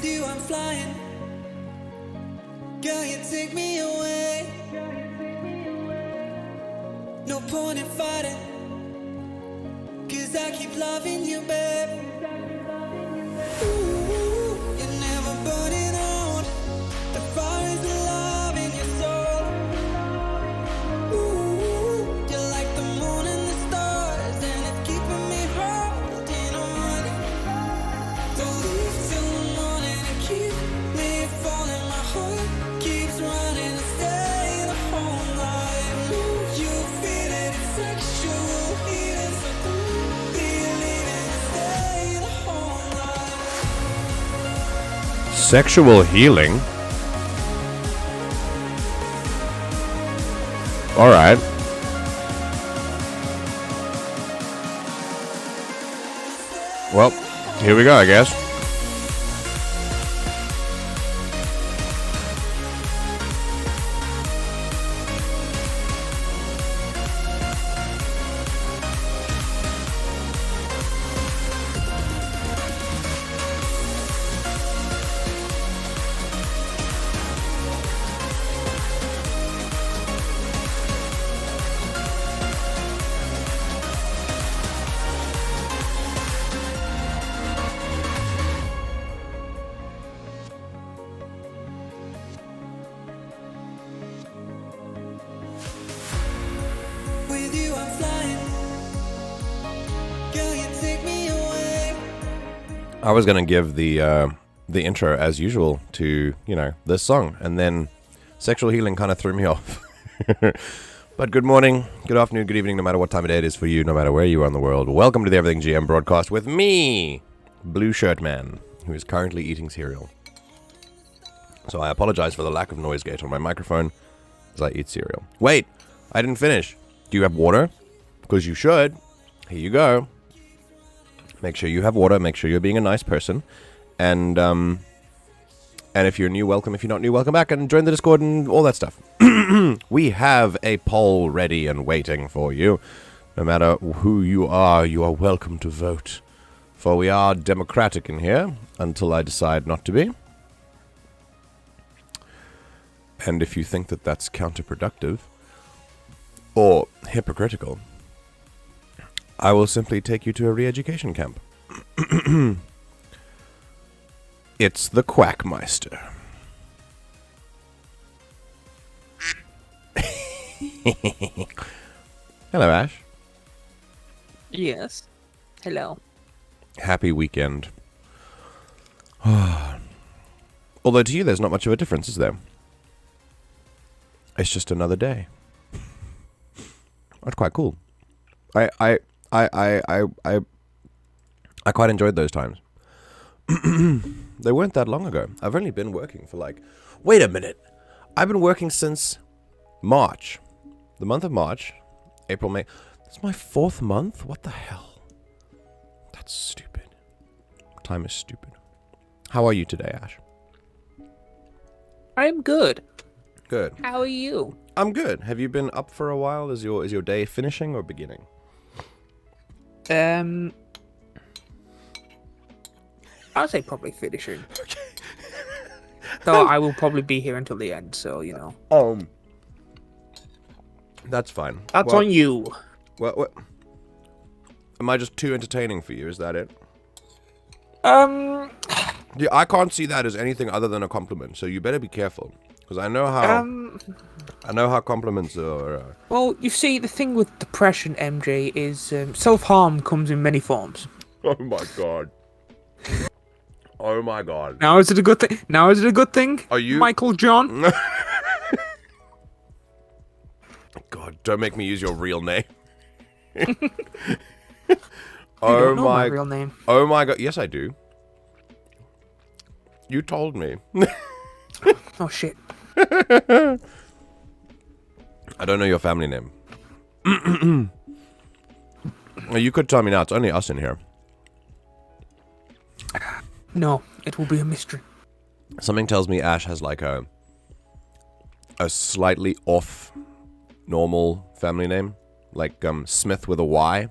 With you I'm flying. Girl, you take me away. No point in fighting, 'cause I keep loving you, babe. Ooh, you're never burning out. The fire is alive in your soul. Ooh, you're like the moon and the stars, and it's keeping me holding on. Don't leave till the morning and keep me falling. My heart keeps running to stay the whole night. You feel it, it's sexual healing, so don't be leaving to stay the whole night. Sexual healing? Alright. Well, here we go, I guess. With you I'm flying. Girl, you take me away. I was gonna give the intro as usual to, this song, and then sexual healing kind of threw me off. But good morning, good afternoon, good evening, no matter what time of day it is for you, no matter where you are in the world. Welcome to the Everything GM broadcast with me, Blue Shirt Man, who is currently eating cereal. So I apologize for the lack of noise gate on my microphone as I eat cereal. Wait, I didn't finish. Do you have water? Because you should. Here you go. Make sure you have water. Make sure you're being a nice person. And if you're new, welcome. If you're not new, welcome back and join the Discord and all that stuff. We have a poll ready and waiting for you. No matter who you are welcome to vote. For we are democratic in here until I decide not to be. And if you think that that's counterproductive or hypocritical, I will simply take you to a re-education camp. It's the Quackmeister. Hello, Ash. Yes. Hello. Happy weekend. Although to you, there's not much of a difference, is there? It's just another day. That's quite cool. I quite enjoyed those times. They weren't that long ago. I've only been working for wait a minute. I've been working since March. The month of March. April, May. That's my 4th month? What the hell? That's stupid. Time is stupid. How are you today, Ash? I'm good. Good. How are you? I'm good. Have you been up for a while? Is your day finishing or beginning? I'll say probably finishing. Okay. Though I will probably be here until the end, so That's fine. That's on you. What? Am I just too entertaining for you? Is that it? Yeah, I can't see that as anything other than a compliment. So you better be careful, because I know how compliments are. Well, you see, the thing with depression, MJ, is self-harm comes in many forms. Oh my god. Oh my god. Now is it a good thing? Are you Michael John? God, don't make me use your real name. Oh don't know my real name. Oh my god. Yes, I do. You told me. Oh shit. I don't know your family name. You could tell me now. It's only us in here. No, it will be a mystery. Something tells me Ash has a slightly off normal family name, like Smith with a Y,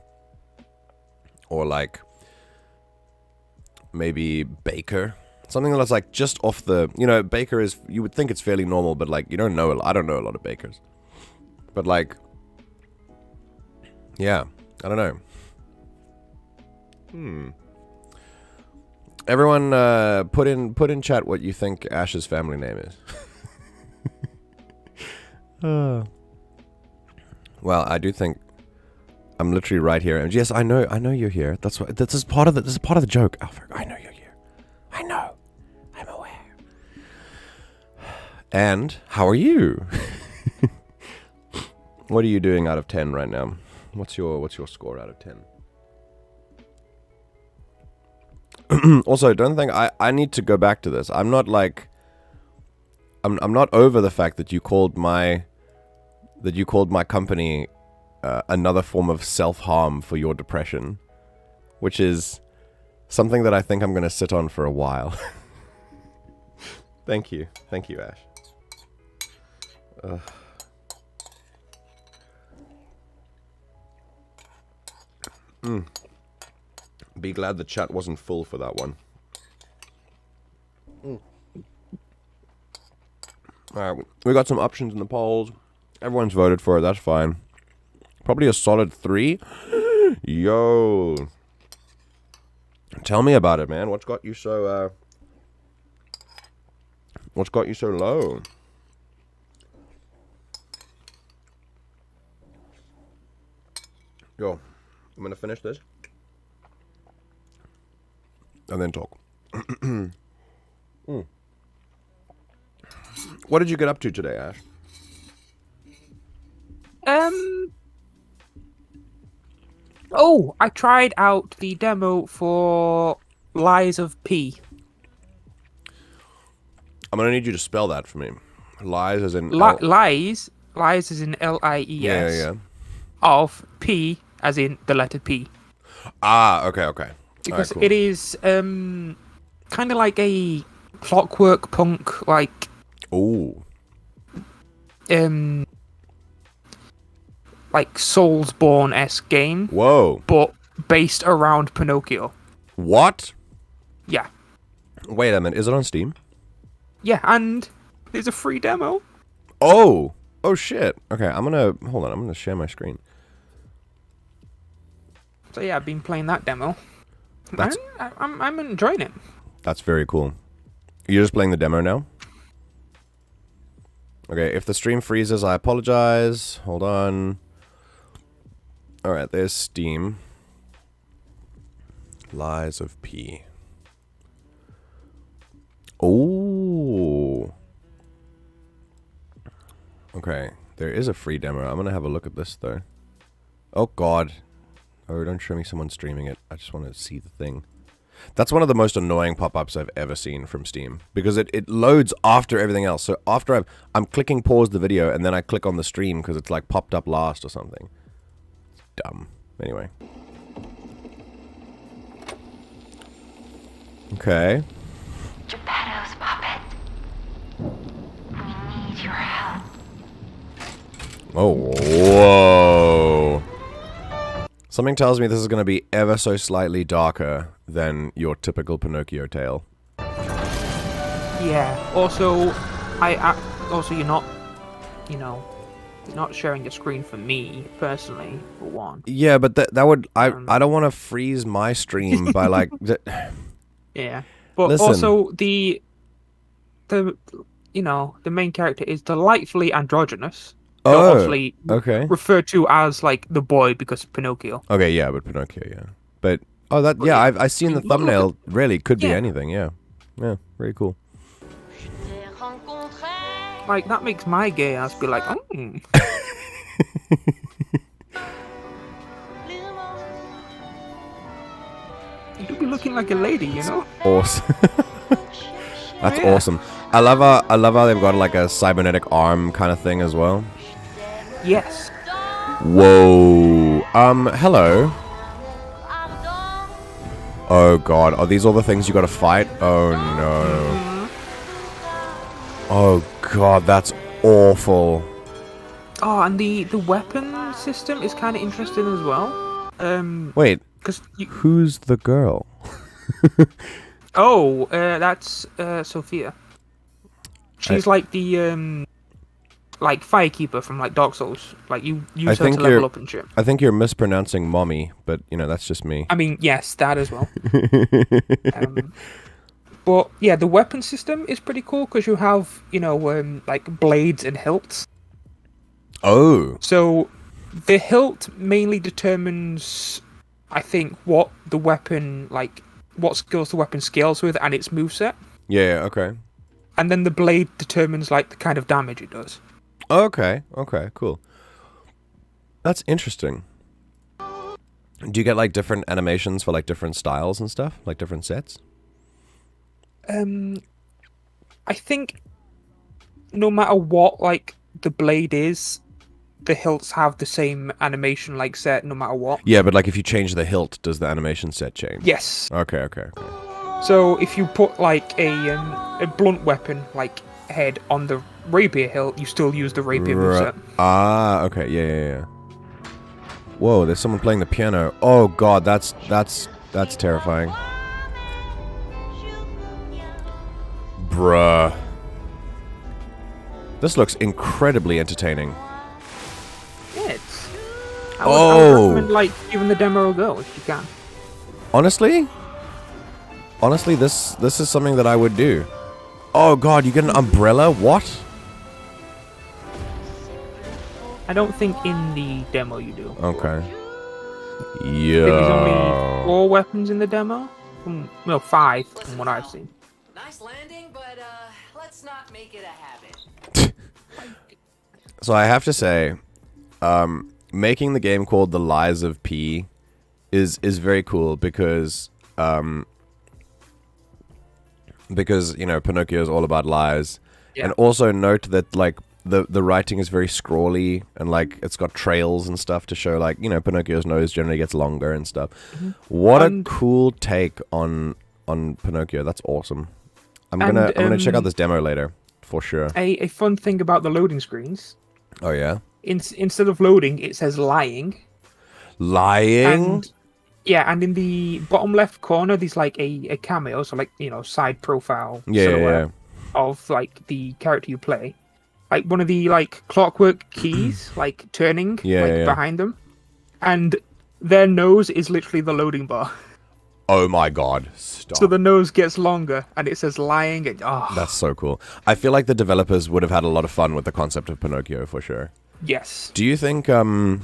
or maybe Baker Something that's like just off the, you know, Baker is, you would think it's fairly normal, but like, you don't know, I don't know a lot of bakers. But like, yeah, I don't know. Everyone, put in chat what you think Ash's family name is. Well, I do think I'm literally right here, and yes, I know you're here. That's what. This is part of the joke, Alfred. I know you're here. I know. I'm aware. And how are you? What are you doing out of 10 right now? What's your score out of 10? Also, don't think I need to go back to this. I'm not like I'm not over the fact that you called my company another form of self-harm for your depression, which is something that I think I'm going to sit on for a while. Thank you, Ash. Be glad the chat wasn't full for that one. Alright, we got some options in the polls. Everyone's voted for it, that's fine. Probably a solid 3. Yo. Tell me about it, man. What's got you so low? Yo, I'm gonna finish this. And then talk. What did you get up to today, Ash? Oh, I tried out the demo for Lies of P. I'm gonna need you to spell that for me. Lies as in Lies as in Lies. Yeah. Of P as in the letter P. Ah, okay. Because cool. it is kind of like a Clockwork Punk, like like Soulsborne-esque game. Whoa. But based around Pinocchio. What? Yeah. Wait a minute, is it on Steam? Yeah, and there's a free demo. Oh shit. Okay, I'm gonna share my screen. So yeah, I've been playing that demo. That's... I'm enjoying it. That's very cool. You're just playing the demo now? Okay, if the stream freezes, I apologize. Hold on. Alright, there's Steam. Lies of P. Oh. Okay, there is a free demo. I'm gonna have a look at this, though. Oh, God. Oh, don't show me someone streaming it. I just want to see the thing. That's one of the most annoying pop-ups I've ever seen from Steam. Because it loads after everything else. So after I'm clicking pause the video, and then I click on the stream because it's like popped up last or something. It's dumb. Anyway. Okay. Geppetto's puppet. We need your help. Oh, whoa. Something tells me this is going to be ever so slightly darker than your typical Pinocchio tale. Yeah. Also, also you're not, you're not sharing your screen for me personally, for one. Yeah, but that would I don't want to freeze my stream by like. Yeah, but Listen. Also the main character is delightfully androgynous. Oh, obviously okay. Referred to as like the boy because of Pinocchio. Okay, yeah, but Pinocchio, yeah. But I've seen the thumbnail. Really, could be anything. Yeah, very cool. Like that makes my gay ass be like, You do be looking like a lady, you know. Awesome. That's awesome. I love how they've got like a cybernetic arm kind of thing as well. Yes. Whoa. Hello. Oh god, are these all the things you gotta fight? Oh no. Oh god, that's awful. Oh, and the weapon system is kind of interesting as well. Wait, because who's the girl? Oh, that's Sophia. She's like the like Firekeeper from like Dark Souls. Like you use her to level up and shit. I think you're mispronouncing mommy, but you know that's just me. I mean, yes, that as well. But yeah, the weapon system is pretty cool because you have, like blades and hilts. Oh. So the hilt mainly determines, I think, what the weapon, like, what skills the weapon scales with and its moveset. Yeah, okay. And then the blade determines, like, the kind of damage it does. Okay, cool. That's interesting. Do you get, like, different animations for, like, different styles and stuff? Like, different sets? I think no matter what, like, the blade is, the hilts have the same animation, like, set no matter what. Yeah, but, like, if you change the hilt, does the animation set change? Yes. Okay. So if you put, like, a blunt weapon, like, head on the rapier hilt, you still use the rapier moveset. Ah, okay, yeah. Whoa, there's someone playing the piano. Oh god, that's terrifying. Bruh. This looks incredibly entertaining. Yeah, I would recommend, like, giving the demo a go if you can. Honestly, this is something that I would do. Oh god, you get an umbrella? What? I don't think in the demo you do. Okay. I think there's only 4 weapons in the demo. No, 5 from what I've seen. Nice landing, but let's not make it a habit. So I have to say, making the game called The Lies of P is very cool because Pinocchio is all about lies. Yeah. And also note that like the writing is very scrawly and like it's got trails and stuff to show like, Pinocchio's nose generally gets longer and stuff. Mm-hmm. What a cool take on Pinocchio. That's awesome. I'm gonna check out this demo later for sure. A fun thing about the loading screens. Oh yeah. Instead of loading, it says lying. Lying? And in the bottom left corner, there's like a cameo, so like, side profile silhouette of like the character you play. Like one of the like clockwork keys, like turning behind them. And their nose is literally the loading bar. Oh my god. Stop. So the nose gets longer and it says lying and That's so cool. I feel like the developers would have had a lot of fun with the concept of Pinocchio for sure. Yes. Do you think like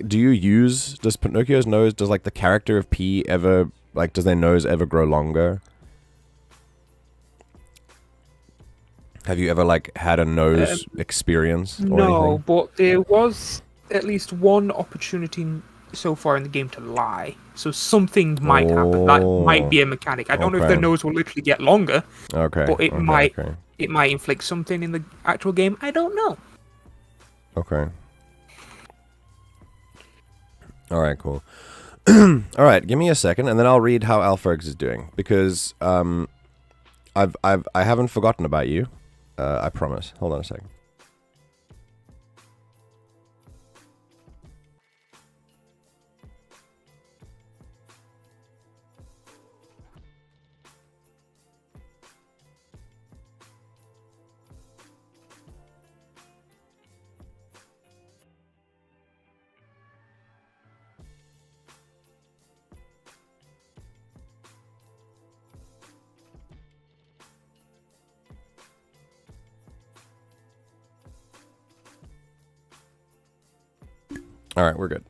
does Pinocchio's nose, does like the character of P ever, like does their nose ever grow longer? Have you ever like had a nose experience or anything? But there was at least one opportunity so far in the game to lie. So something might happen. That might be a mechanic. I don't know if their nose will literally get longer. Okay. But it might inflict something in the actual game. I don't know. Okay. Alright, cool. Alright, give me a second and then I'll read how Alfergs is doing. Because I haven't forgotten about you. I promise. Hold on a second. Alright, we're good.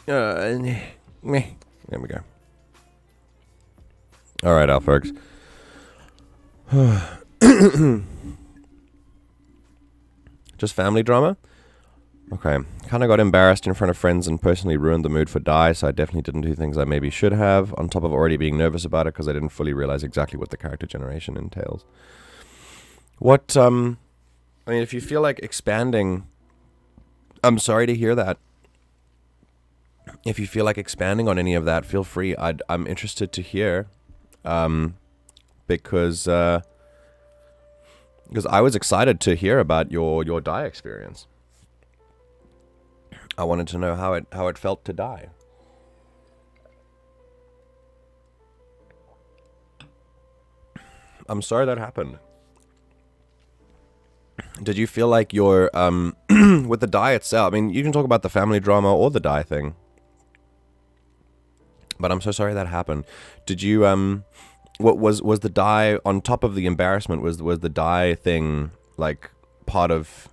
There we go. Alright, Alfergs. Just family drama? Okay. Kinda got embarrassed in front of friends and personally ruined the mood for Die, so I definitely didn't do things I maybe should have, on top of already being nervous about it because I didn't fully realize exactly what the character generation entails. What, I mean, if you feel like expanding... I'm sorry to hear that. If you feel like expanding on any of that, feel free. I'm interested to hear, because I was excited to hear about your die experience. I wanted to know how it felt to die. I'm sorry that happened. Did you feel like your with the die itself? I mean, you can talk about the family drama or the die thing, but I'm so sorry that happened. Did you what was the die on top of the embarrassment? Was the die thing like part of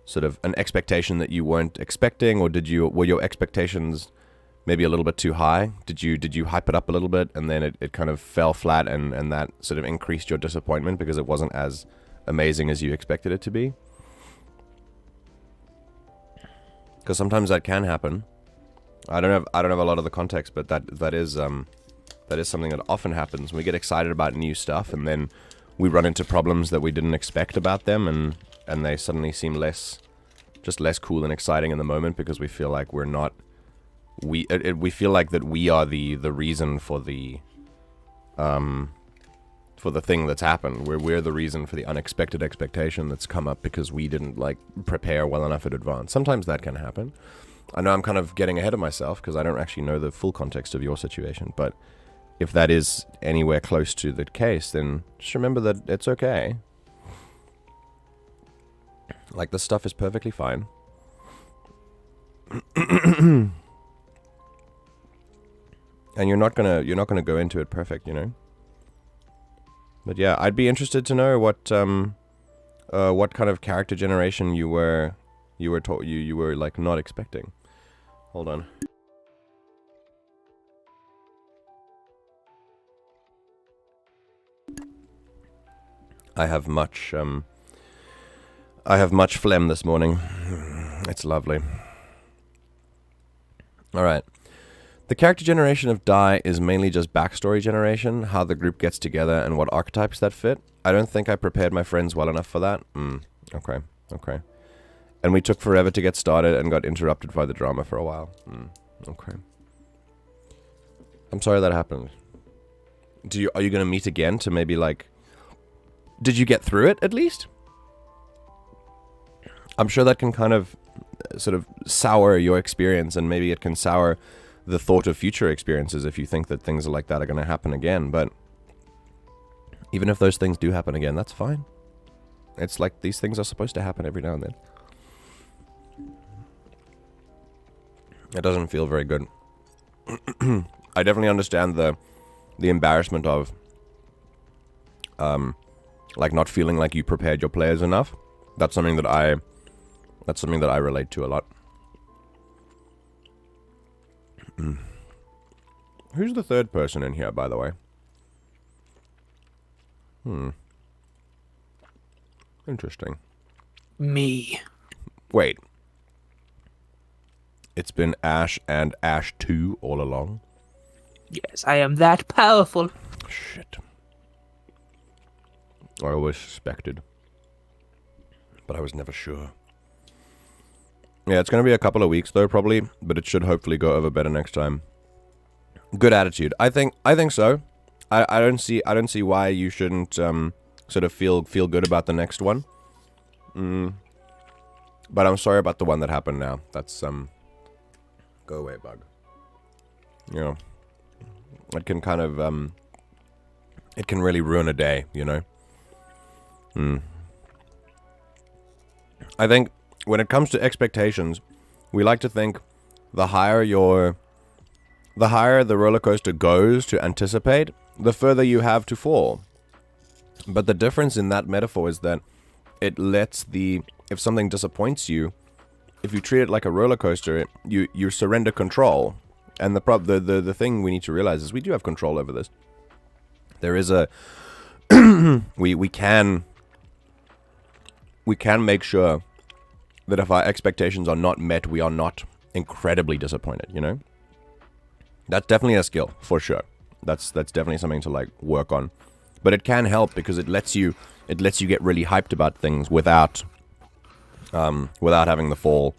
sort of an expectation that you weren't expecting, or were your expectations maybe a little bit too high? Did you hype it up a little bit and then it kind of fell flat and that sort of increased your disappointment because it wasn't as amazing as you expected it to be? Because sometimes that can happen. I don't have a lot of the context, but that is something that often happens. We get excited about new stuff and then we run into problems that we didn't expect about them, and they suddenly seem less cool and exciting in the moment because we feel like we're not. We feel like that we are the reason for the thing that's happened. We're the reason for the unexpected expectation that's come up because we didn't like prepare well enough in advance. Sometimes that can happen. I know I'm kind of getting ahead of myself because I don't actually know the full context of your situation, but if that is anywhere close to the case, then just remember that it's okay. Like, this stuff is perfectly fine. And you're not gonna go into it perfect, you know. But yeah, I'd be interested to know what kind of character generation you were like not expecting. Hold on. I have much phlegm this morning. It's lovely. All right. The character generation of Die is mainly just backstory generation, how the group gets together and what archetypes that fit. I don't think I prepared my friends well enough for that. Okay. And we took forever to get started and got interrupted by the drama for a while. Okay. I'm sorry that happened. Are you going to meet again to maybe like... Did you get through it at least? I'm sure that can kind of sort of sour your experience, and maybe it can sour the thought of future experiences if you think that things like that are going to happen again. But even if those things do happen again, that's fine. It's like these things are supposed to happen every now and then. It doesn't feel very good. I definitely understand the embarrassment of like not feeling like you prepared your players enough. That's something that I relate to a lot. Who's the third person in here, by the way? Interesting. Me. Wait. It's been Ash and Ash 2 all along? Yes, I am that powerful. Shit. I always suspected. But I was never sure. Yeah, it's going to be a couple of weeks though, probably, but it should hopefully go over better next time. Good attitude. I think so. I don't see why you shouldn't sort of feel good about the next one. But I'm sorry about the one that happened now. That's go away, bug. You know, it can kind of it can really ruin a day, you know. I think when it comes to expectations, we like to think the higher the roller coaster goes to anticipate, the further you have to fall. But the difference in that metaphor is that it lets if something disappoints you, if you treat it like a roller coaster, you surrender control. And the thing we need to realize is we do have control over this. There is a we can make sure that if our expectations are not met, we are not incredibly disappointed, you know? That's definitely a skill, for sure. That's definitely something to like work on. But it can help because it lets you get really hyped about things without having the fall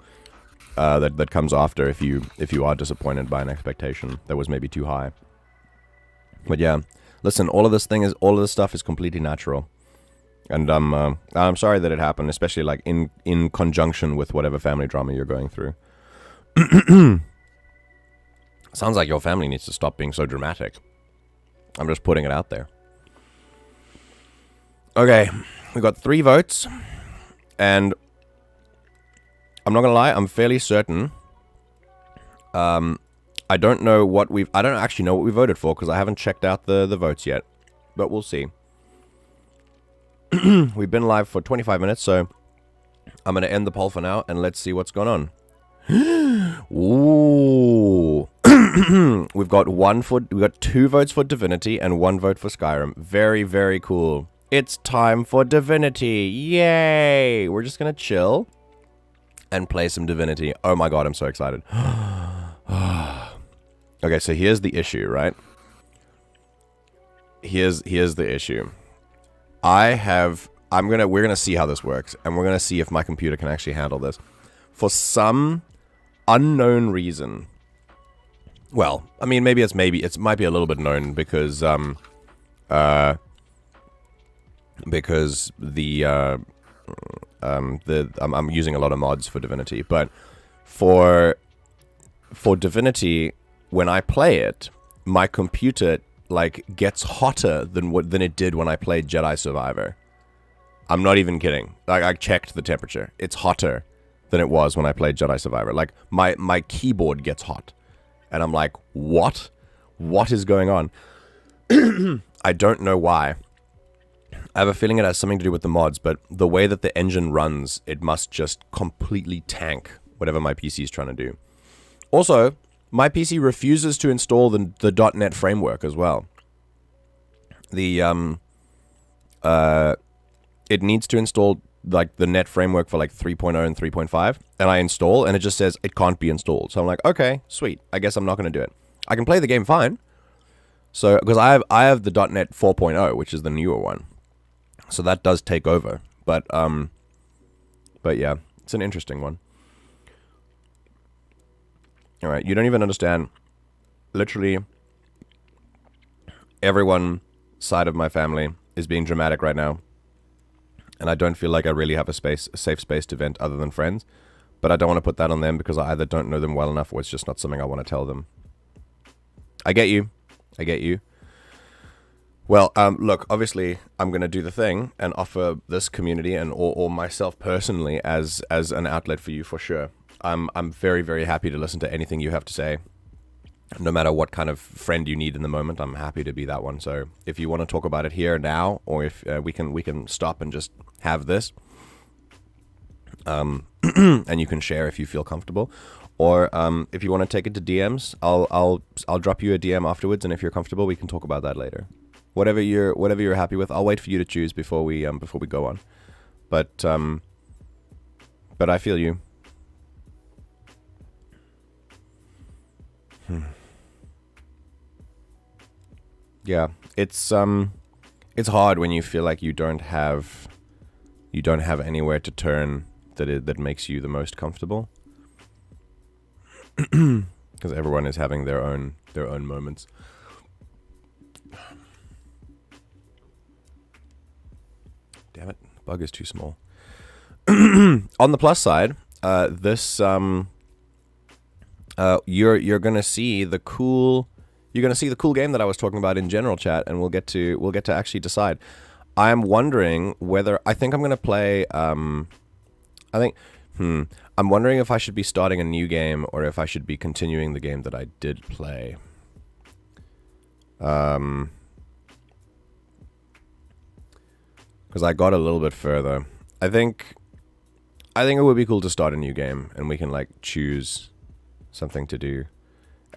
that comes after if you are disappointed by an expectation that was maybe too high. But yeah, listen, all of this stuff is completely natural. And I'm sorry that it happened, especially like in conjunction with whatever family drama you're going through. Sounds like your family needs to stop being so dramatic. I'm just putting it out there. Okay, we got 3 votes, and I'm not gonna lie, I'm fairly certain. I don't know what I don't actually know what we voted for because I haven't checked out the votes yet, but we'll see. We've been live for 25 minutes, so I'm gonna end the poll for now, and let's see what's going on. Ooh. We've got 2 votes for Divinity and 1 vote for Skyrim. Very, very cool. It's time for Divinity. Yay! We're just gonna chill and play some Divinity. Oh my god, I'm so excited. Okay, so here's the issue, right? Here's the issue. We're gonna see how this works, and we're gonna see if my computer can actually handle this. For some unknown reason, well, I mean, maybe it might be a little bit known because I'm using a lot of mods for Divinity, but for Divinity, when I play it, my computer like gets hotter than it did when I played Jedi Survivor. I'm not even kidding. Like, I checked the temperature. It's hotter than it was when I played Jedi Survivor. Like, my keyboard gets hot. And I'm like, what? What is going on? I don't know why. I have a feeling it has something to do with the mods, but the way that the engine runs, it must just completely tank whatever my PC is trying to do. Also, my PC refuses to install the .NET framework as well. It needs to install like the .NET framework for like 3.0 and 3.5, and I install, and it just says it can't be installed. So I'm like, okay, sweet. I guess I'm not going to do it. I can play the game fine. So because I have the .NET 4.0, which is the newer one, so that does take over. But yeah, it's an interesting one. All right, you don't even understand. Literally, everyone side of my family is being dramatic right now, and I don't feel like I really have a safe space to vent other than friends. But I don't want to put that on them because I either don't know them well enough or it's just not something I want to tell them. I get you. Well, look, obviously, I'm going to do the thing and offer this community and or myself personally as an outlet for you for sure. I'm very, very happy to listen to anything you have to say. No matter what kind of friend you need in the moment, I'm happy to be that one. So if you want to talk about it here now, or if we can stop and just have this, and you can share if you feel comfortable, or if you want to take it to DMs, I'll drop you a DM afterwards, and if you're comfortable, we can talk about that later. Whatever you're happy with, I'll wait for you to choose before we go on. But I feel you. Yeah, it's hard when you feel like you don't have anywhere to turn that makes you the most comfortable, because everyone is having their own moments. Damn it, bug is too small. On the plus side, this you're gonna see the cool. You're going to see the cool game that I was talking about in general chat, and we'll get to actually decide. I'm wondering whether I think I'm going to play. I'm wondering if I should be starting a new game or if I should be continuing the game that I did play. Because I got a little bit further. I think it would be cool to start a new game, and we can like choose something to do.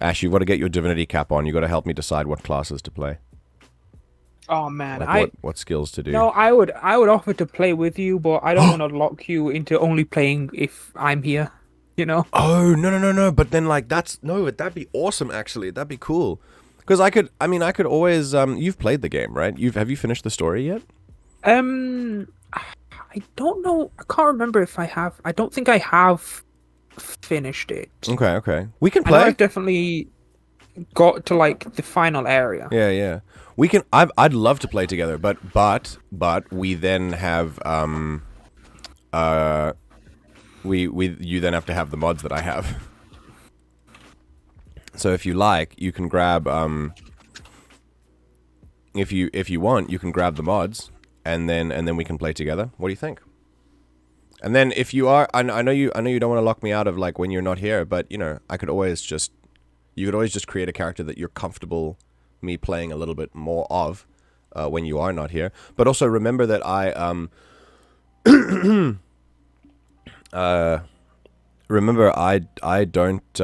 Ash, you've got to get your Divinity cap on. You've got to help me decide what classes to play. Oh man, like what skills to do. No, I would offer to play with you, but I don't want to lock you into only playing if I'm here. You know? Oh no! But then that'd be awesome. Actually, that'd be cool. Because I could always. You've played the game, right? Have you finished the story yet? I don't know. I can't remember if I have. I don't think I have finished it. Okay. We can play. I've definitely got to like the final area. Yeah. We can. I'd love to play together, but we then have you then have to have the mods that I have. So if you like, you can grab if you want, you can grab the mods and then we can play together. What do you think? And then if you are, I know you don't want to lock me out of like when you're not here, but you know, you could always just create a character that you're comfortable me playing a little bit more of when you are not here. But also remember that I don't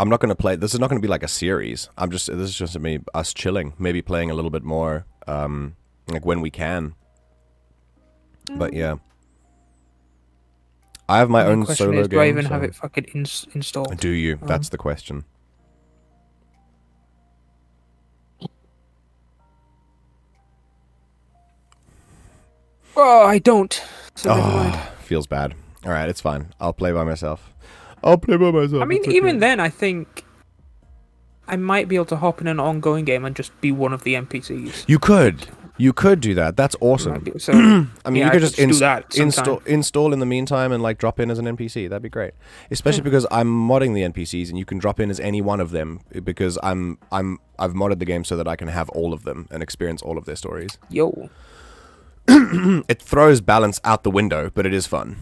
I'm not going to play. This is not going to be like a series. This is just us chilling, maybe playing a little bit more like when we can. But yeah. I have my own solo game. Do I even have it fucking installed? Do you? That's the question. Oh, I don't. So never mind. Feels bad. All right, it's fine. I'll play by myself. I mean, even then, I think I might be able to hop in an ongoing game and just be one of the NPCs. You could do that. That's awesome. So, I mean, you could just do that install in the meantime and like drop in as an NPC. That'd be great. Especially because I'm modding the NPCs and you can drop in as any one of them because I've modded the game so that I can have all of them and experience all of their stories. Yo. It throws balance out the window, but it is fun.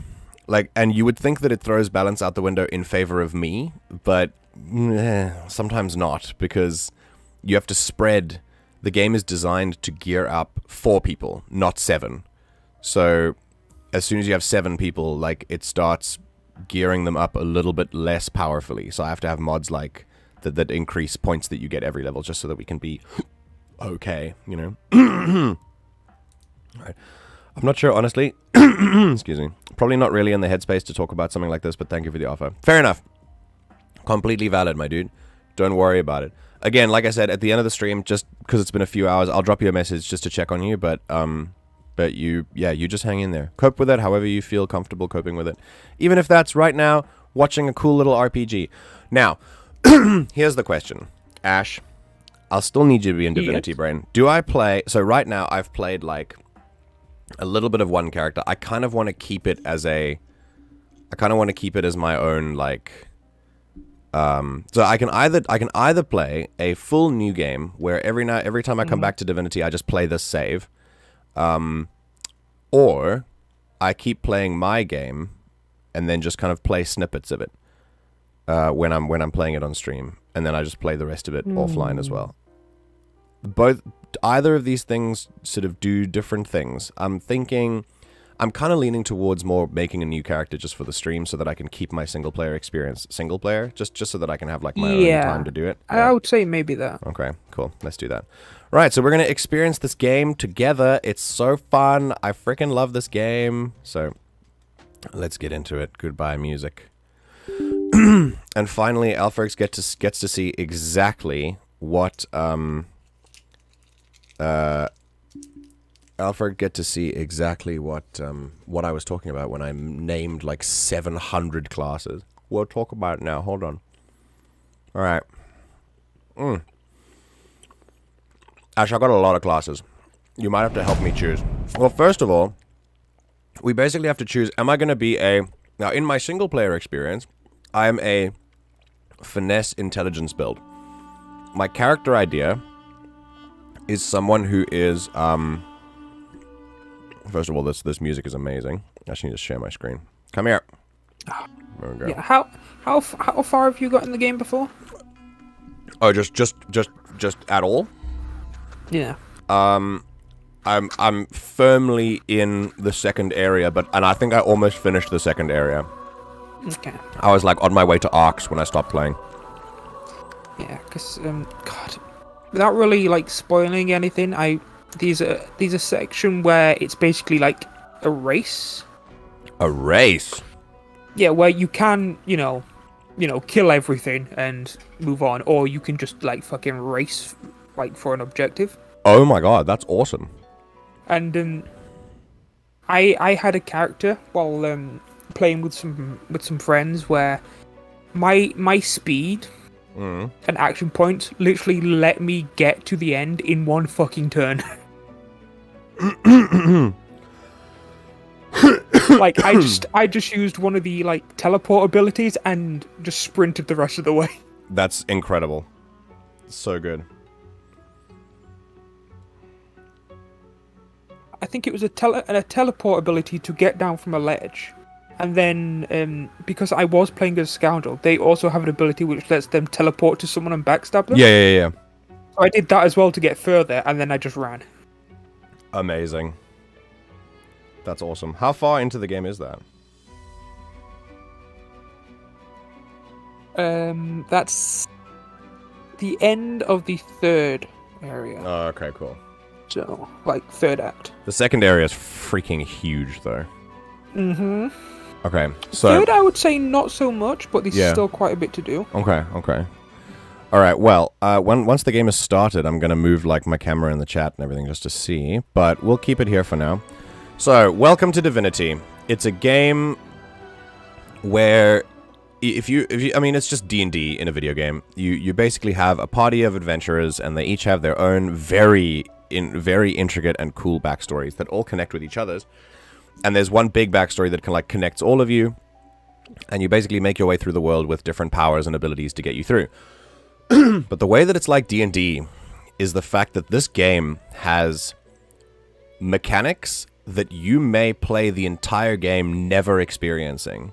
Like, and you would think that it throws balance out the window in favor of me, but sometimes not, because you have to spread. The game is designed to gear up 4 people, not 7. So as soon as you have 7 people, like, it starts gearing them up a little bit less powerfully. So I have to have mods like that increase points that you get every level just so that we can be okay, you know? Right. I'm not sure, honestly. Excuse me. Probably not really in the headspace to talk about something like this, but thank you for the offer. Fair enough. Completely valid, my dude. Don't worry about it. Again, like I said, at the end of the stream, just because it's been a few hours, I'll drop you a message just to check on you, but you just hang in there. Cope with it however you feel comfortable coping with it. Even if that's right now, watching a cool little RPG. Now, here's the question. Ash, I'll still need you to be in Divinity Brain. Do I play... So right now, I've played, like, a little bit of one character. I kind of want to keep it as a... I kind of want to keep it as my own, like... So I can either play a full new game where every time I come back to Divinity, I just play this save, or I keep playing my game and then just kind of play snippets of it when I'm playing it on stream, and then I just play the rest of it offline as well. Either of these things sort of do different things. I'm kind of leaning towards more making a new character just for the stream so that I can keep my single player experience single player, just so that I can have like my own time to do it. Yeah. I would say maybe that. Okay, cool. Let's do that. Right, so we're going to experience this game together. It's so fun. I freaking love this game. So let's get into it. Goodbye, music. And finally, Alfred gets to see exactly what Alfred get to see exactly what I was talking about when I named like 700 classes. We'll talk about it now. Hold on. All right. Ash, I got a lot of classes. You might have to help me choose. Well, first of all, we basically have to choose, am I going to be now in my single player experience, I am a finesse intelligence build. My character idea is someone who is, first of all, this music is amazing. I just need to share my screen. Come here. There we go. Yeah, how far have you got in the game before? Oh, just at all? Yeah. I'm firmly in the second area, and I think I almost finished the second area. Okay. I was like on my way to Arcs when I stopped playing. Yeah, because God, without really like spoiling anything, there's a section where it's basically like a race. A race? Yeah, where you can, you know, kill everything and move on, or you can just like fucking race like for an objective. Oh my god, that's awesome. And I had a character while playing with some friends where my speed and action points literally let me get to the end in one fucking turn. Like I just used one of the like teleport abilities and just sprinted the rest of the way. That's incredible. So good. think it was a teleport ability to get down from a ledge. And then, because I was playing as a scoundrel, they also have an ability which lets them teleport to someone and backstab them. Yeah. So I did that as well to get further, and then I just ran. Amazing. That's awesome. How far into the game is that? That's the end of the third area. Oh, okay, cool. So, like, third act. The second area is freaking huge, though. Mm-hmm. Okay, so... Third, I would say not so much, but there's still quite a bit to do. Okay. Alright, well, once the game is started, I'm going to move, like, my camera in the chat and everything just to see, but we'll keep it here for now. So, welcome to Divinity. It's a game where... If you, I mean, it's just D&D in a video game. You basically have a party of adventurers, and they each have their own very intricate and cool backstories that all connect with each other's. And there's one big backstory that connects all of you, and you basically make your way through the world with different powers and abilities to get you through. But the way that it's like D&D is the fact that this game has mechanics that you may play the entire game never experiencing,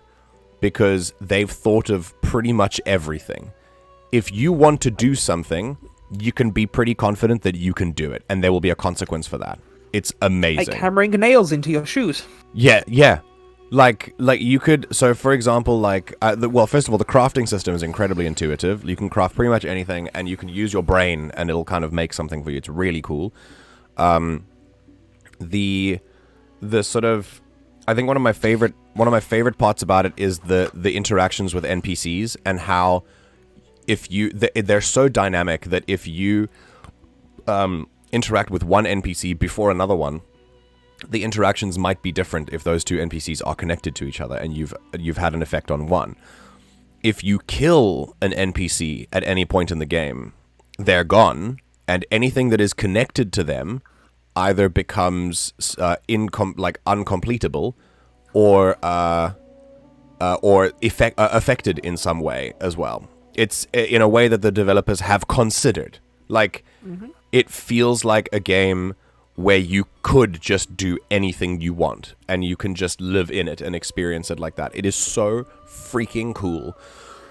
because they've thought of pretty much everything. If you want to do something, you can be pretty confident that you can do it, and there will be a consequence for that. It's amazing. Like hammering nails into your shoes. Yeah. Like you could... So, for example, well, first of all, the crafting system is incredibly intuitive. You can craft pretty much anything, and you can use your brain, and it'll kind of make something for you. It's really cool. The sort of... I think one of my favorite parts about it is the interactions with NPCs, and how they're so dynamic that if you interact with one NPC before another one, the interactions might be different if those two NPCs are connected to each other, and you've had an effect on one. If you kill an NPC at any point in the game, they're gone, and anything that is connected to them either becomes uncompletable or affected in some way as well. It's in a way that the developers have considered. It feels like a game where you could just do anything you want, and you can just live in it and experience it like that. It is so freaking cool.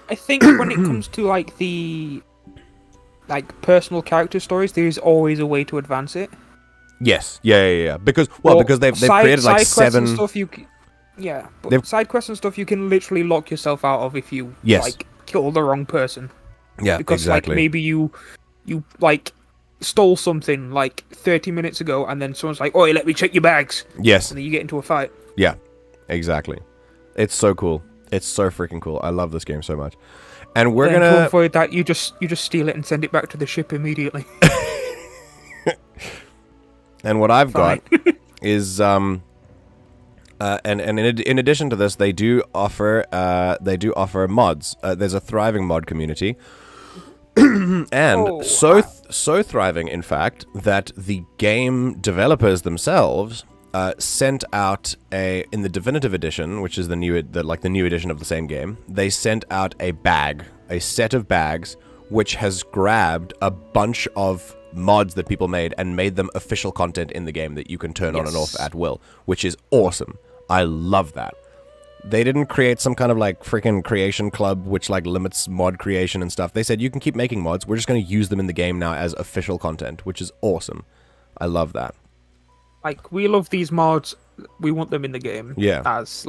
I think when it comes to the personal character stories, there is always a way to advance it. Yes, yeah. Because they've created side 7. And stuff side quests and stuff you can literally lock yourself out of if you kill the wrong person. Yeah, because exactly. Maybe you stole something 30 minutes ago, and then someone's like, "Oh, let me check your bags." Yes. And then you get into a fight. Yeah, exactly. It's so cool. It's so freaking cool. I love this game so much. And we're then gonna to avoid that, you just steal it and send it back to the ship immediately. And what I've got is and in addition to this, they do offer mods. There's a thriving mod community. And so thriving, in fact, that the game developers themselves sent out in the Definitive Edition, which is the new edition of the same game. They sent out a set of bags, which has grabbed a bunch of mods that people made and made them official content in the game that you can turn on and off at will, which is awesome. I love that. They didn't create some kind of freaking creation club which limits mod creation and stuff. They said you can keep making mods. We're just going to use them in the game now as official content, which is awesome. I love that. We love these mods. We want them in the game. Yeah. As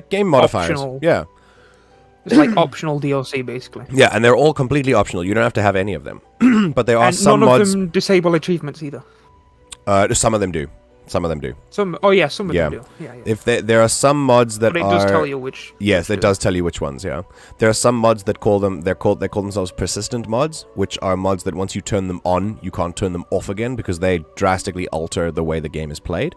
game modifiers. Optional. Yeah. It's optional DLC basically. Yeah, and they're all completely optional. You don't have to have any of them. But there are and some none mods. of them disable achievements either. Some of them do. Some of them do. Some of them do. Yeah. If there are some mods that but it does tell you which. Yes, it does tell you which ones. Yeah, there are some mods that they call themselves persistent mods, which are mods that once you turn them on, you can't turn them off again because they drastically alter the way the game is played.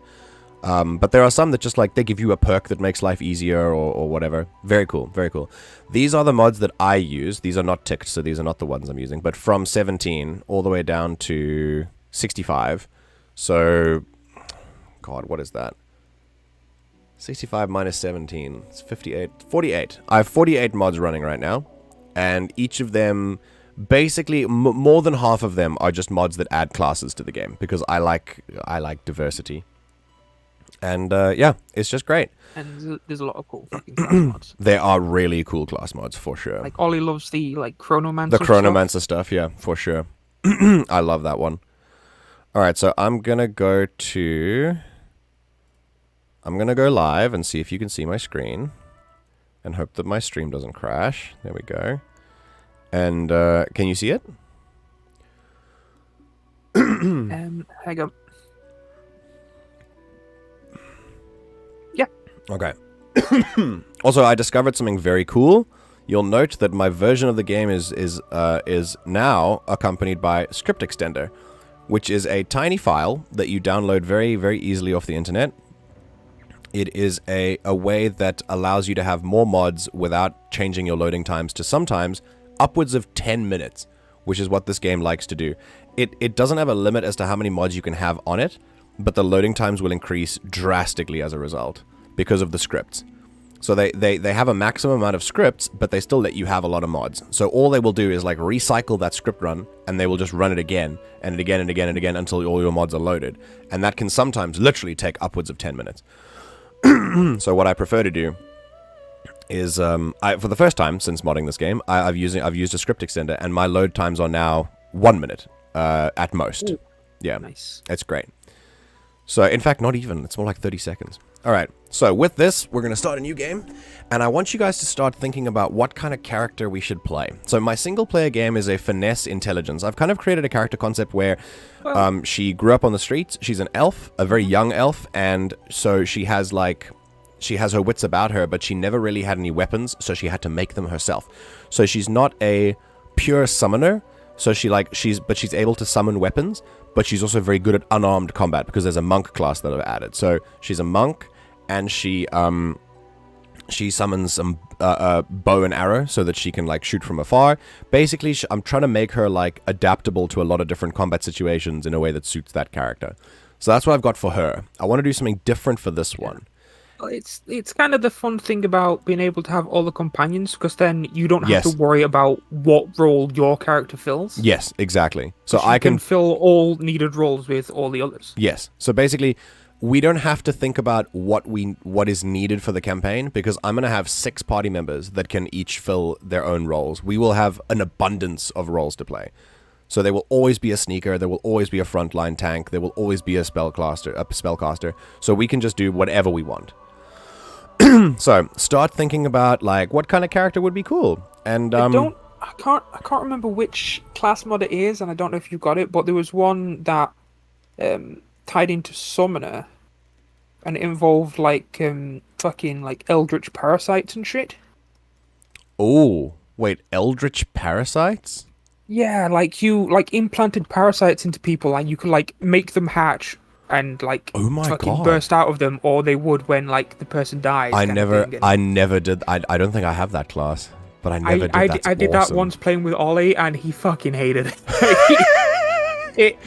But there are some that just they give you a perk that makes life easier or whatever. Very cool, very cool. These are the mods that I use. These are not ticked, so these are not the ones I'm using. But from 17 all the way down to 65, so. God, what is that? 65 minus 17. It's 58. 48. I have 48 mods running right now. And each of them Basically, more than half of them are just mods that add classes to the game because I like diversity. And yeah, it's just great. And there's a lot of cool fucking class mods. There are really cool class mods for sure. Like Ollie loves the like Chronomancer. The Chronomancer stuff, yeah, for sure. I love that one. All right, so I'm gonna go live and see if you can see my screen, and hope that my stream doesn't crash. There we go. And can you see it? Hang on. Yeah. Okay. Also, I discovered something very cool. You'll note that my version of the game is now accompanied by Script Extender, which is a tiny file that you download very, very easily off the internet. It is a way that allows you to have more mods without changing your loading times to sometimes upwards of 10 minutes, which is what this game likes to do. It doesn't have a limit as to how many mods you can have on it, but the loading times will increase drastically as a result because of the scripts. So they have a maximum amount of scripts, but they still let you have a lot of mods. So all they will do is like recycle that script run, and they will just run it again and again and again and again until all your mods are loaded. And that can sometimes literally take upwards of 10 minutes. So what I prefer to do is, for the first time since modding this game, I've used a script extender, and my load times are now 1 minute at most. Ooh, yeah, nice. It's great. So in fact, not even. It's more like 30 seconds. All right. So with this, we're going to start a new game, and I want you guys to start thinking about what kind of character we should play. So my single-player game is a finesse intelligence. I've kind of created a character concept where she grew up on the streets. She's an elf, a very young elf, and so she has her wits about her, but she never really had any weapons, so she had to make them herself. So she's not a pure summoner. So she's able to summon weapons, but she's also very good at unarmed combat because there's a monk class that I've added. So she's a monk, and she summons some bow and arrow so that she can like shoot from afar. Basically, I'm trying to make her like adaptable to a lot of different combat situations in a way that suits that character. So that's what I've got for her. I want to do something different for this one. It's kind of the fun thing about being able to have all the companions, because then you don't have to worry about what role your character fills. Yes, exactly. So I can fill all needed roles with all the others. Yes. So basically, we don't have to think about what is needed for the campaign, because I'm going to have 6 party members that can each fill their own roles. We will have an abundance of roles to play. So there will always be a sneaker, there will always be a frontline tank, there will always be a spellcaster. So we can just do whatever we want. So start thinking about like what kind of character would be cool. And I can't remember which class mod it is, and I don't know if you got it, but there was one that tied into summoner, and it involved like fucking like eldritch parasites and shit. Oh, wait, eldritch parasites? Yeah, like you like implanted parasites into people, and you could like make them hatch and like fucking burst out of them, or they would when like the person dies. I never did. I don't think I have that class, but I never did. I did that once playing with Ollie, and he fucking hated it.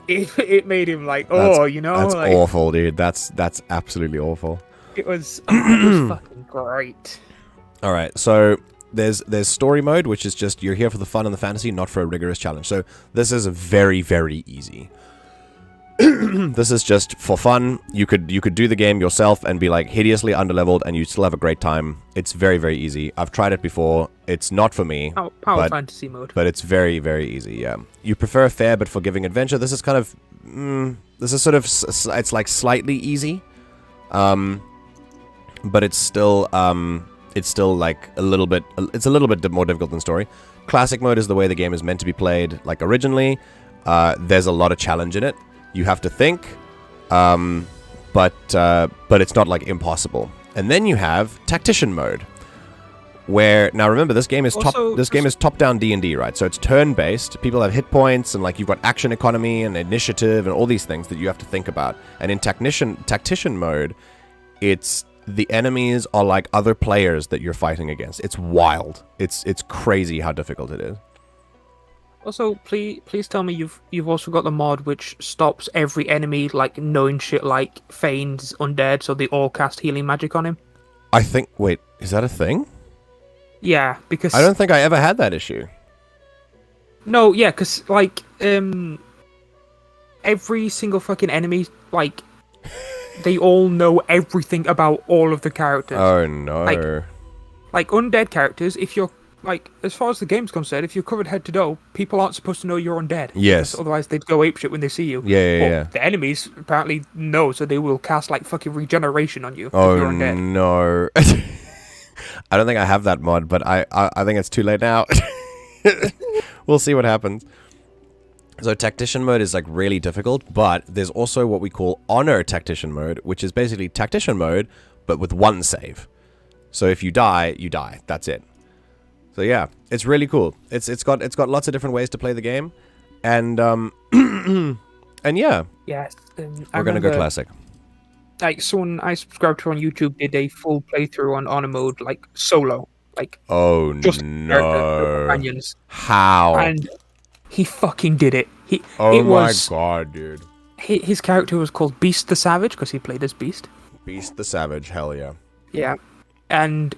It made him like, that's like, awful, dude. That's absolutely awful. It was fucking great. All right, so there's story mode, which is just you're here for the fun and the fantasy, not for a rigorous challenge. So this is very, very easy. This is just for fun. You could do the game yourself and be like hideously underleveled, and you still have a great time. It's very, very easy. I've tried it before. It's not for me. Power fantasy mode. But it's very, very easy. Yeah. You prefer a fair but forgiving adventure. This is kind of it's like slightly easy, but it's still like a little bit. It's a little bit more difficult than story. Classic mode is the way the game is meant to be played, like originally. There's a lot of challenge in it. You have to think, but it's not like impossible. And then you have tactician mode, where now remember this game is top-down D&D, right? So it's turn-based. People have hit points, and like you've got action economy and initiative and all these things that you have to think about. And in tactician mode, it's the enemies are like other players that you're fighting against. It's wild. It's crazy how difficult it is. Also, please tell me you've also got the mod which stops every enemy like knowing shit like Fane's undead, so they all cast healing magic on him. I think. Wait, is that a thing? Yeah, because I don't think I ever had that issue. No, yeah, because like every single fucking enemy, like they all know everything about all of the characters. Oh no. Like undead characters, if you're like, as far as the game's concerned, if you're covered head to toe, people aren't supposed to know you're undead. Yes. Because otherwise they'd go apeshit when they see you. Yeah. The enemies apparently know, so they will cast like fucking regeneration on you if Oh you're undead. no. I don't think I have that mod, but I think it's too late now. We'll see what happens. So tactician mode is like really difficult, but there's also what we call honor tactician mode, which is basically tactician mode, but with one save. So if you die, you die. That's it. So yeah, it's really cool. It's got lots of different ways to play the game, and and yeah, Yes. we're gonna go classic. Like someone I subscribed to on YouTube did a full playthrough on honor mode, like solo, like Oh just no! companions, How? and he fucking did it. Oh it my was, god, dude! His character was called Beast the Savage because he played as Beast. Beast the Savage, hell yeah! Yeah, and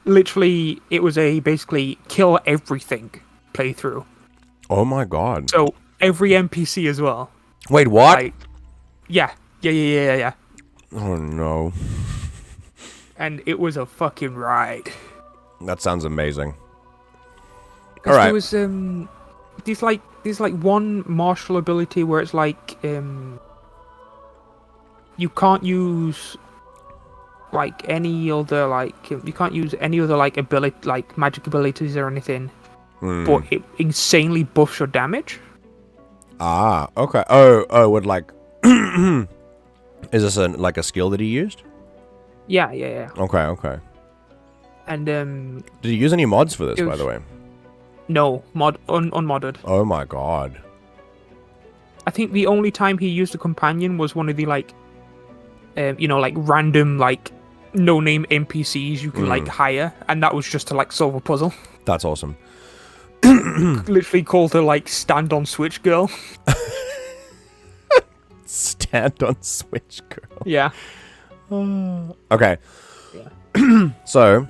literally it was a basically kill everything playthrough. Oh my god! So every NPC as well. Wait, what? Like, yeah. Oh no! And it was a fucking ride. That sounds amazing. 'Cause All right. there was there's like one martial ability where it's like you can't use like any other like you can't use any other like ability like magic abilities or anything, but it insanely buffs your damage. Ah, okay. Oh, would like. Is this like a skill that he used? Yeah. Okay. And Did he use any mods for this, it by was- the way? no unmodded. Oh my god. I think the only time he used a companion was one of the like, like random like no-name NPCs you can like hire, and that was just to like solve a puzzle. That's awesome. Literally called her like stand on switch girl. Stand on Switch, girl. Yeah. Okay. So,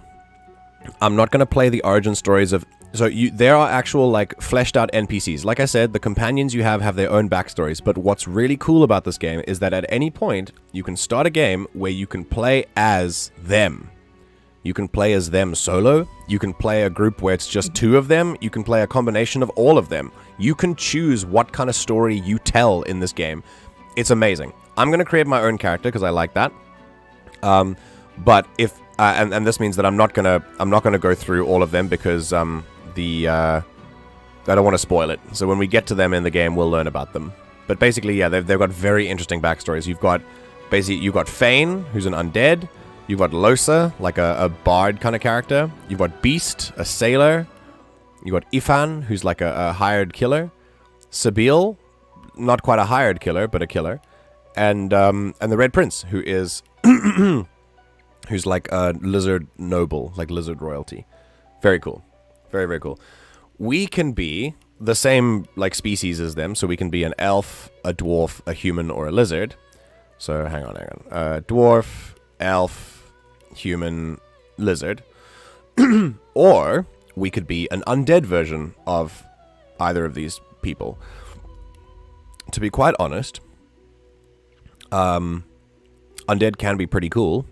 I'm not going to play the origin stories of... So, there are actual, like, fleshed out NPCs. Like I said, the companions you have their own backstories. But what's really cool about this game is that at any point, you can start a game where you can play as them. You can play as them solo. You can play a group where it's just two of them. You can play a combination of all of them. You can choose what kind of story you tell in this game. It's amazing. I'm going to create my own character because I like that. But if and this means that I'm not gonna go through all of them because I don't want to spoil it. So when we get to them in the game, we'll learn about them. But basically, yeah, they've got very interesting backstories. You've got Fane, who's an undead. You've got Losa, like a bard kind of character. You've got Beast, a sailor. You've got Ifan, who's like a hired killer. Sabil, not quite a hired killer, but a killer. And the Red Prince, who is who's like a lizard noble, like lizard royalty. Very cool. Very, very cool. We can be the same like species as them, so we can be an elf, a dwarf, a human, or a lizard. So hang on. Dwarf, elf, human, lizard. Or we could be an undead version of either of these people. To be quite honest, undead can be pretty cool,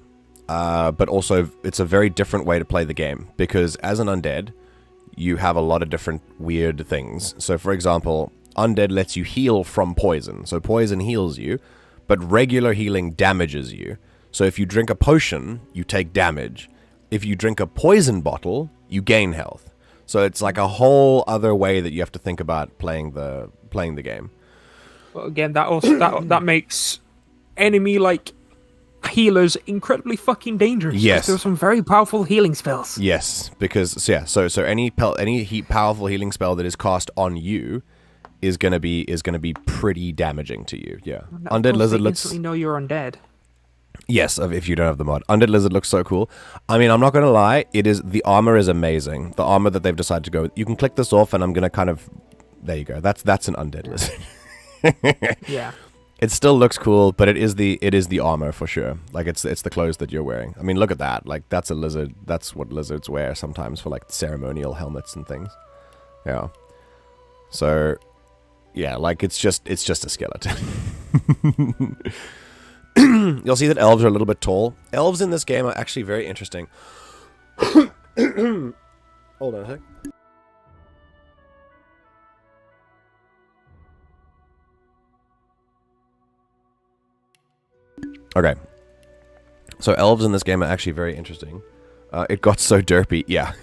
but also it's a very different way to play the game, because as an undead, you have a lot of different weird things. So for example, undead lets you heal from poison. So poison heals you, but regular healing damages you. So if you drink a potion, you take damage. If you drink a poison bottle, you gain health. So it's like a whole other way that you have to think about playing the game. But again, that also that makes enemy like healers incredibly fucking dangerous. Yes. There are some very powerful healing spells. Yes, because so any powerful healing spell that is cast on you is gonna be pretty damaging to you. Yeah, undead lizard looks. Instantly know you're undead. Yes, if you don't have the mod, undead lizard looks so cool. I mean, I'm not gonna lie, the armor is amazing. The armor that they've decided to go with. You can click this off, and I'm gonna kind of. There you go. That's an undead lizard. Yeah. It still looks cool, but it is the armor for sure. Like it's the clothes that you're wearing. I mean, look at that. Like that's a lizard. That's what lizards wear sometimes for like ceremonial helmets and things. Yeah. So, yeah, like it's just a skeleton. You'll see that elves are a little bit tall. Elves in this game are actually very interesting. Hold on a sec. Okay. So elves in this game are actually very interesting. It got so derpy. Yeah.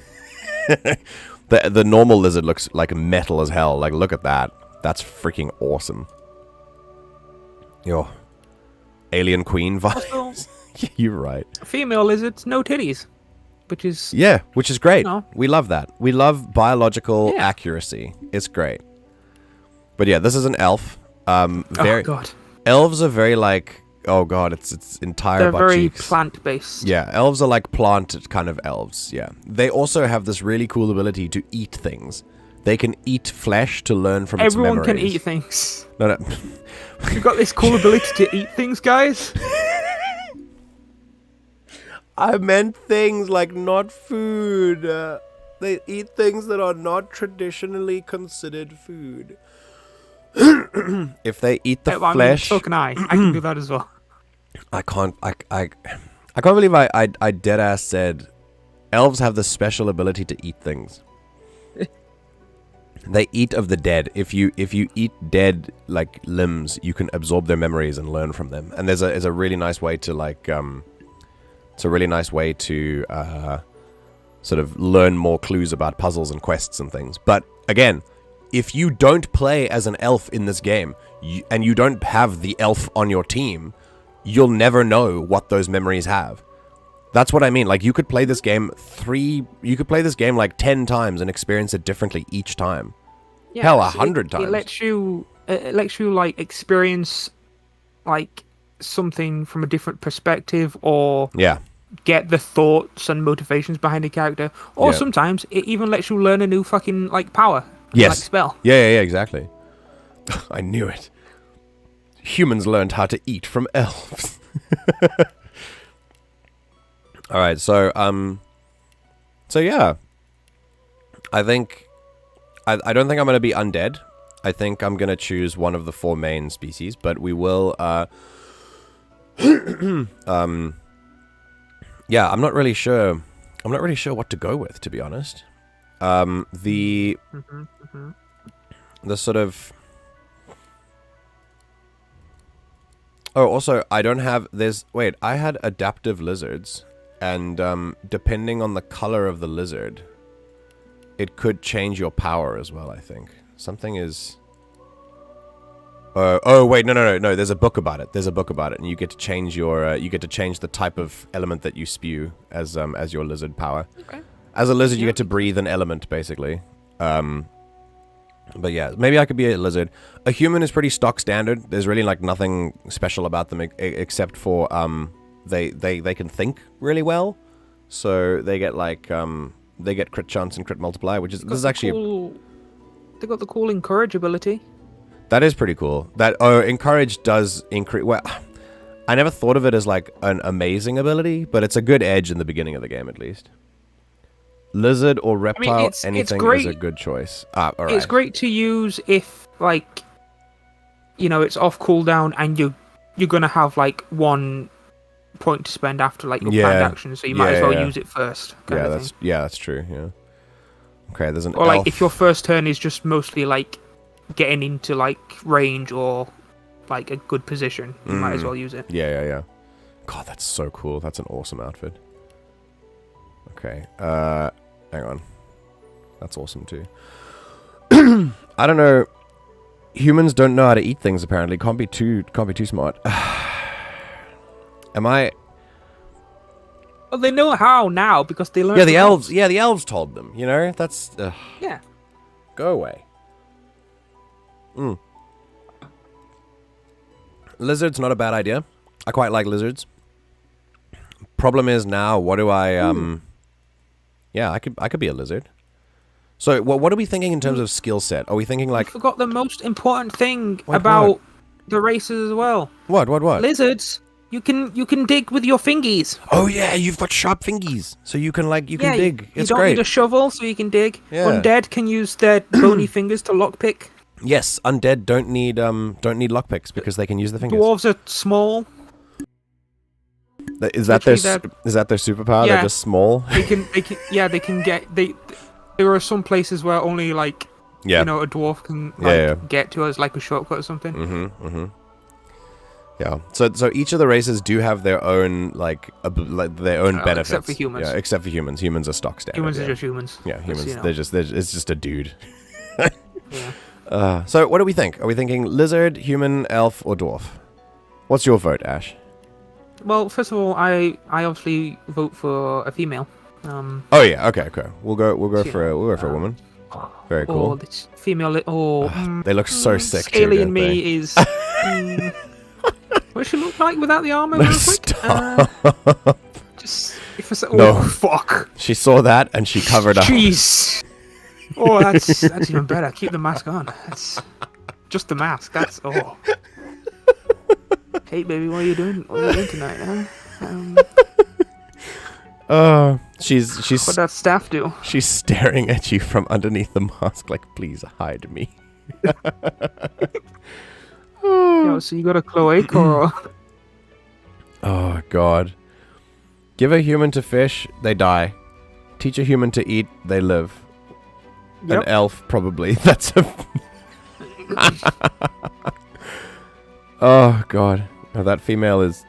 The normal lizard looks like metal as hell. Like, look at that. That's freaking awesome. Yo. Alien Queen vibes. You're right. Female lizards, no titties. Which is... Yeah, which is great. No. We love that. We love biological accuracy. It's great. But yeah, this is an elf. Oh, God. Elves are very like... Oh, God, it's entire They're butt very cheeks. plant-based. Yeah, elves are like plant kind of elves, yeah. They also have this really cool ability to eat things. They can eat flesh to learn from its memories. Everyone can eat things. No. You've got this cool ability to eat things, guys. I meant things like not food. They eat things that are not traditionally considered food. If they eat the flesh... so can I. I can do that as well. I can't believe I dead ass said elves have this special ability to eat things. They eat of the dead. If you eat dead like limbs, you can absorb their memories and learn from them. And there's a really nice way to like it's a really nice way to sort of learn more clues about puzzles and quests and things. But again, if you don't play as an elf in this game and you don't have the elf on your team, you'll never know what those memories have. That's what I mean. Like, you could play this game like 10 times and experience it differently each time. Yeah, hell, 100 times. It lets you like experience like something from a different perspective, or get the thoughts and motivations behind a character. Or sometimes it even lets you learn a new fucking like power. Yes. Like spell. Yeah, exactly. I knew it. Humans learned how to eat from elves. All right, so yeah. I think I don't think I'm going to be undead. I think I'm going to choose one of the 4 main species, but we will yeah, I'm not really sure what to go with, to be honest. The sort of... Oh, also, I don't have... Wait, I had adaptive lizards, and depending on the color of the lizard, it could change your power as well, I think. Something is... oh, wait, no, there's a book about it. And you get to change your... you get to change the type of element that you spew as your lizard power. Okay. As a lizard, you get to breathe an element, basically. But yeah, maybe I could be a lizard. A human is pretty stock standard. There's really like nothing special about them except for they can think really well. So they get like they get crit chance and crit multiply, which is this is actually they got the cool encourage ability. That is pretty cool. That encourage does increase. Well, I never thought of it as like an amazing ability, but it's a good edge in the beginning of the game at least. Lizard or reptile, anything is a good choice. All right. It's great to use if, like, you know, it's off cooldown and you're gonna have like 1 point to spend after like your planned action, so you might as well use it first. That's true. Yeah. Okay, there's an or like if your first turn is just mostly like getting into like range or like a good position, you might as well use it. Yeah. God, that's so cool. That's an awesome outfit. Okay, hang on. That's awesome too. I don't know. Humans don't know how to eat things. Apparently, can't be too smart. Am I? Well, they know how now because they learned. Yeah, the elves. Yeah, the elves told them. You know, that's. Yeah. Go away. Lizard's not a bad idea. I quite like lizards. Problem is now, what do I? Yeah, I could be a lizard. So, what are we thinking in terms of skill set? Are we thinking like... I forgot the most important thing about the races as well. What? Lizards You can dig with your fingies. Oh yeah, you've got sharp fingies, so you can dig. You It's don't great. need a shovel, so you can dig. Yeah. Undead can use their bony fingers to lockpick. Yes, undead don't need lockpicks because they can use the fingers. Dwarves are small. Is that their Literally superpower? Yeah. They're just small. They can get. There are some places where only like Yeah. a dwarf can get to as like a shortcut or something. Mm-hmm. Yeah. So each of the races do have their own their own benefits. Except for humans. Yeah, except for humans. Humans are stock standard. Humans yeah. are just humans. Yeah, humans. you know. It's just a dude. Yeah. So what do we think? Are we thinking lizard, human, elf, or dwarf? What's your vote, Ash? Well, first of all, I obviously vote for a female. Oh yeah. Okay. We'll go for a woman. Very Or cool. this female. They look so sick. too, Scaly don't and me they? is. What does she look like without the armor? Real quick. Just if I say, No. fuck. She saw that and she covered up. Jeez. Oh, that's even better. Keep the mask on. That's just the mask. That's Hey, baby, what are you doing? What are you doing tonight, huh? She's What that staff do? she's staring at you from underneath the mask like, please hide me. Yo, so you got a cloaca or? Oh god. Give a human to fish, they die. Teach a human to eat, they live. Yep. An elf, probably. That's a. Oh god. Oh, that female is.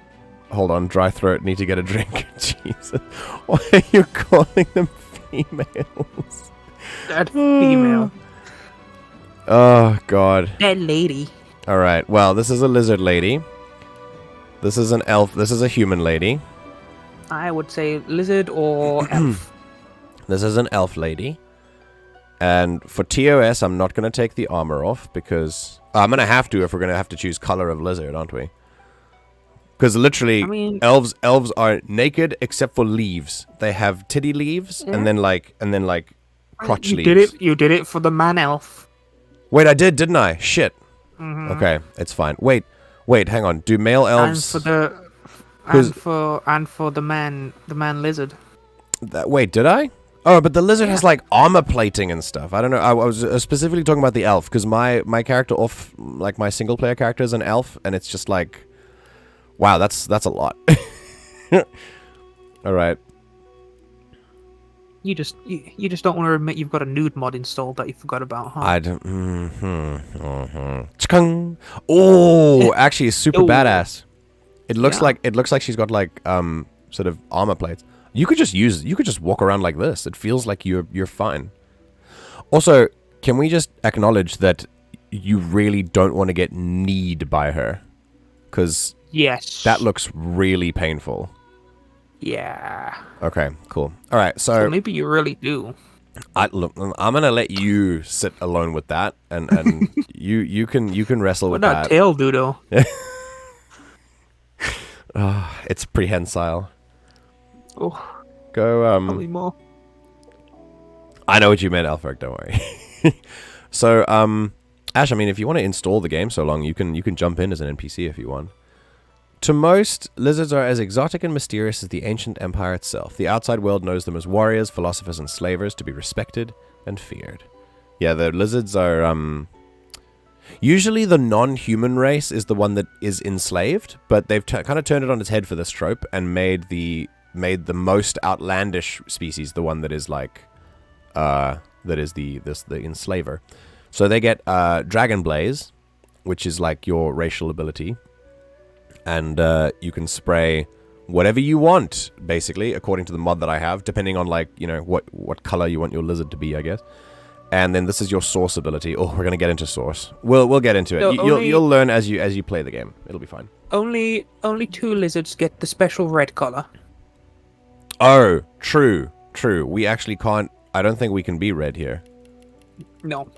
Hold on, dry throat. Need to get a drink. Jesus, why are you calling them females? That female. Oh god. That lady. All right. Well, this is a lizard lady. This is an elf. This is a human lady. I would say lizard or elf. This is an elf lady. And for TOS, I'm not going to take the armor off because I'm going to have to if we're going to have to choose color of lizard, aren't we? Because literally, I mean- elves are naked except for leaves. They have titty leaves and then like crotch You leaves. You did it for the man elf. Wait, I did, didn't I? Shit. Mm-hmm. Okay, it's fine. Wait, hang on. Do male elves? And for the man lizard. Wait, did I? Oh, but the lizard has like armor plating and stuff. I don't know. I was specifically talking about the elf because my character my single player character is an elf, and it's just like, wow, that's a lot. All right. You just don't want to admit you've got a nude mod installed that you forgot about, huh? I don't. Chkung. Oh, actually, it's super Oh. badass. It looks Yeah. like she's got like sort of armor plates. You could just walk around like this. It feels like you're fine. Also, can we just acknowledge that you really don't want to get kneed by her? Because Yes. that looks really painful. Yeah. Okay, cool. All right, So so maybe you really do. look, I'm gonna let you sit alone with that, and you can wrestle What with that that. tail do though? It's prehensile. Oh, Go. probably more. I know what you meant, Alfred. Don't worry. So, Ash, I mean, if you want to install the game so long, you can jump in as an NPC if you want. To most, lizards are as exotic and mysterious as the ancient empire itself. The outside world knows them as warriors, philosophers, and slavers to be respected and feared. Yeah, the lizards are, usually the non-human race is the one that is enslaved, but they've kind of turned it on its head for this trope and made the most outlandish species the one that is like, the enslaver. So they get Dragon Blaze, which is like your racial ability. And you can spray whatever you want, basically, according to the mod that I have, depending on like, you know, what color you want your lizard to be, I guess. And then this is your source ability. Oh, we're gonna get into source. We'll get into it. No, You'll learn as you play the game. It'll be fine. Only 2 lizards get the special red color. Oh, true. We actually can't. I don't think we can be red here. No,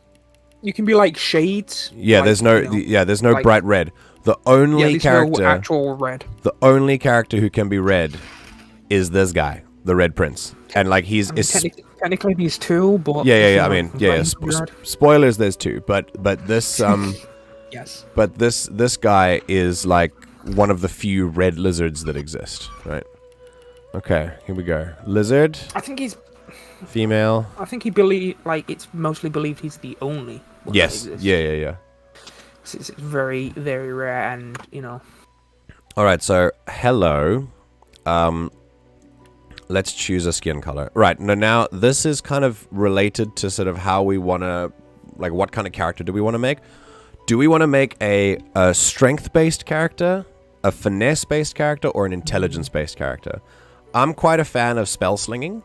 you can be like shades. Yeah, like, there's no. you know, There's no like- bright red. The only there's character. no actual red. The only character who can be red is this guy, the Red Prince, and like he's Technically, these 2, but yeah. I mean, yeah. red. Spoilers, there's 2, but this Yes. but this guy is like one of the few red lizards that exist, right? Okay, here we go. Lizard, I think he's. female. I think it's mostly believed he's the only one that Yes. exists. Yeah. It's very, very rare, and All right, so hello. Let's choose a skin color. Right, now this is kind of related to sort of how we want to, like, what kind of character do we want to make? Do we want to make a strength-based character, a finesse-based character, or an intelligence-based character? I'm quite a fan of spell slinging,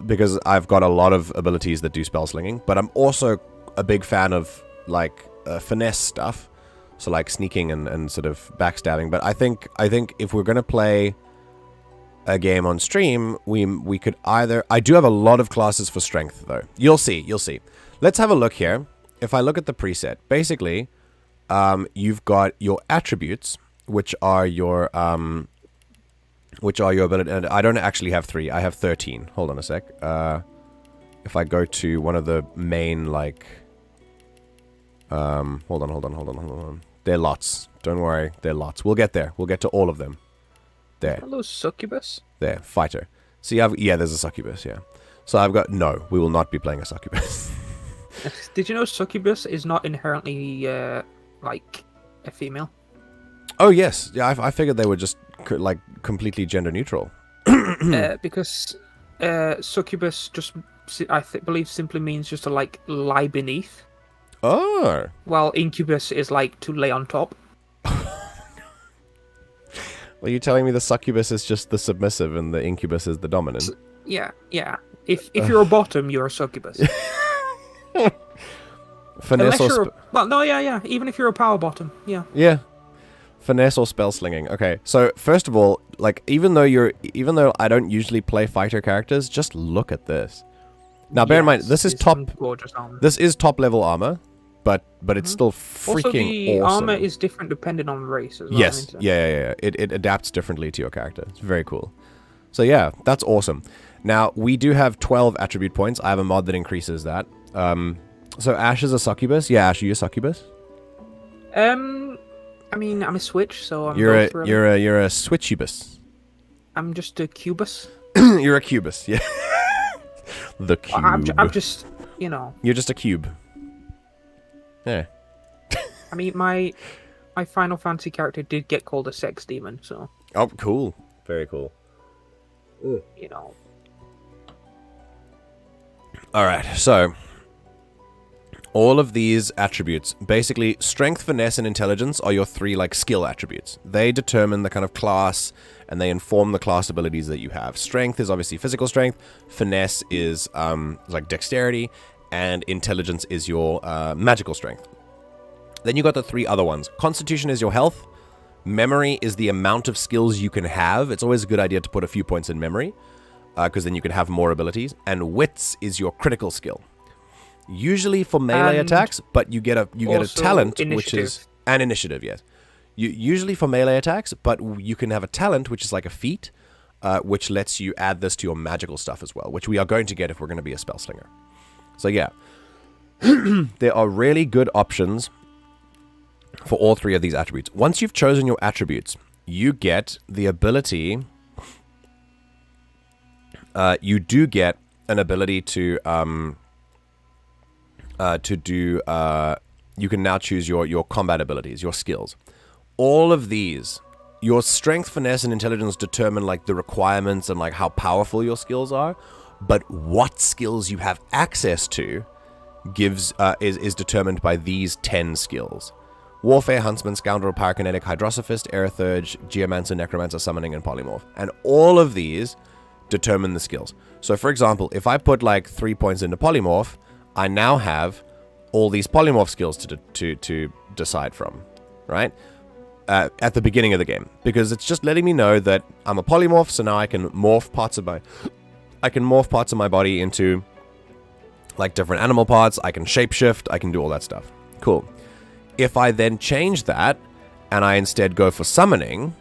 because I've got a lot of abilities that do spell slinging, but I'm also a big fan of, like, finesse stuff, so like sneaking and sort of backstabbing. But I think if we're going to play a game on stream, we could either... I do have a lot of classes for strength, though. You'll see. Let's have a look here. If I look at the preset, basically, you've got your attributes, which are your ability. And I don't actually have 3. I have 13. Hold on a sec. If I go to one of the main, like... hold on. They're lots. Don't worry. They're lots. We'll get there. We'll get to all of them. There. hello, succubus. There. Fighter. See, there's a succubus, yeah. So I've got... No, we will not be playing a succubus. Did you know succubus is not inherently like a female? Oh, yes. Yeah, I figured they were just, like, completely gender neutral. Because succubus just, believe, simply means just to, like, lie beneath. Oh. While incubus is, like, to lay on top. Are you telling me the succubus is just the submissive and the incubus is the dominant? Yeah. If you're a bottom, you're a succubus. Finesse or even if you're a power bottom, yeah. Yeah. Finesse or spell slinging. Okay, so first of all, like, even though I don't usually play fighter characters, just look at this. Now, bear in mind, this is top. Gorgeous armor. This is top level armor, but it's still freaking also, the awesome. armor is different depending on race as well. Yes, yeah. It adapts differently to your character. It's very cool. So yeah, that's awesome. Now we do have 12 attribute points. I have a mod that increases that. So Ash is a succubus. Yeah, Ash, are you a succubus? I mean, I'm a switch, so I'm you're a switchubus. I'm just a cubus. You're a cubus, yeah. The cube. I'm just, you know. You're just a cube. Yeah. I mean, my Final Fantasy character did get called a sex demon, so. Oh, cool. Very cool. You know. All right, so all of these attributes, basically strength, finesse, and intelligence are your 3 like skill attributes. They determine the kind of class and they inform the class abilities that you have. Strength is obviously physical strength, finesse is like dexterity, and intelligence is your magical strength. Then you got the 3 other ones. Constitution is your health. Memory is the amount of skills you can have. It's always a good idea to put a few points in memory, because then you can have more abilities. And wits is your critical skill. Usually for melee attacks, but you get a talent, which is an initiative. Yes, usually for melee attacks, but you can have a talent, which is like a feat, which lets you add this to your magical stuff as well, which we are going to get if we're going to be a spell slinger. So yeah, there are really good options for all 3 of these attributes. Once you've chosen your attributes, you get the ability. You do get an ability to do. You can now choose your combat abilities, your skills. All of these, your strength, finesse, and intelligence determine like the requirements and like how powerful your skills are. But what skills you have access to is determined by these 10 skills. Warfare, Huntsman, Scoundrel, Pyrokinetic, Hydrosophist, Aerothurge, Geomancer, Necromancer, Summoning, and Polymorph. And all of these determine the skills. So for example, if I put like 3 points into Polymorph, I now have all these Polymorph skills to decide from, right? At the beginning of the game. Because it's just letting me know that I'm a Polymorph, so now I can morph parts of my body into like different animal parts. I can shapeshift, I can do all that stuff. Cool. If I then change that, and I instead go for summoning,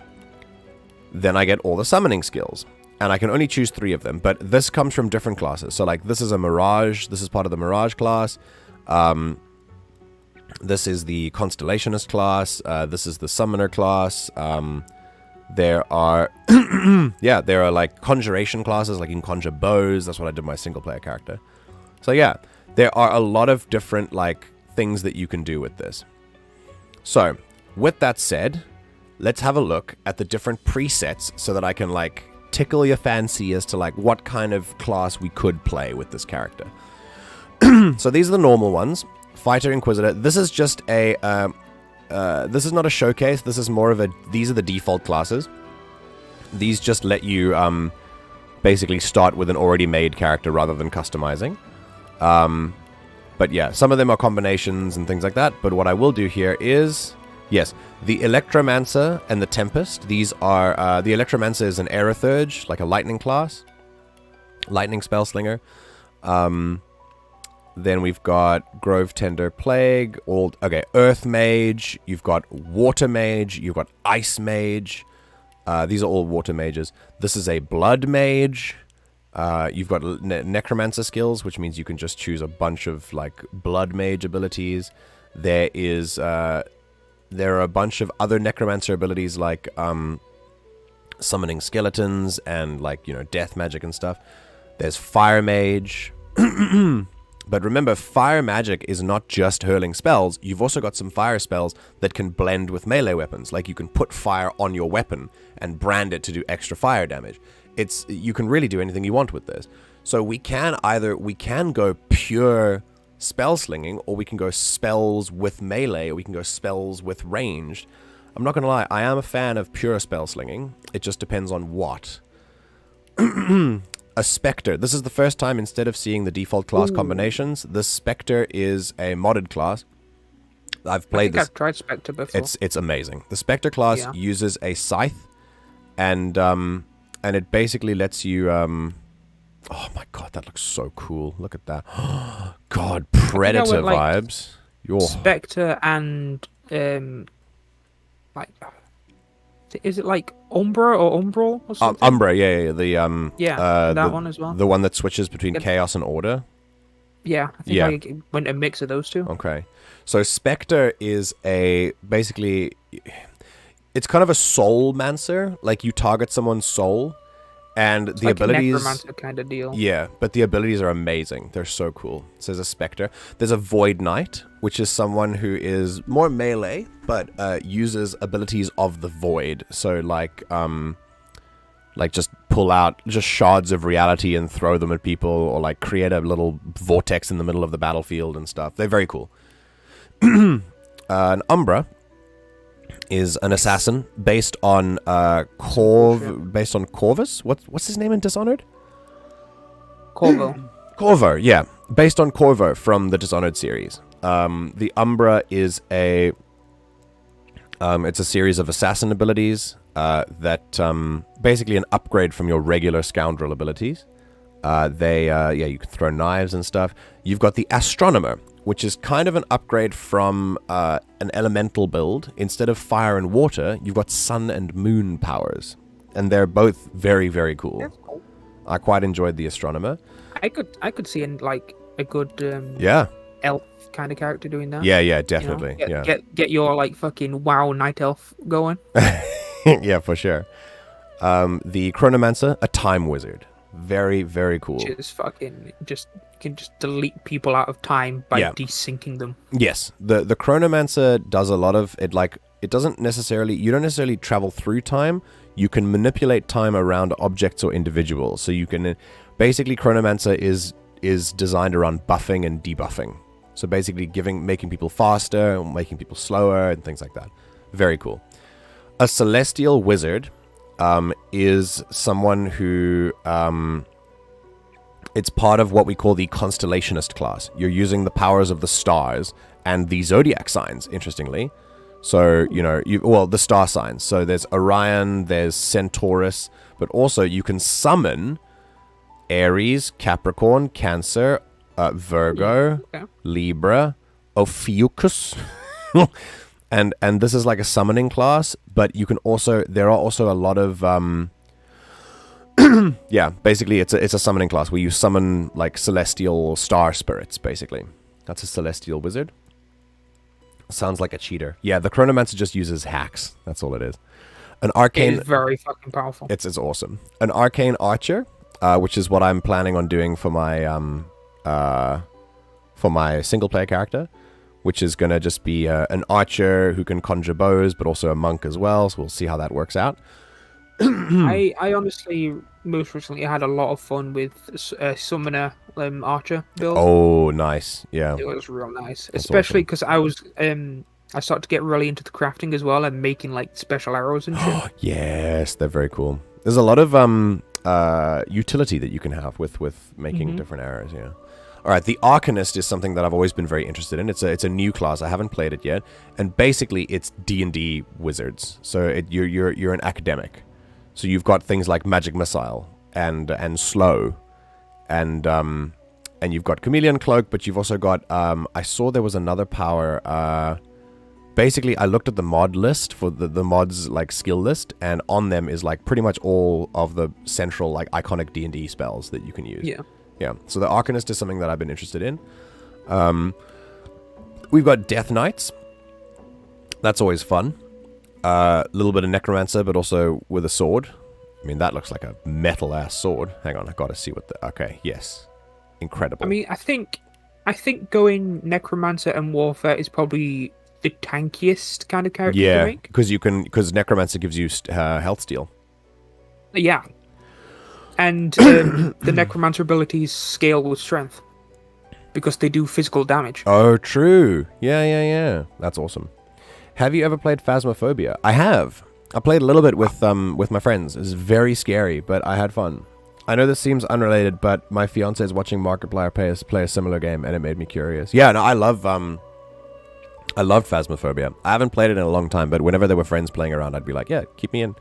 then I get all the summoning skills. And I can only choose 3 of them, but this comes from different classes. So like this is a Mirage, this is part of the Mirage class. This is the Constellationist class. This is the Summoner class. There are, there are like conjuration classes, like you can conjure bows. That's what I did with my single player character. So yeah, there are a lot of different like things that you can do with this. So with that said, let's have a look at the different presets so that I can like tickle your fancy as to like what kind of class we could play with this character. So these are the normal ones. Fighter, Inquisitor. This is just a, this is not a showcase. This is more of a, these are the default classes. These just let you basically start with an already made character rather than customizing. But yeah, some of them are combinations and things like that. But what I will do here is, yes, the Electromancer and the Tempest. These are, the Electromancer is an Aerothurge, like a lightning class. Lightning Spellslinger. Then we've got Grove Tender Plague, Earth Mage, you've got Water Mage, you've got Ice Mage. These are all Water Mages. This is a Blood Mage. You've got Necromancer skills, which means you can just choose a bunch of like Blood Mage abilities. There are a bunch of other Necromancer abilities like summoning skeletons and like, death magic and stuff. There's Fire Mage. But remember, fire magic is not just hurling spells. You've also got some fire spells that can blend with melee weapons. Like you can put fire on your weapon and brand it to do extra fire damage. You can really do anything you want with this. So we can go pure spell slinging, or we can go spells with melee, or we can go spells with ranged. I'm not going to lie, I am a fan of pure spell slinging. It just depends on what. A Spectre. This is the first time, instead of seeing the default class combinations, the Spectre is a modded class. I've I've tried Spectre before. It's amazing. The Spectre class uses a scythe, and it basically lets you. Oh my god, that looks so cool! Look at that. God, Predator vibes. Spectre and like. Is it like Umbra or Umbral or something? Umbra, yeah. That one as well. The one that switches between Chaos and Order. Yeah, I think I went a mix of those two. Okay. So Spectre is basically, it's kind of a soul mancer. Like you target someone's soul, and the like abilities. A necromancer kind of deal. Yeah, but the abilities are amazing. They're so cool. So there's a Spectre. There's a Void Knight, which is someone who is more melee, but uses abilities of the Void. So like just pull out just shards of reality and throw them at people, or like create a little vortex in the middle of the battlefield and stuff. They're very cool. An Umbra is an assassin based on Corvus. What's his name in Dishonored? Corvo. Corvo, yeah. Based on Corvo from the Dishonored series. The Umbra is it's a series of assassin abilities that basically an upgrade from your regular scoundrel abilities. You can throw knives and stuff. You've got the Astronomer, which is kind of an upgrade from an elemental build. Instead of fire and water, you've got sun and moon powers. And they're both very, very cool. That's cool. I quite enjoyed the Astronomer. I could see like a good elf kind of character doing that. Yeah, definitely. Get your like fucking WoW night elf going. Yeah, for sure. The Chronomancer, a time wizard. Very, very cool. Just can just delete people out of time by desyncing them. Yes, the Chronomancer does a lot of it. Like you don't necessarily travel through time. You can manipulate time around objects or individuals. So you can basically Chronomancer is designed around buffing and debuffing. So basically making people faster, making people slower, and things like that. Very cool. A Celestial Wizard is someone who it's part of what we call the Constellationist class. You're using the powers of the stars and the zodiac signs, interestingly. So, the star signs. So there's Orion, there's Centaurus, but also you can summon Aries, Capricorn, Cancer, Virgo, Libra, Ophiuchus. And this is like a summoning class, but you can also, there are also a lot of, basically it's a summoning class where you summon like celestial star spirits, basically. That's a Celestial Wizard. Sounds like a cheater. Yeah, the Chronomancer just uses hacks. That's all it is. An It arcane. is very fucking powerful. It's awesome. An arcane archer, which is what I'm planning on doing for my single player character, which is gonna just be an archer who can conjure bows, but also a monk as well. So we'll see how that works out. I honestly most recently had a lot of fun with summoner archer build. Oh, nice. Yeah. It was real nice, That's especially because I was I started to get really into the crafting as well and making like special arrows and shit. Yes, they're very cool. There's a lot of utility that you can have with making different arrows. Yeah. All right, the Arcanist is something that I've always been very interested in. It's a new class. I haven't played it yet, and basically it's D&D wizards. So you're an academic. So you've got things like magic missile and slow, and you've got chameleon cloak, but you've also got I saw there was another power. Basically, I looked at the mod list for the mods like skill list, and on them is like pretty much all of the central like iconic D&D spells that you can use. Yeah. So the Arcanist is something that I've been interested in. We've got Death Knights. That's always fun. A little bit of Necromancer, but also with a sword. I mean, that looks like a metal-ass sword. Hang on, I gotta see what the... Okay, yes. Incredible. I mean, I think going Necromancer and Warfare is probably the tankiest kind of character to make. because Necromancer gives you health steal. Yeah. And the Necromancer abilities scale with strength. Because they do physical damage. Oh, true. Yeah. That's awesome. Have you ever played Phasmophobia? I have. I played a little bit with my friends. It was very scary, but I had fun. I know this seems unrelated, but my fiance is watching Markiplier play a similar game, and it made me curious. Yeah, no, I love Phasmophobia. I haven't played it in a long time, but whenever there were friends playing around, I'd be like, yeah, keep me in.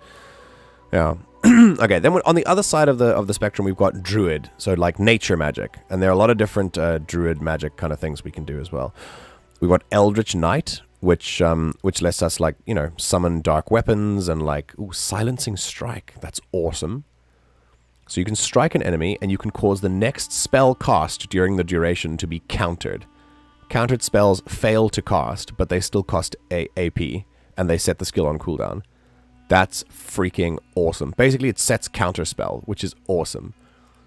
Yeah. Okay, then on the other side of the spectrum, we've got Druid, so like nature magic, and there are a lot of different Druid magic kind of things we can do as well. We've got Eldritch Knight, which lets us like, you know, summon dark weapons and like, silencing strike. That's awesome. So you can strike an enemy and you can cause the next spell cast during the duration to be countered. Countered spells fail to cast, but they still cost AP, and they set the skill on cooldown. That's freaking awesome. Basically, it sets counter spell, which is awesome.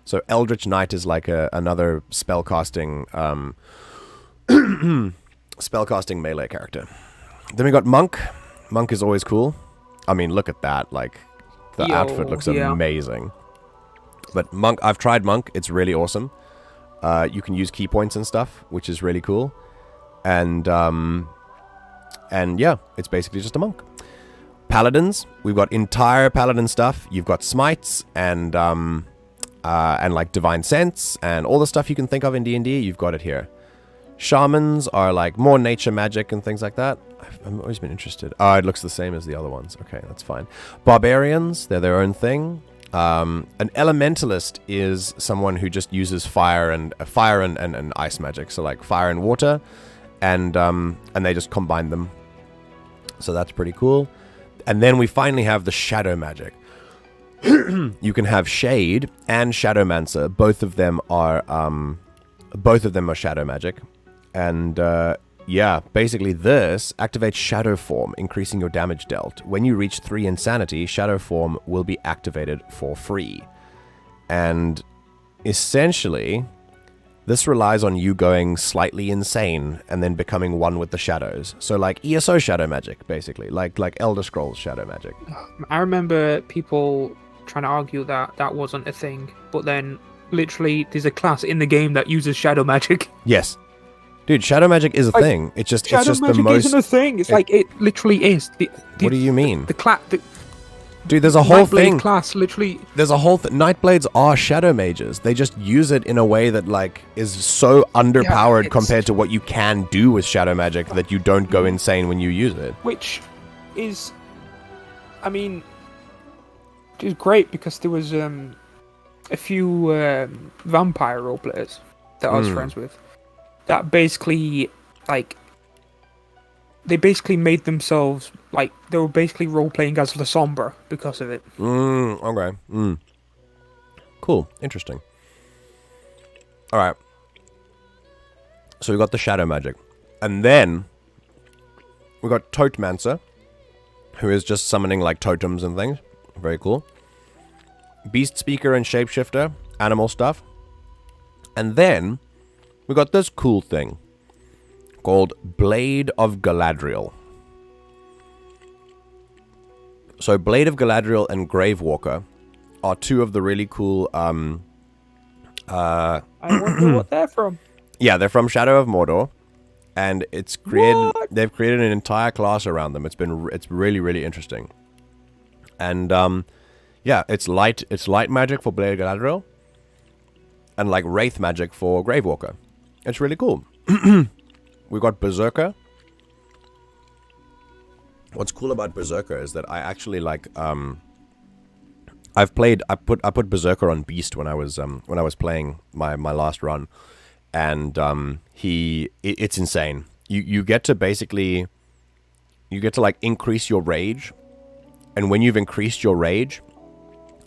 So Eldritch Knight is like another spellcasting melee character. Then we got Monk. Monk is always cool. I mean, look at that. Like, the outfit looks amazing. But Monk, I've tried Monk. It's really awesome. You can use key points and stuff, which is really cool. And yeah, it's basically just a monk. Paladins, we've got entire paladin stuff. You've got smites and like divine sense and all the stuff you can think of in D&D. You've got it here. Shamans are like more nature magic and things like that. I've always been interested. Oh, it looks the same as the other ones. Okay, that's fine. Barbarians, they're their own thing. An elementalist is someone who just uses fire and ice magic. So like fire and water, and they just combine them. So that's pretty cool. And then we finally have the shadow magic. You can have Shade and Shadowmancer. Both of them are shadow magic. And yeah, basically this activates Shadow Form, increasing your damage dealt. When you reach 3 insanity, Shadow Form will be activated for free. And essentially, this relies on you going slightly insane and then becoming one with the shadows. So like ESO shadow magic, basically. Like Elder Scrolls shadow magic. I remember people trying to argue that that wasn't a thing, but then literally there's a class in the game that uses shadow magic. Yes. Dude, shadow magic is a thing. It's just the most... Shadow magic isn't a thing. It's like, it literally is. What do you mean? Dude, there's a whole thing. Class, literally. There's a whole Nightblades are shadow mages. They just use it in a way that like is so underpowered compared to what you can do with shadow magic that you don't go insane when you use it. Which is, I mean, it is great because there was a few vampire roleplayers that I was friends with that basically like. They basically made themselves, like, they were basically role-playing as the Sombra because of it. Okay. Cool. Interesting. Alright. So we got the shadow magic. And then, We got Totemancer, who is just summoning like totems and things. Very cool. Beast Speaker and Shapeshifter, animal stuff. And then we got this cool thing called Blade of Galadriel. So Blade of Galadriel and Gravewalker are two of the really cool I wonder what they're from. yeah, they're from Shadow of Mordor, and it's created. What? They've created an entire class around them. It's really really interesting, and yeah, it's light magic for Blade of Galadriel, and like wraith magic for Gravewalker. It's really cool. We got Berserker. What's cool about Berserker is that I actually like I put Berserker on Beast when I was playing my last run, and it's insane. You get to like increase your rage, and when you've increased your rage,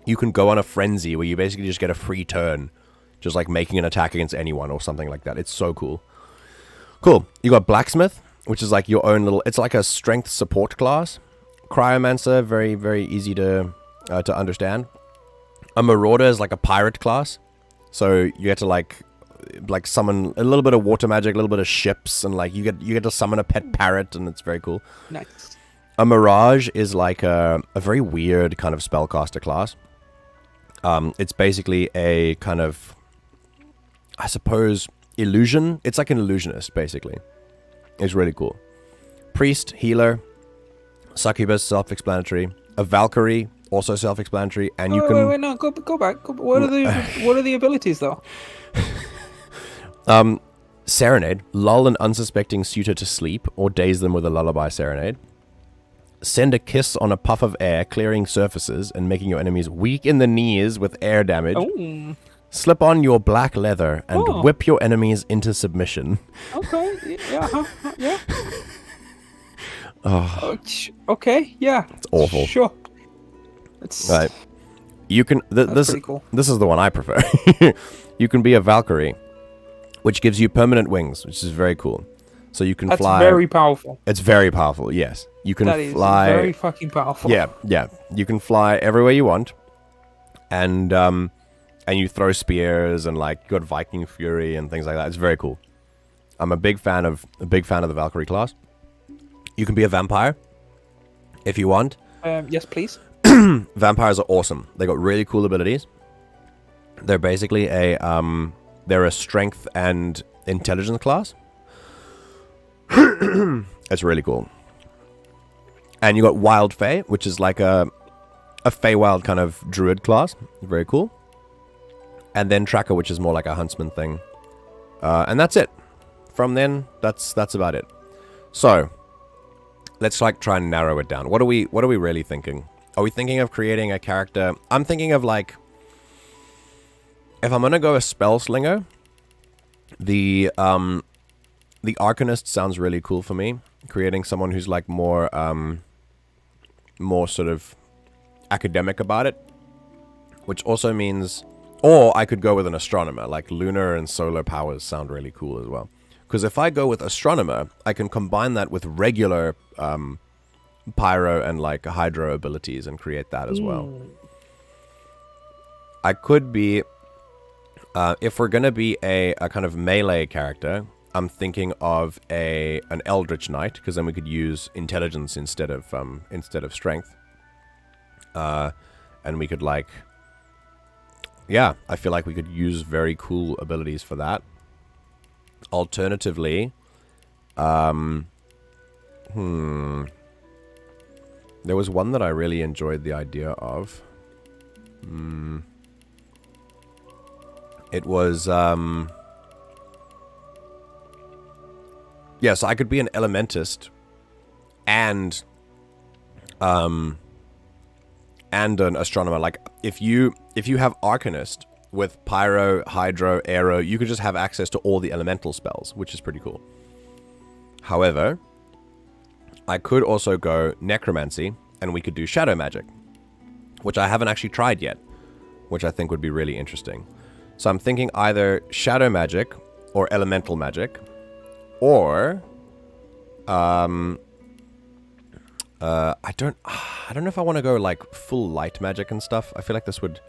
you can go on a frenzy where you basically just get a free turn, just like making an attack against anyone or something like that. It's so cool. Cool. You got Blacksmith, which is like your own little. It's like a strength support class. Cryomancer, very very easy to understand. A Marauder is like a pirate class, so you get to like summon a little bit of water magic, a little bit of ships, and like you get to summon a pet parrot, and it's very cool. Nice. A Mirage is like a very weird kind of spellcaster class. It's basically a kind of, I suppose, illusion. It's like an illusionist, basically. It's really cool. Priest, healer. Succubus, self-explanatory. A Valkyrie, also self-explanatory. And you can... Wait, no, go back. What are the abilities, though? Serenade. Lull an unsuspecting suitor to sleep, or daze them with a lullaby serenade. Send a kiss on a puff of air, clearing surfaces and making your enemies weak in the knees with air damage. Oh. Slip on your black leather and whip your enemies into submission. Okay. Yeah. Yeah. Oh. Okay. Yeah. It's awful. Sure. It's right. You can. This pretty cool. This is the one I prefer. You can be a Valkyrie, which gives you permanent wings, which is very cool. So you can fly. That's very powerful. It's very powerful. Yes, you can That is fly. very fucking powerful. Yeah. You can fly everywhere you want, and you throw spears and like you got Viking Fury and things like that. It's very cool. I'm a big fan of the Valkyrie class. You can be a vampire if you want. Yes, please. Vampires are awesome. They got really cool abilities. They're basically they're a strength and intelligence class. It's really cool. And you got Wild Fae, which is like a Feywild kind of druid class. Very cool. And then Tracker, which is more like a huntsman thing. And that's it. From then, that's about it. So, let's like try and narrow it down. What are we really thinking? Are we thinking of creating a character? I'm thinking of like, if I'm gonna go a spell slinger, the Arcanist sounds really cool for me. Creating someone who's like more sort of academic about it, which also means, or I could go with an astronomer. Like lunar and solar powers sound really cool as well. Because if I go with astronomer, I can combine that with regular pyro and like hydro abilities and create that as well. I could be, if we're gonna be a kind of melee character, I'm thinking of an Eldritch Knight, because then we could use intelligence instead of strength. And we could like, yeah, I feel like we could use very cool abilities for that. Alternatively, there was one that I really enjoyed the idea of. It was, yes, I could be an elementist and an astronomer. Like if you have Arcanist with pyro, hydro, aero, you could just have access to all the elemental spells, which is pretty cool. However, I could also go necromancy and we could do shadow magic, which I haven't actually tried yet, which I think would be really interesting. So I'm thinking either shadow magic or elemental magic, or I don't know if I want to go like full light magic and stuff. I feel like this would...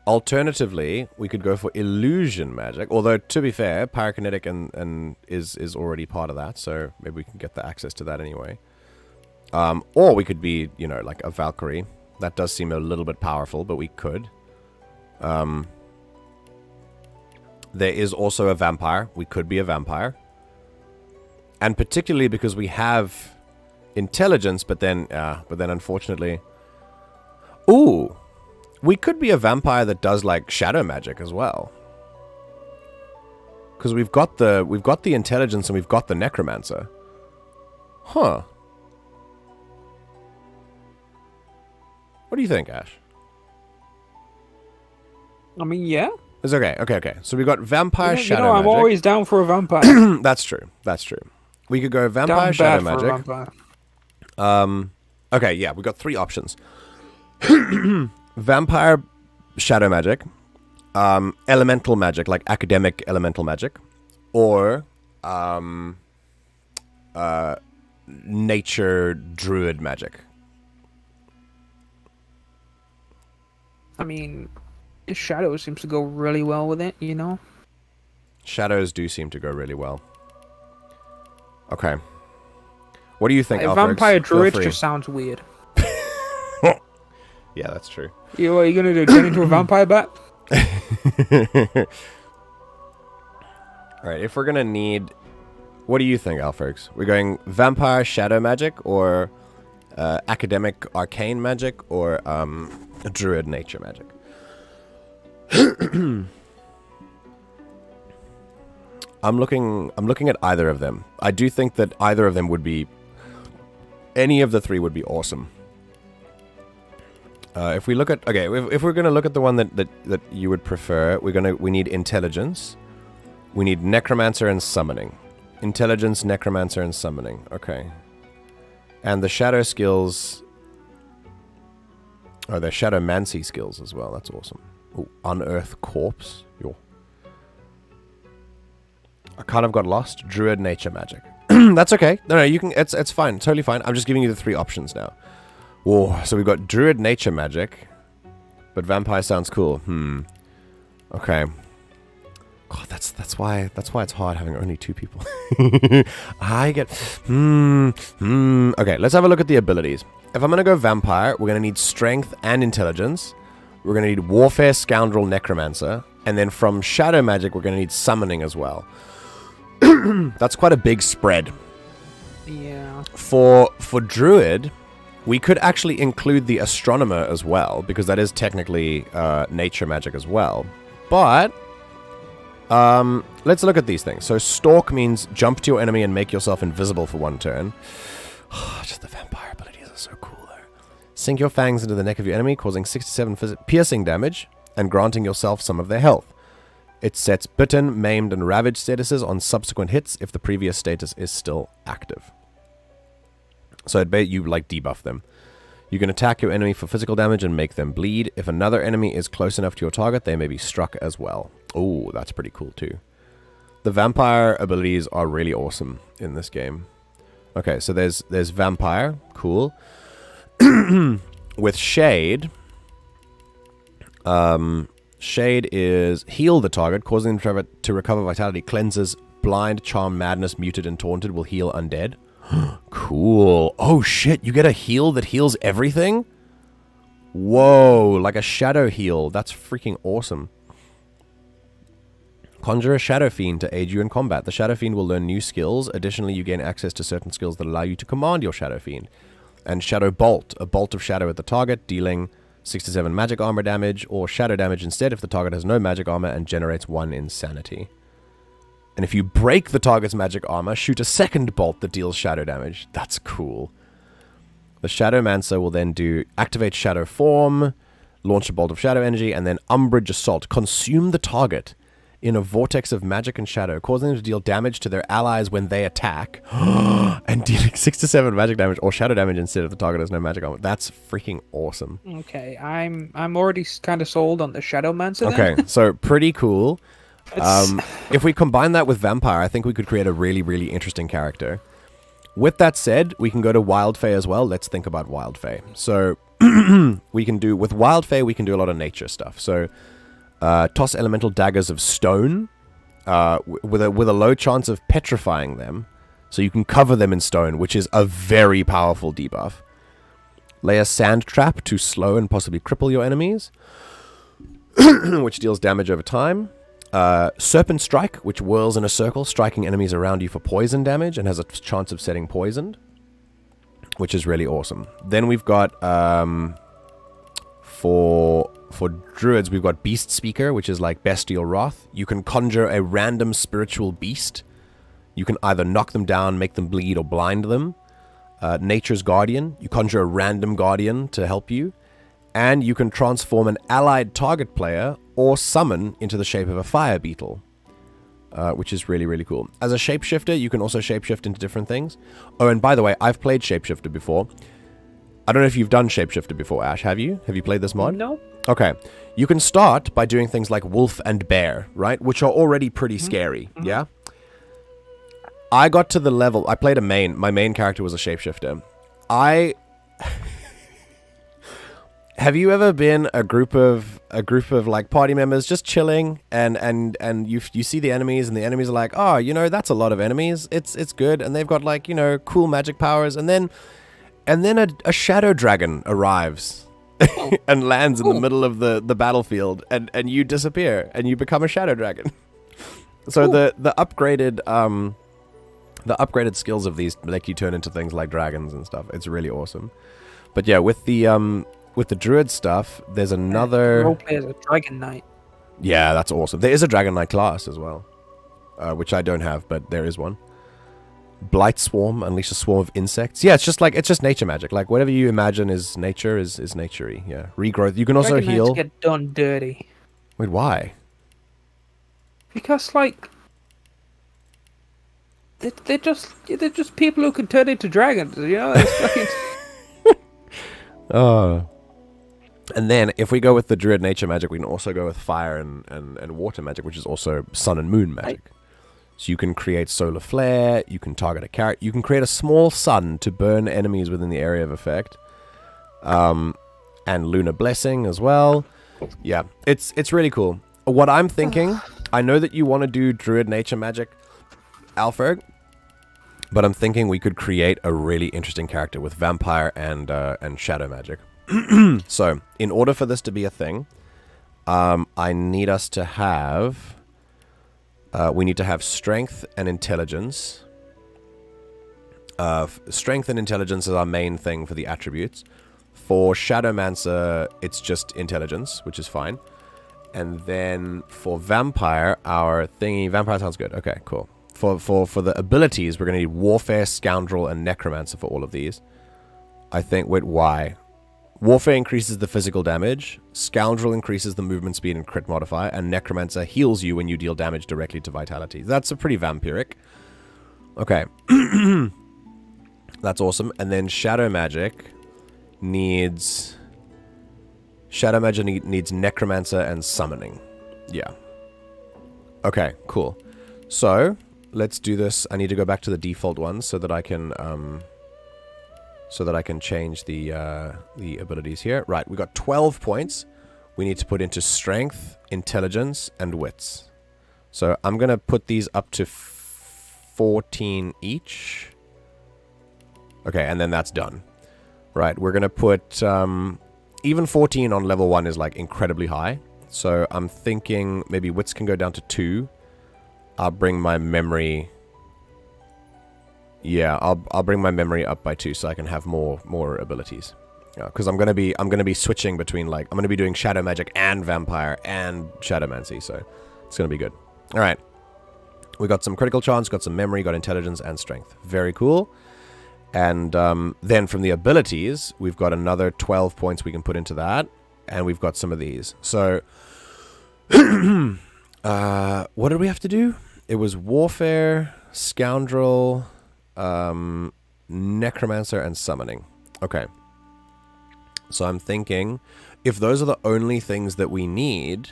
Alternatively, we could go for illusion magic. Although, to be fair, pyrokinetic and is already part of that. So maybe we can get the access to that anyway. Or we could be, you know, like a Valkyrie. That does seem a little bit powerful, but we could. There is also a vampire. We could be a vampire. And particularly because we have intelligence, but then unfortunately... Ooh! We could be a vampire that does, like, shadow magic as well. Because we've got the intelligence and we've got the necromancer. Huh. What do you think, Ash? I mean, yeah. It's okay. Okay. So we got vampire shadow I'm magic. always down for a vampire. That's true. We could go vampire shadow magic. Okay, yeah, we got 3 options. Vampire shadow magic, elemental magic, like academic elemental magic, or nature druid magic. I mean, shadow seems to go really well with it, you know? Shadows do seem to go really well. Okay. What do you think, A Alfrex? vampire Feel druid free. just sounds weird. Yeah, that's true. What are you gonna do? Get into a vampire bat? Alright, if we're gonna need... What do you think, Alfrex? We're going vampire shadow magic, or academic arcane magic, or druid nature magic? I'm looking at either of them. I do think that either of them would be... Any of the 3 would be awesome. If we look at... Okay, if we're going to look at the one that you would prefer, we need intelligence. We need necromancer and summoning. Intelligence, necromancer, and summoning. Okay. And the shadow skills... Oh, they're shadowmancy skills as well. That's awesome. Ooh, unearth corpse. Yo. I kind of got lost. Druid nature magic. That's okay. No, you can... It's fine. Totally fine. I'm just giving you the 3 options now. Whoa, so we've got druid nature magic, but vampire sounds cool. Okay. God, that's why it's hard having only 2 people. I get... Okay, let's have a look at the abilities. If I'm gonna go vampire, we're gonna need strength and intelligence. We're gonna need warfare, scoundrel, necromancer, and then from shadow magic, we're gonna need summoning as well. That's quite a big spread. Yeah. For druid... We could actually include the astronomer as well, because that is technically nature magic as well. But, let's look at these things. So, stalk means jump to your enemy and make yourself invisible for 1 turn. Just the vampire abilities are so cool, though. Sink your fangs into the neck of your enemy, causing 67 piercing damage, and granting yourself some of their health. It sets bitten, maimed, and ravaged statuses on subsequent hits if the previous status is still active. So I'd bet you, like, debuff them. You can attack your enemy for physical damage and make them bleed. If another enemy is close enough to your target, they may be struck as well. Oh, that's pretty cool, too. The vampire abilities are really awesome in this game. Okay, so there's vampire. Cool. With shade... shade is heal the target, causing them to recover vitality. Cleanses, blind, charm, madness, muted, and taunted will heal undead. Cool. Oh shit, you get a heal that heals everything? Whoa, like a shadow heal. That's freaking awesome. Conjure a Shadow Fiend to aid you in combat. The Shadow Fiend will learn new skills. Additionally, you gain access to certain skills that allow you to command your Shadow Fiend. And Shadow Bolt, a bolt of shadow at the target, dealing 67 magic armor damage or shadow damage instead if the target has no magic armor and generates 1 insanity. And if you break the target's magic armor, shoot a second bolt that deals shadow damage. That's cool. The Shadowmancer will then activate Shadow Form, launch a bolt of shadow energy, and then Umbrage Assault. Consume the target in a vortex of magic and shadow, causing them to deal damage to their allies when they attack, and dealing 6 to 7 magic damage or shadow damage instead if the target has no magic armor. That's freaking awesome. Okay, I'm already kind of sold on the Shadowmancer. Okay, so pretty cool. If we combine that with Vampire, I think we could create a really, really interesting character. with that said, we can go to Wild Fey as well. Let's think about Wild Fey. So we can do with Wild Fey, we can do a lot of nature stuff. So toss elemental daggers of stone with a low chance of petrifying them. So you can cover them in stone, which is a very powerful debuff. Lay a sand trap to slow and possibly cripple your enemies, which deals damage over time. Serpent Strike, which whirls in a circle, striking enemies around you for poison damage and has a chance of setting poisoned, which is really awesome. Then we've got, for druids, we've got Beast Speaker, which is like Bestial Wrath. You can conjure a random spiritual beast. You can either knock them down, make them bleed, or blind them. Nature's Guardian. You conjure a random guardian to help you. And you can transform an allied target player or summon into the shape of a fire beetle, which is really, really cool. As a shapeshifter, you can also shapeshift into different things. Oh, and by the way, I've played shapeshifter before. I don't know if you've done shapeshifter before, Ash. Have you? Have you played this mod? No. Okay. You can start by doing things like wolf and bear, right? Which are already pretty scary, yeah? I got to the level... I played a main. My main character was a shapeshifter. Have you ever been a group of like party members just chilling and you see the enemies and the enemies are like, oh, you know, that's a lot of enemies. It's good, and they've got like, you know, cool magic powers, and then a shadow dragon arrives and lands in the middle of the battlefield, and you disappear and you become a shadow dragon. So the upgraded skills of these make you turn into things like dragons and stuff. It's really awesome. But yeah, with the druid stuff, there's another... Roleplay as a dragon knight. Yeah, that's awesome. There is a dragon knight class as well, which I don't have, but there is one. Blight Swarm, unleash a swarm of insects. Yeah, it's just nature magic. Like whatever you imagine is nature is nature-y. Yeah, regrowth. You can also Dragon heal. Knights get done dirty. Wait, why? Because like they're just people who can turn into dragons. You know, it's fucking... Oh. And then, if we go with the druid nature magic, we can also go with fire and water magic, which is also sun and moon magic. So you can create solar flare, you can target a character, you can create a small sun to burn enemies within the area of effect. And lunar blessing as well. Yeah, it's really cool. What I'm thinking, I know that you want to do druid nature magic, Alfred, but I'm thinking we could create a really interesting character with vampire and shadow magic. So, in order for this to be a thing, I need us to have... we need to have strength and intelligence. Strength and intelligence is our main thing for the attributes. For Shadowmancer, it's just intelligence, which is fine. And then for vampire, our thingy... Vampire sounds good. Okay, cool. For the abilities, we're going to need Warfare, Scoundrel, and Necromancer for all of these. I think... Wait, why? Warfare increases the physical damage, Scoundrel increases the movement speed and crit modifier, and Necromancer heals you when you deal damage directly to vitality. That's a pretty vampiric. Okay. That's awesome. And then Shadow Magic needs... Shadow Magic needs Necromancer and Summoning. Yeah. Okay, cool. So, let's do this. I need to go back to the default ones so that I can... change the abilities here. Right, we got 12 points. We need to put into strength, intelligence, and wits. So I'm going to put these up to 14 each. Okay, and then that's done. Right, we're going to put... even 14 on level 1 is like incredibly high. So I'm thinking maybe wits can go down to 2. I'll bring my memory... Yeah, I'll bring my memory up by 2 so I can have more abilities. Because I'm gonna be switching between like I'm gonna be doing shadow magic and vampire and shadowmancy, so it's gonna be good. All right, we got some critical chance, got some memory, got intelligence and strength. Very cool. And then from the abilities, we've got another 12 points we can put into that, and we've got some of these. So, what did we have to do? It was warfare, scoundrel. Necromancer and summoning. Okay. So I'm thinking, if those are the only things that we need,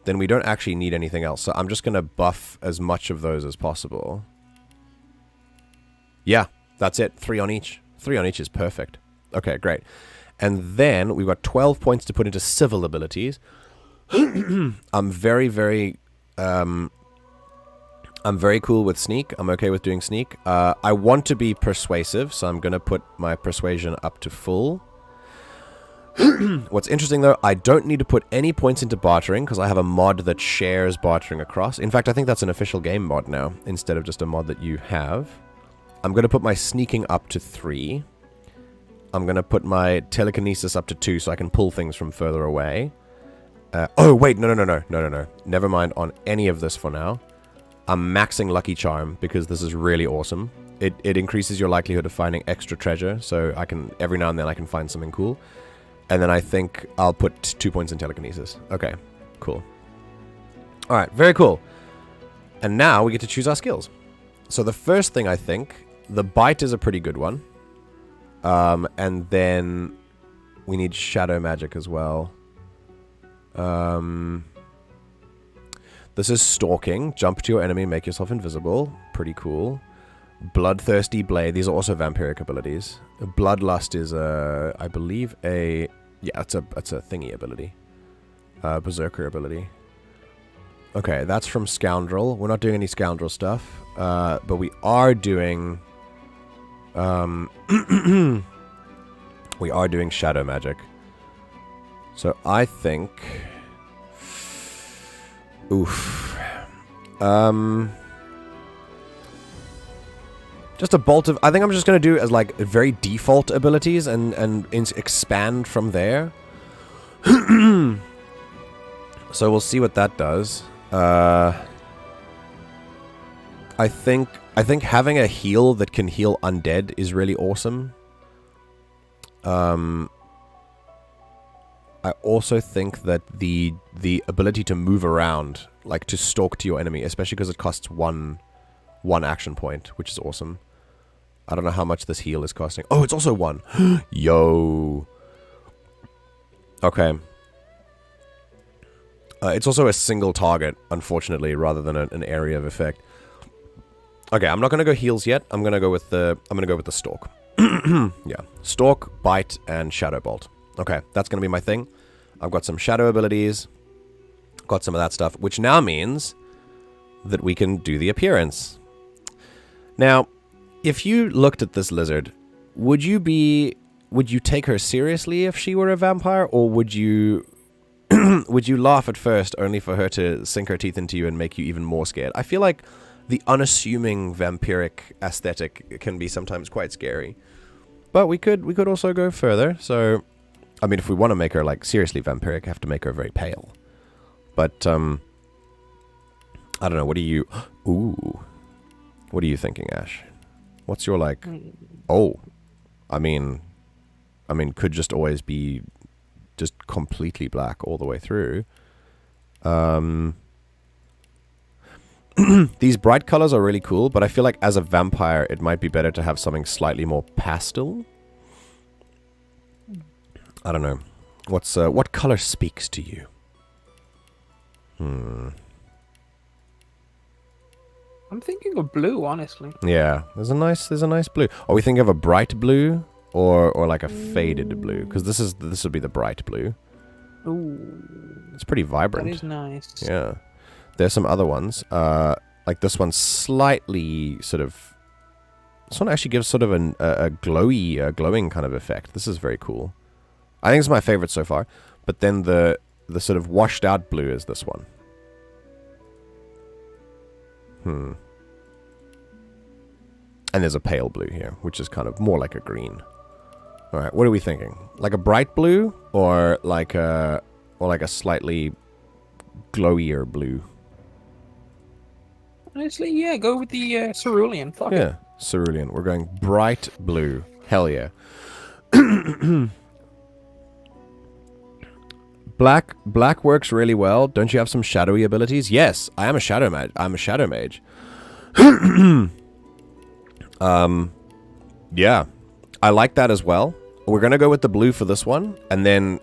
then we don't actually need anything else. So I'm just going to buff as much of those as possible. Yeah, That's it. 3 on each. 3 on each is perfect. Okay, great. And then we've got 12 points to put into civil abilities. I'm very, very... I'm very cool with sneak. I'm okay with doing sneak. I want to be persuasive, so I'm going to put my persuasion up to full. What's interesting, though, I don't need to put any points into bartering, because I have a mod that shares bartering across. In fact, I think that's an official game mod now, instead of just a mod that you have. I'm going to put my sneaking up to 3. I'm going to put my telekinesis up to 2, so I can pull things from further away. Oh, wait, no. Never mind on any of this for now. I'm maxing Lucky Charm, because this is really awesome. It increases your likelihood of finding extra treasure, so I can, every now and then I can find something cool. And then I think I'll put 2 points in telekinesis. Okay, cool. Alright, very cool. And now we get to choose our skills. So the first thing I think, the bite is a pretty good one. And then we need shadow magic as well. This is stalking. Jump to your enemy, make yourself invisible. Pretty cool. Bloodthirsty blade. These are also vampiric abilities. Bloodlust is I believe a... Yeah, it's a thingy ability. Berserker ability. Okay, that's from Scoundrel. We're not doing any Scoundrel stuff. But we are doing... we are doing shadow magic. So I think... Oof. Just a bolt of... I think I'm just going to do as, like, very default abilities and expand from there. So we'll see what that does. I think having a heal that can heal undead is really awesome. I also think that the ability to move around, like to stalk to your enemy, especially because it costs one action point, which is awesome. I don't know how much this heal is costing. Oh, it's also 1. Yo. Okay. It's also a single target, unfortunately, rather than an area of effect. Okay, I'm not gonna go heals yet. I'm gonna go with the stalk. Yeah, stalk, bite, and shadow bolt. Okay, that's gonna be my thing. I've got some shadow abilities, got some of that stuff, which now means that we can do the appearance. Now, if you looked at this lizard, would you take her seriously if she were a vampire, or would you would you laugh at first only for her to sink her teeth into you and make you even more scared? I feel like the unassuming vampiric aesthetic can be sometimes quite scary. But we could also go further. So, I mean, if we want to make her, like, seriously vampiric, have to make her very pale. But, I don't know, what are you... Ooh. What are you thinking, Ash? What's your, like... Oh. I mean, could just always be just completely black all the way through. These bright colors are really cool, but I feel like as a vampire, it might be better to have something slightly more pastel. I don't know. What color speaks to you? I'm thinking of blue, honestly. Yeah, there's a nice blue. Are we thinking of a bright blue or like a faded blue? Because this would be the bright blue. Ooh, it's pretty vibrant. that is nice. Yeah, there's some other ones. Like this one's slightly sort of. This one actually gives sort of a glowing kind of effect. This is very cool. I think it's my favorite so far. But then the sort of washed out blue is this one. And there's a pale blue here, which is kind of more like a green. All right, what are we thinking? Like a bright blue, or like a slightly glowier blue? Honestly, yeah, go with the cerulean. Fuck it. Cerulean. We're going bright blue. Hell yeah. Black works really well. Don't you have some shadowy abilities? Yes, I am a shadow mage. I'm a shadow mage. Yeah, I like that as well. We're gonna go with the blue for this one, and then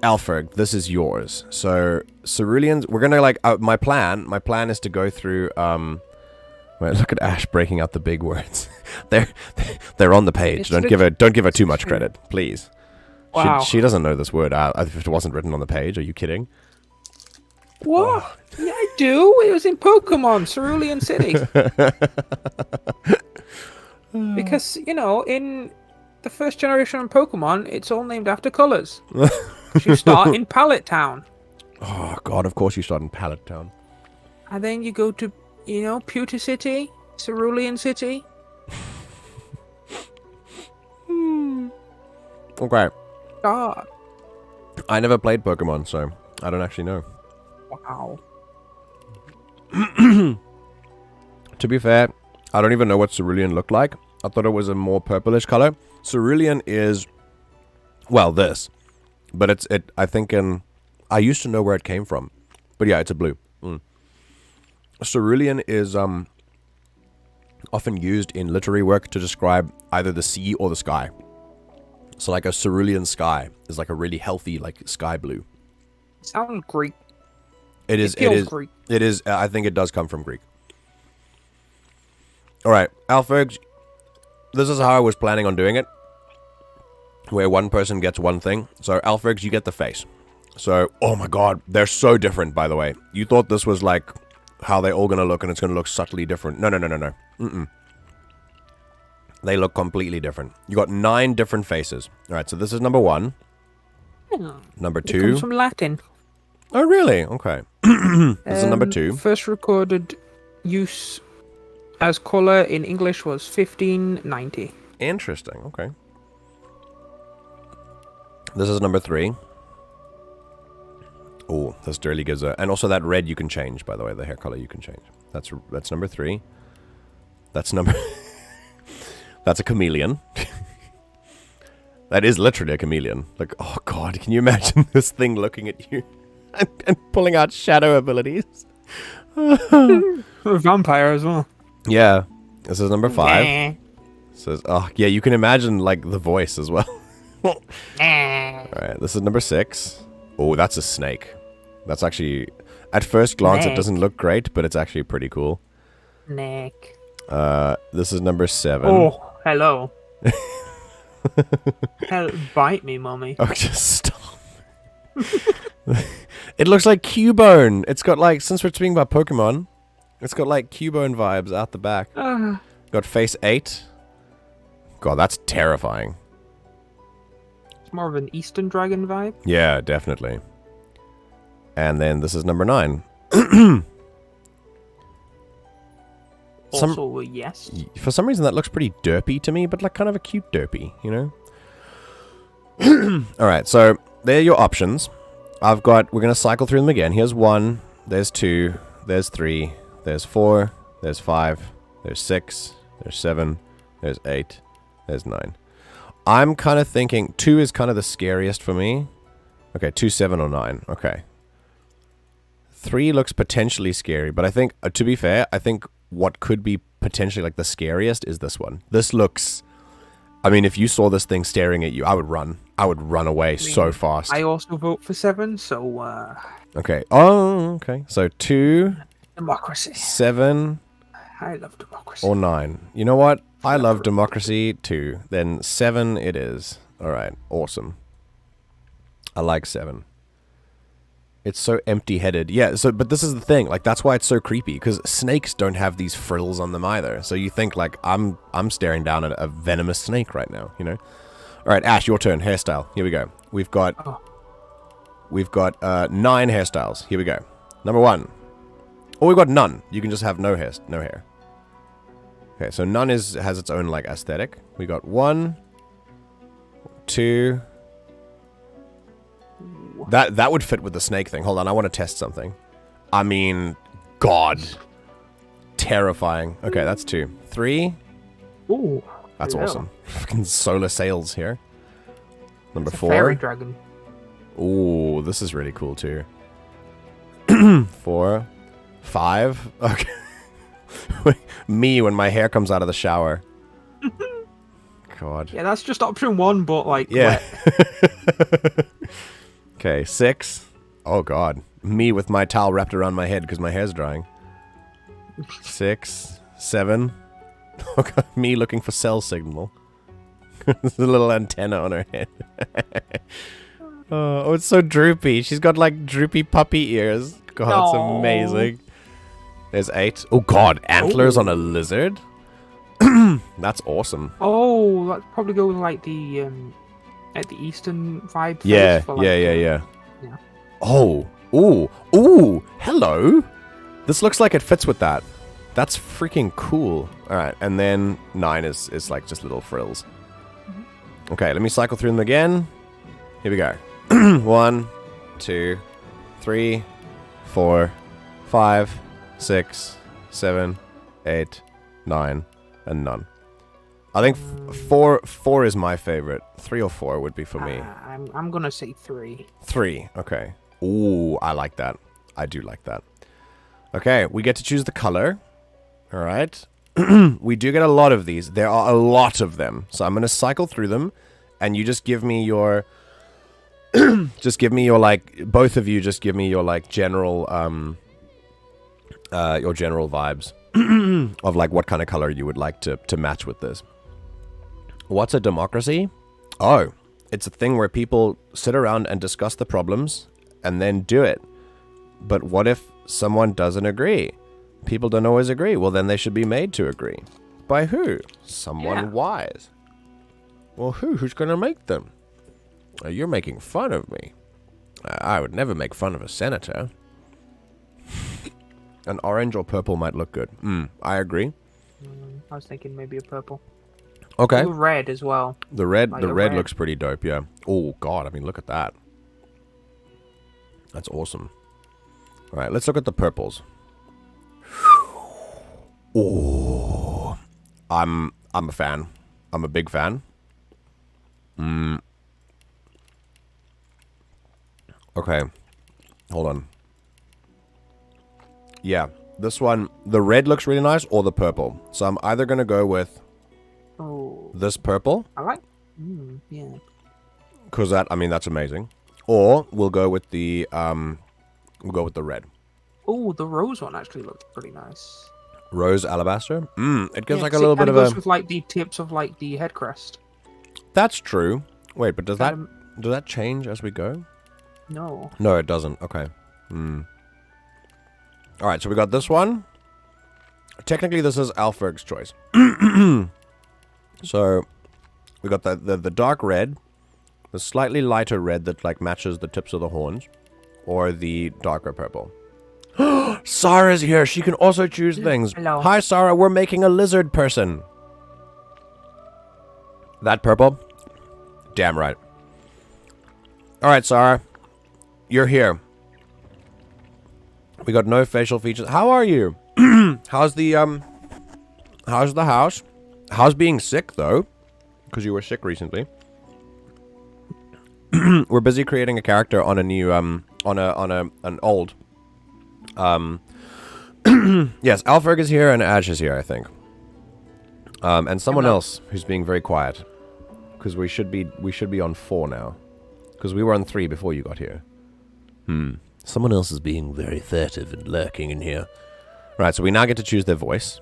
Alfred, this is yours. So ceruleans, we're gonna like my plan is to go through. Wait, look at Ash breaking out the big words. they're on the page. Don't give her too much credit, please. Wow. She doesn't know this word if it wasn't written on the page. Are you kidding? What? Yeah, I do. It was in Pokemon Cerulean City. Because, in the first generation of Pokemon, it's all named after colors. You start in Pallet Town. Oh, God, of course you start in Pallet Town. And then you go to, Pewter City, Cerulean City. Okay. God. I never played Pokemon, so I don't actually know. Wow. To be fair, I don't even know what Cerulean looked like. I thought it was a more purplish color. Cerulean is, well, this. But I think I used to know where it came from. But yeah, it's a blue. Cerulean is often used in literary work to describe either the sea or the sky. So like a cerulean sky is like a really healthy, like sky blue. Sounds Greek. It is Greek. It is. I think it does come from Greek. All right, Alfergs, this is how I was planning on doing it, where one person gets one thing. So Alfergs, you get the face. So, oh my God, they're so different, by the way. You thought this was like how they're all going to look, and it's going to look subtly different. No. Mm-mm. They look completely different. You got 9 different faces. All right, so this is number 1. Number 2. It comes from Latin. Oh, really? Okay. This is number 2. First recorded use as color in English was 1590. Interesting. Okay. This is number 3. Oh, this really gives a... And also that red you can change, by the way. The hair color you can change. That's number 3. That's number... That's a chameleon. That is literally a chameleon. Like, oh God, can you imagine this thing looking at you and pulling out shadow abilities? A vampire as well. Yeah. This is number 5. Says, oh yeah, you can imagine like the voice as well. All right, this is number 6. Oh, that's a snake. That's actually, at first glance, it doesn't look great, but it's actually pretty cool. Snake. This is number 7. Oh, hello. Hell, bite me, mommy. Oh, just stop. It looks like Cubone. It's got like, since we're speaking about Pokemon, it's got like Cubone vibes out the back. Got face 8. God, that's terrifying. It's more of an Eastern Dragon vibe. Yeah, definitely. And then this is number 9. Also, yes. For some reason, that looks pretty derpy to me, but like kind of a cute derpy, you know? All right, so there are your options. We're going to cycle through them again. Here's 1, there's 2, there's 3, there's 4, there's 5, there's 6, there's 7, there's 8, there's 9. I'm kind of thinking 2 is kind of the scariest for me. Okay, 2, 7, or 9. Okay. 3 looks potentially scary, but I think, to be fair, I think what could be potentially like the scariest is this one. This looks... I mean, if you saw this thing staring at you, I would run. I would run away so fast. I also vote for 7, so... Okay. Oh, okay. So 2... Democracy. 7... I love democracy. Or 9. You know what? I love democracy too. Then 7 it is. Alright. Awesome. I like 7. It's so empty-headed. Yeah, but this is the thing. Like, that's why it's so creepy, because snakes don't have these frills on them either. So you think, like, I'm staring down at a venomous snake right now, you know? Alright, Ash, your turn. Hairstyle. Here we go. We've got 9 hairstyles. Here we go. Number 1. Or we've got none. You can just have no hair. Okay, so none has its own, like, aesthetic. We got 1, 2... That would fit with the snake thing. Hold on, I want to test something. I mean, God. Terrifying. Okay, that's 2. 3. Ooh. That's awesome. Fucking solar sails here. Number It's a 4. fairy dragon. Ooh, this is really cool too. 4. 5. Okay. Me when my hair comes out of the shower. God. Yeah, that's just option 1, but like... Yeah. Okay, 6. Oh, God. Me with my towel wrapped around my head because my hair's drying. 6, 7. Me looking for cell signal. There's a little antenna on her head. Oh, it's so droopy. She's got like droopy puppy ears. God, that's amazing. There's 8. Oh god, antlers on a lizard? That's awesome. Oh, that's probably go with like the eastern vibe. Yeah, for, like, yeah. Oh, ooh, hello. This looks like it fits with that. That's freaking cool. All right, and then 9 is like just little frills. Okay, let me cycle through them again. Here we go. 1, 2, 3, 4, 5, 6, 7, 8, 9, and none. I think 4 is my favorite. 3 or 4 would be for me. I'm gonna say 3. 3, okay. Ooh, I like that. I do like that. Okay, we get to choose the color. All right. We do get a lot of these. There are a lot of them. So I'm going to cycle through them, and you just give me your... just give me your, like... Both of you just give me your, like, general... your general vibes of, like, what kind of color you would like to match with this. What's a democracy? Oh, it's a thing where people sit around and discuss the problems and then do it. But what if someone doesn't agree? People don't always agree. Well, then they should be made to agree. By who? Someone wise. Well, who's going to make them? You're making fun of me. I would never make fun of a senator. An orange or purple might look good. I agree. I was thinking maybe a purple. Okay. Or red as well. The red, like the red looks pretty dope, yeah. Oh, God, I mean, look at that. That's awesome. All right, let's look at the purples. Oh, I'm a fan. I'm a big fan. Okay, hold on. Yeah, this one, the red looks really nice, or the purple. So I'm either gonna go with this purple. I like. Yeah. Cause that's amazing. Or we'll go with the red. Oh, the rose one actually looks pretty nice. Rose alabaster. It gives like a it little bit of goes a. with like the tips of like the head crest. That's true. Wait, but does that change as we go? No. No, it doesn't. Okay. All right, so we got this one. Technically, this is Alfred's choice. So we got the dark red, the slightly lighter red that like matches the tips of the horns, or the darker purple. Sarah's here. She can also choose things. Hello. Hi, Sarah. We're making a lizard person. That purple? Damn right. All right, Sarah. You're here. We got no facial features. How are you? How's the house? How's being sick though? Because you were sick recently. We're busy creating a character on a new an old. Yes, Alfred is here and Ash is here, I think. And someone else who's being very quiet, because we should be on 4 now, because we were on 3 before you got here. Someone else is being very furtive and lurking in here. Right, so we now get to choose their voice.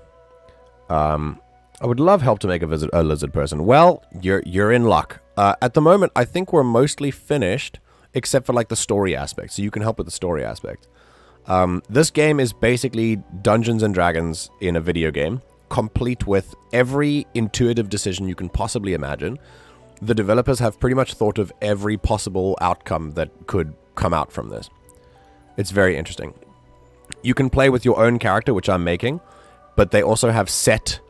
I would love help to make a lizard person. Well, you're in luck. At the moment, I think we're mostly finished, except for like the story aspect. So you can help with the story aspect. This game is basically Dungeons and Dragons in a video game, complete with every intuitive decision you can possibly imagine. The developers have pretty much thought of every possible outcome that could come out from this. It's very interesting. You can play with your own character, which I'm making, but they also have set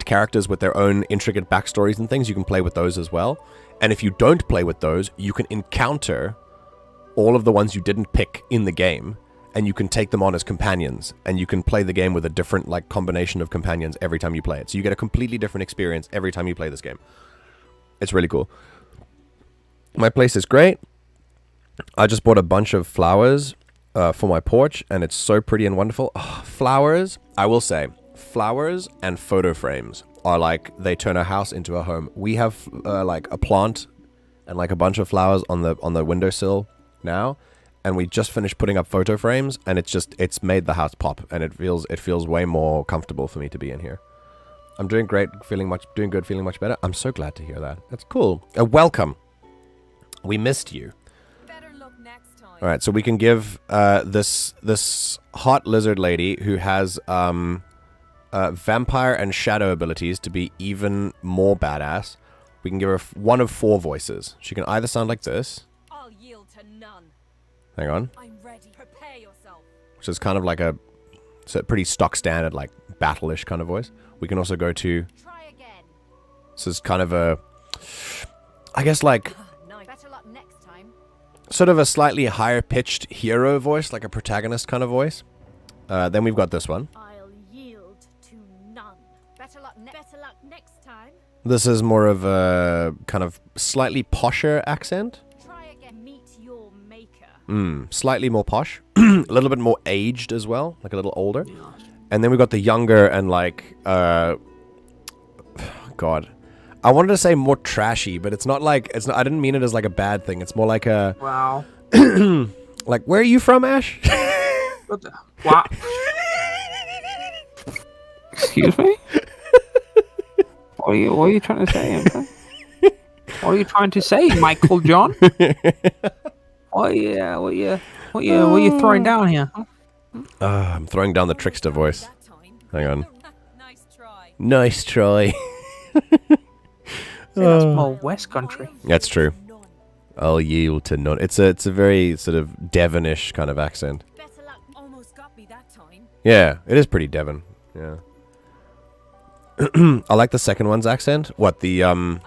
characters with their own intricate backstories and things. You can play with those as well. And if you don't play with those, you can encounter all of the ones you didn't pick in the game, and you can take them on as companions, and you can play the game with a different like combination of companions every time you play it. So you get a completely different experience every time you play this game. It's really cool. My place is great. I just bought a bunch of flowers for my porch, and it's so pretty and wonderful. Oh, flowers, I will say, flowers and photo frames are like, they turn a house into a home. We have like a plant and like a bunch of flowers on the windowsill now, and we just finished putting up photo frames, and it's made the house pop, and it feels way more comfortable for me to be in here. I'm doing great, doing good, feeling much better. I'm so glad to hear that. That's cool. Welcome. We missed you. Better look next time. All right, so we can give this hot lizard lady who has vampire and shadow abilities to be even more badass. We can give her one of 4 voices. She can either sound like this. I'll yield to none. Hang on. I'm ready. Prepare yourself. Which is kind of like it's a pretty stock standard, like battle-ish kind of voice. We can also go to. Try again. This is kind of I guess like Nice. Better luck next time. sort of a slightly higher pitched hero voice, like a protagonist kind of voice. Then we've got this one. I'll yield to none. Better luck next time. This is more of a kind of slightly posher accent. Try again. Meet your maker. Slightly more posh. A little bit more aged as well, like a little older. And then we've got the younger and like, God. I wanted to say more trashy, but it's not like, I didn't mean it as like a bad thing. It's more like a, Wow. like, where are you from, Ash? What the? Wow. Excuse me? What are you trying to say? What are you trying to say, Michael John? What are you throwing down here? I'm throwing down the trickster voice. that time. Hang on. Nice try. Nice try. That's more West Country. That's true. None. I'll yield to none. It's a very sort of Devonish kind of accent. Better luck. Almost got me that time. Yeah, it is pretty Devon. Yeah. I like the second one's accent. What, the Nice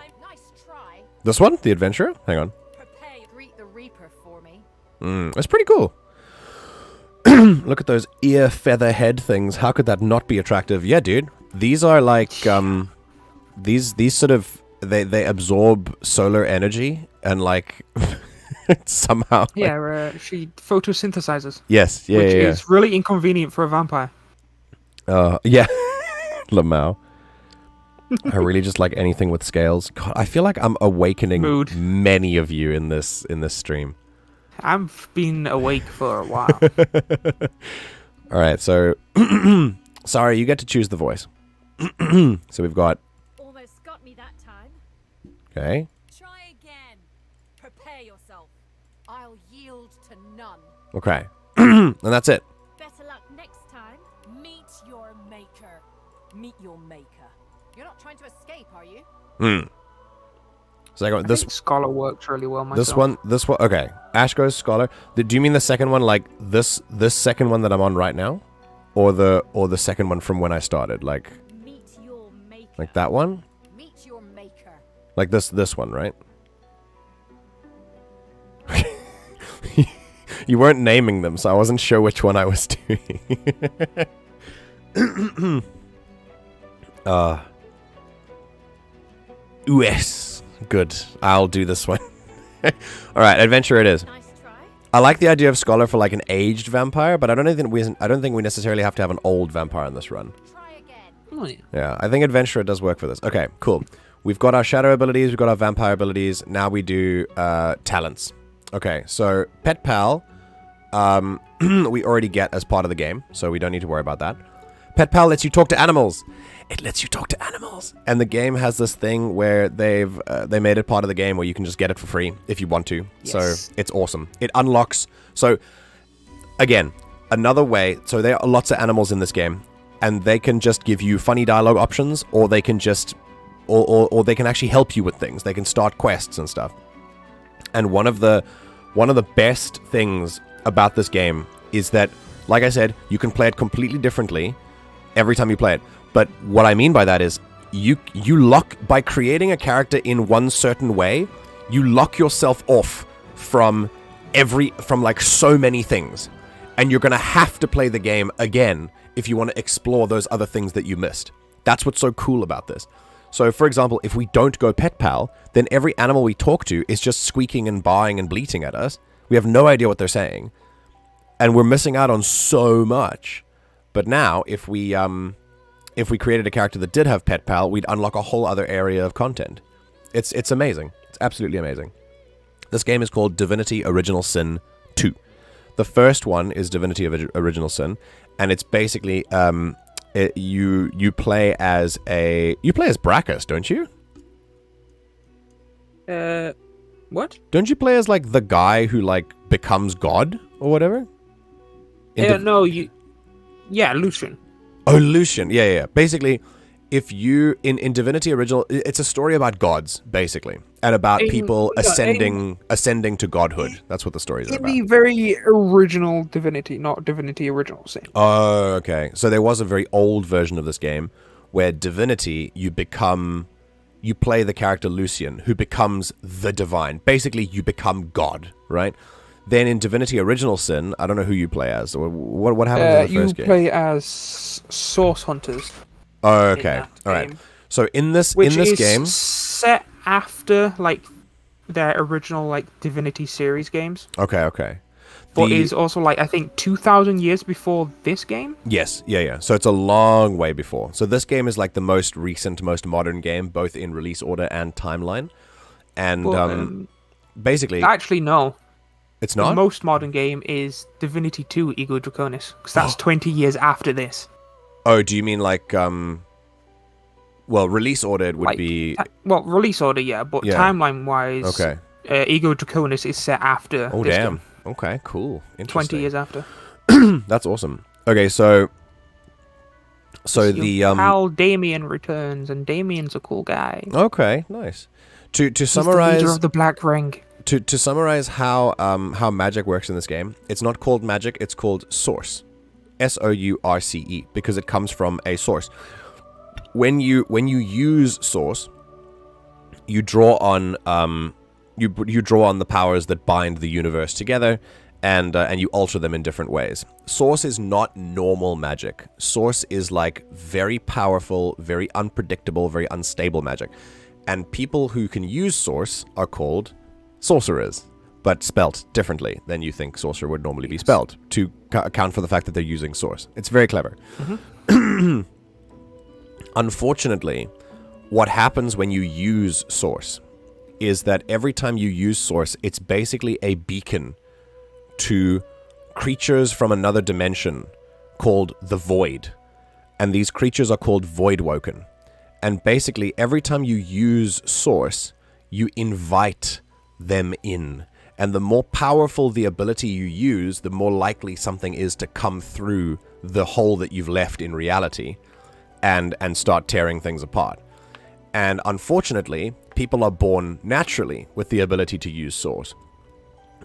try. this one? The adventurer? Hang on. Prepare. Greet the Reaper for me. That's pretty cool. Look at those ear feather head things. How could that not be attractive? Yeah, dude. These are like these sort of they absorb solar energy and like somehow like- Yeah, she photosynthesizes, Yes, yeah, which yeah. is really inconvenient for a vampire. Yeah. Lamau. I really just like anything with scales. God, I feel like I'm awakening Mood. many of you in this stream. I've been awake for a while. All right, so sorry, you get to choose the voice. So we've got Almost got me that time. okay. Try again. Prepare yourself. I'll yield to none. Okay. And that's it. Better luck next time. Meet your maker. Meet your maker. You're not trying to escape, are you? So I go I this think Scholar works really well myself. this one okay. Ash goes Scholar. Do you mean the second one like this second one that I'm on right now? Or the second one from when I started? Like Meet your maker. like that one? Meet your maker. Like this one, right? You weren't naming them, so I wasn't sure which one I was doing. Yes. Good. I'll do this one. Alright, adventure it is. Nice try. I like the idea of Scholar for like an aged vampire, but I don't think we necessarily have to have an old vampire in this run. Try again. Oh, yeah. Yeah, I think Adventurer does work for this. Okay, cool. We've got our shadow abilities, we've got our vampire abilities. Now we do talents. Okay, so Pet Pal, we already get as part of the game, so we don't need to worry about that. Pet Pal lets you talk to animals. It lets you talk to animals. And the game has this thing where they made it part of the game where you can just get it for free if you want to. Yes. So it's awesome. It unlocks. So again, another way. So there are lots of animals in this game, and they can just give you funny dialogue options, or they can just, or they can actually help you with things. They can start quests and stuff. And one of the best things about this game is that, like I said, you can play it completely differently every time you play it. But what I mean by that is you lock, by creating a character in one certain way, you lock yourself off from like so many things. And you're going to have to play the game again if you want to explore those other things that you missed. That's what's so cool about this. So, for example, if we don't go Pet Pal, then every animal we talk to is just squeaking and baaing and bleating at us. We have no idea what they're saying. And we're missing out on so much. But now, if we created a character that did have Pet Pal, we'd unlock a whole other area of content. It's amazing. It's absolutely amazing. This game is called Divinity Original Sin 2. The first one is Divinity Original Sin, and it's basically you play as Brachus, don't you? What? Don't you play as like the guy who like becomes God or whatever? No, yeah, Lucian. Oh, Lucian. Yeah. Basically, if you in Divinity Original, it's a story about gods basically, and about people ascending to godhood. That's what the story is about. The very original Divinity, not Divinity Original Sin. Oh, okay. So there was a very old version of this game where Divinity, you play the character Lucian, who becomes the divine. Basically, you become God, right? Then in Divinity Original Sin, I don't know who you play as. Or what happens in the first game? You play as Source Hunters. Oh, okay. All right. So in this game, set after like their original like Divinity series games. Okay. But is also like I think 2,000 years before this game. Yes, yeah. So it's a long way before. So this game is like the most recent, most modern game, both in release order and timeline. And basically, actually no, it's not. The most modern game is Divinity 2: Ego Draconis, because that's 20 years after this. Oh, do you mean like well, release order would be release order, yeah, but timeline wise, okay. Ego Draconis is set after. Oh, this damn. game. Okay, cool. Interesting. 20 years after. That's awesome. Okay, so the Pal Damien returns, and Damien's a cool guy. Okay, nice. To He's summarize, the leader of the Black Ring. To summarize how magic works in this game, it's not called magic, it's called source. SOURCE, because it comes from a source. When you use source, you draw on you draw on the powers that bind the universe together, and you alter them in different ways. Source is not normal magic. Source is like very powerful, very unpredictable, very unstable magic. And people who can use source are called sorcerers, but spelt differently than you think sorcerer would normally be spelled, to account for the fact that they're using source. It's very clever. Mm-hmm. Unfortunately, what happens when you use source is that every time you use source, it's basically a beacon to creatures from another dimension called the Void. And these creatures are called Voidwoken. And basically, every time you use source, you invite them in. And the more powerful the ability you use, the more likely something is to come through the hole that you've left in reality and start tearing things apart. And unfortunately, people are born naturally with the ability to use source.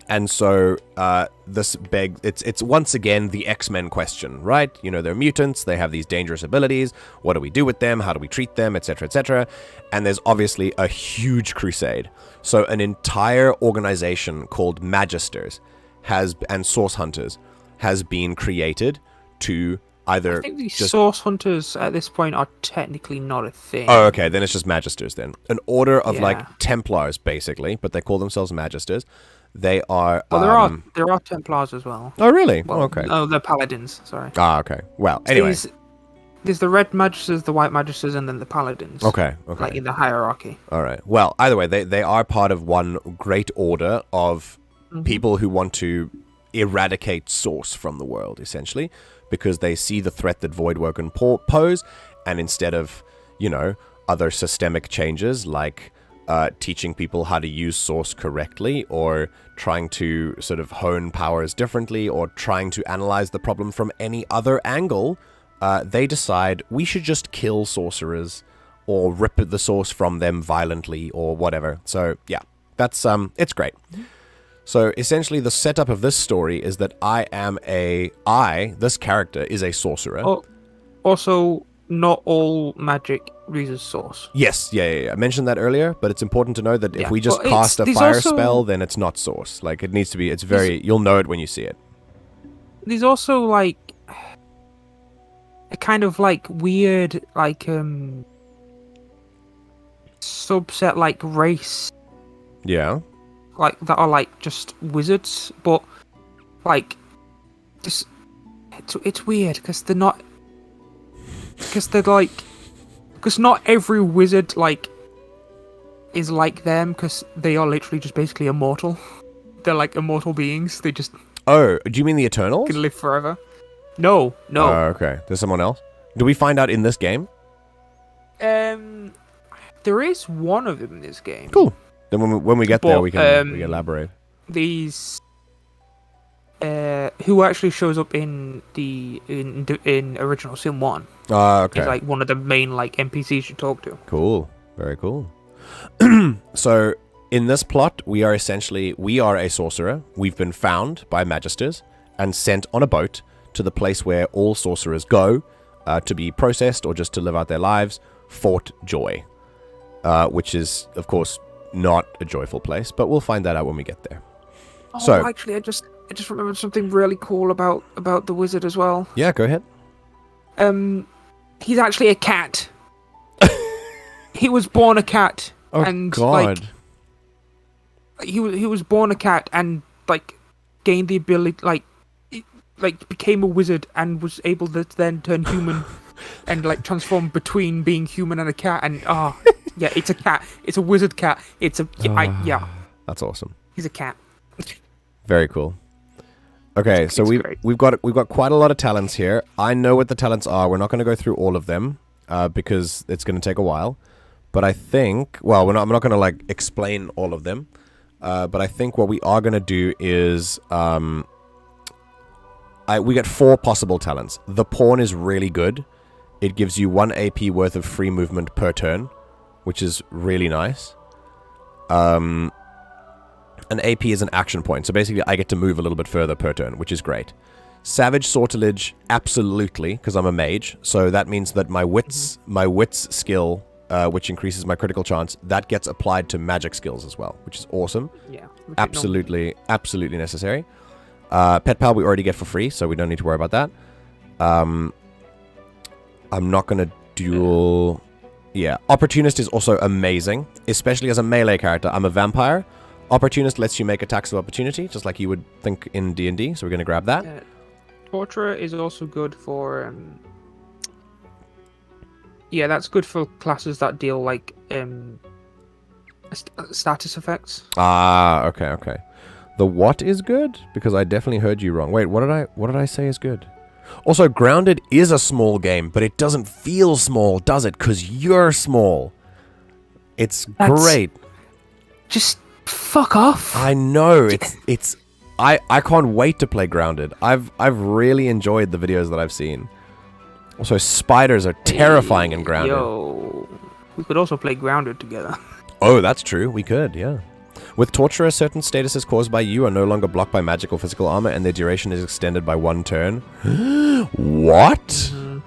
And so it's once again the X-Men question, right? You know, they're mutants, they have these dangerous abilities. What do we do with them? How do we treat them? Etc., etc. And there's obviously a huge crusade. So an entire organization called Magisters and Source Hunters has been created to either... I think the Source Hunters at this point are technically not a thing. Oh, okay, then it's just Magisters then. An order of like Templars, basically, but they call themselves Magisters. They are... Well, there are Templars as well. Oh, really? Well, okay. Oh, they're Paladins, sorry. Ah, okay. Well, anyway. There's the Red Magisters, the White Magisters, and then the Paladins. Okay. Like in the hierarchy. All right. Well, either way, they are part of one great order of people who want to eradicate source from the world, essentially, because they see the threat that Voidwoken pose, and instead of, you know, other systemic changes like teaching people how to use source correctly, or trying to sort of hone powers differently, or trying to analyze the problem from any other angle, they decide we should just kill sorcerers or rip the source from them violently or whatever. So yeah, that's it's great. So essentially the setup of this story is that this character is a sorcerer. Oh, also, not all magic uses source. Yes, yeah. I mentioned that earlier, but it's important to know that if we just cast a fire spell, then it's not source. Like, it needs to be, it's very, you'll know it when you see it. There's also, like, a kind of, like, weird, like, subset, like, race. Yeah. Like, that are, like, just wizards, but, like, just, it's weird, because they're not, because not every wizard, like, is like them, because they are literally just basically immortal. They're, like, immortal beings. They just... Oh, do you mean the Eternals? Can live forever. No. Oh, okay. There's someone else? Do we find out in this game? There is one of them in this game. Cool. Then when we get there, we can elaborate. These, who actually shows up in original Sim 1. Okay. Is like one of the main like NPCs you talk to. Cool. Very cool. So in this plot, we are a sorcerer. We've been found by magisters and sent on a boat to the place where all sorcerers go to be processed or just to live out their lives, Fort Joy, which is, of course, not a joyful place, but we'll find that out when we get there. Oh, so actually, I just remembered something really cool about the wizard as well. Yeah, go ahead. He's actually a cat. He was born a cat. Oh, and God. Like, he was born a cat and like gained the ability like became a wizard and was able to then turn human and like transform between being human and a cat and yeah, it's a cat. It's a wizard cat. It's a yeah. That's awesome. He's a cat. Very cool. Okay, so we've got quite a lot of talents here. I know what the talents are. We're not going to go through all of them because it's going to take a while. But I think, well, I'm not going to like explain all of them. But I think what we are going to do is we get 4 possible talents. The pawn is really good. It gives you 1 AP worth of free movement per turn, which is really nice. An AP is an action point, so basically I get to move a little bit further per turn, which is great. Savage Sortilege, absolutely, because I'm a mage, so that means that my wits skill, which increases my critical chance, that gets applied to magic skills as well, which is awesome. Yeah. Absolutely necessary. Pet Pal we already get for free, so we don't need to worry about that. I'm not going to duel... Yeah, Opportunist is also amazing, especially as a melee character. I'm a vampire. Opportunist lets you make attacks of opportunity, just like you would think in D&D, so we're going to grab that. Torturer is also good for... Yeah, that's good for classes that deal, like, status effects. Ah, okay. The what is good? Because I definitely heard you wrong. Wait, what did I say is good? Also, Grounded is a small game, but it doesn't feel small, does it? Because you're small. That's great. Just fuck off. I know. I can't wait to play Grounded. I've really enjoyed the videos that I've seen. Also, spiders are terrifying in Grounded. Yo, we could also play Grounded together. Oh, that's true. We could, yeah. With Torturer, certain statuses caused by you are no longer blocked by magic or physical armor, and their duration is extended by 1 turn. What? Mm-hmm.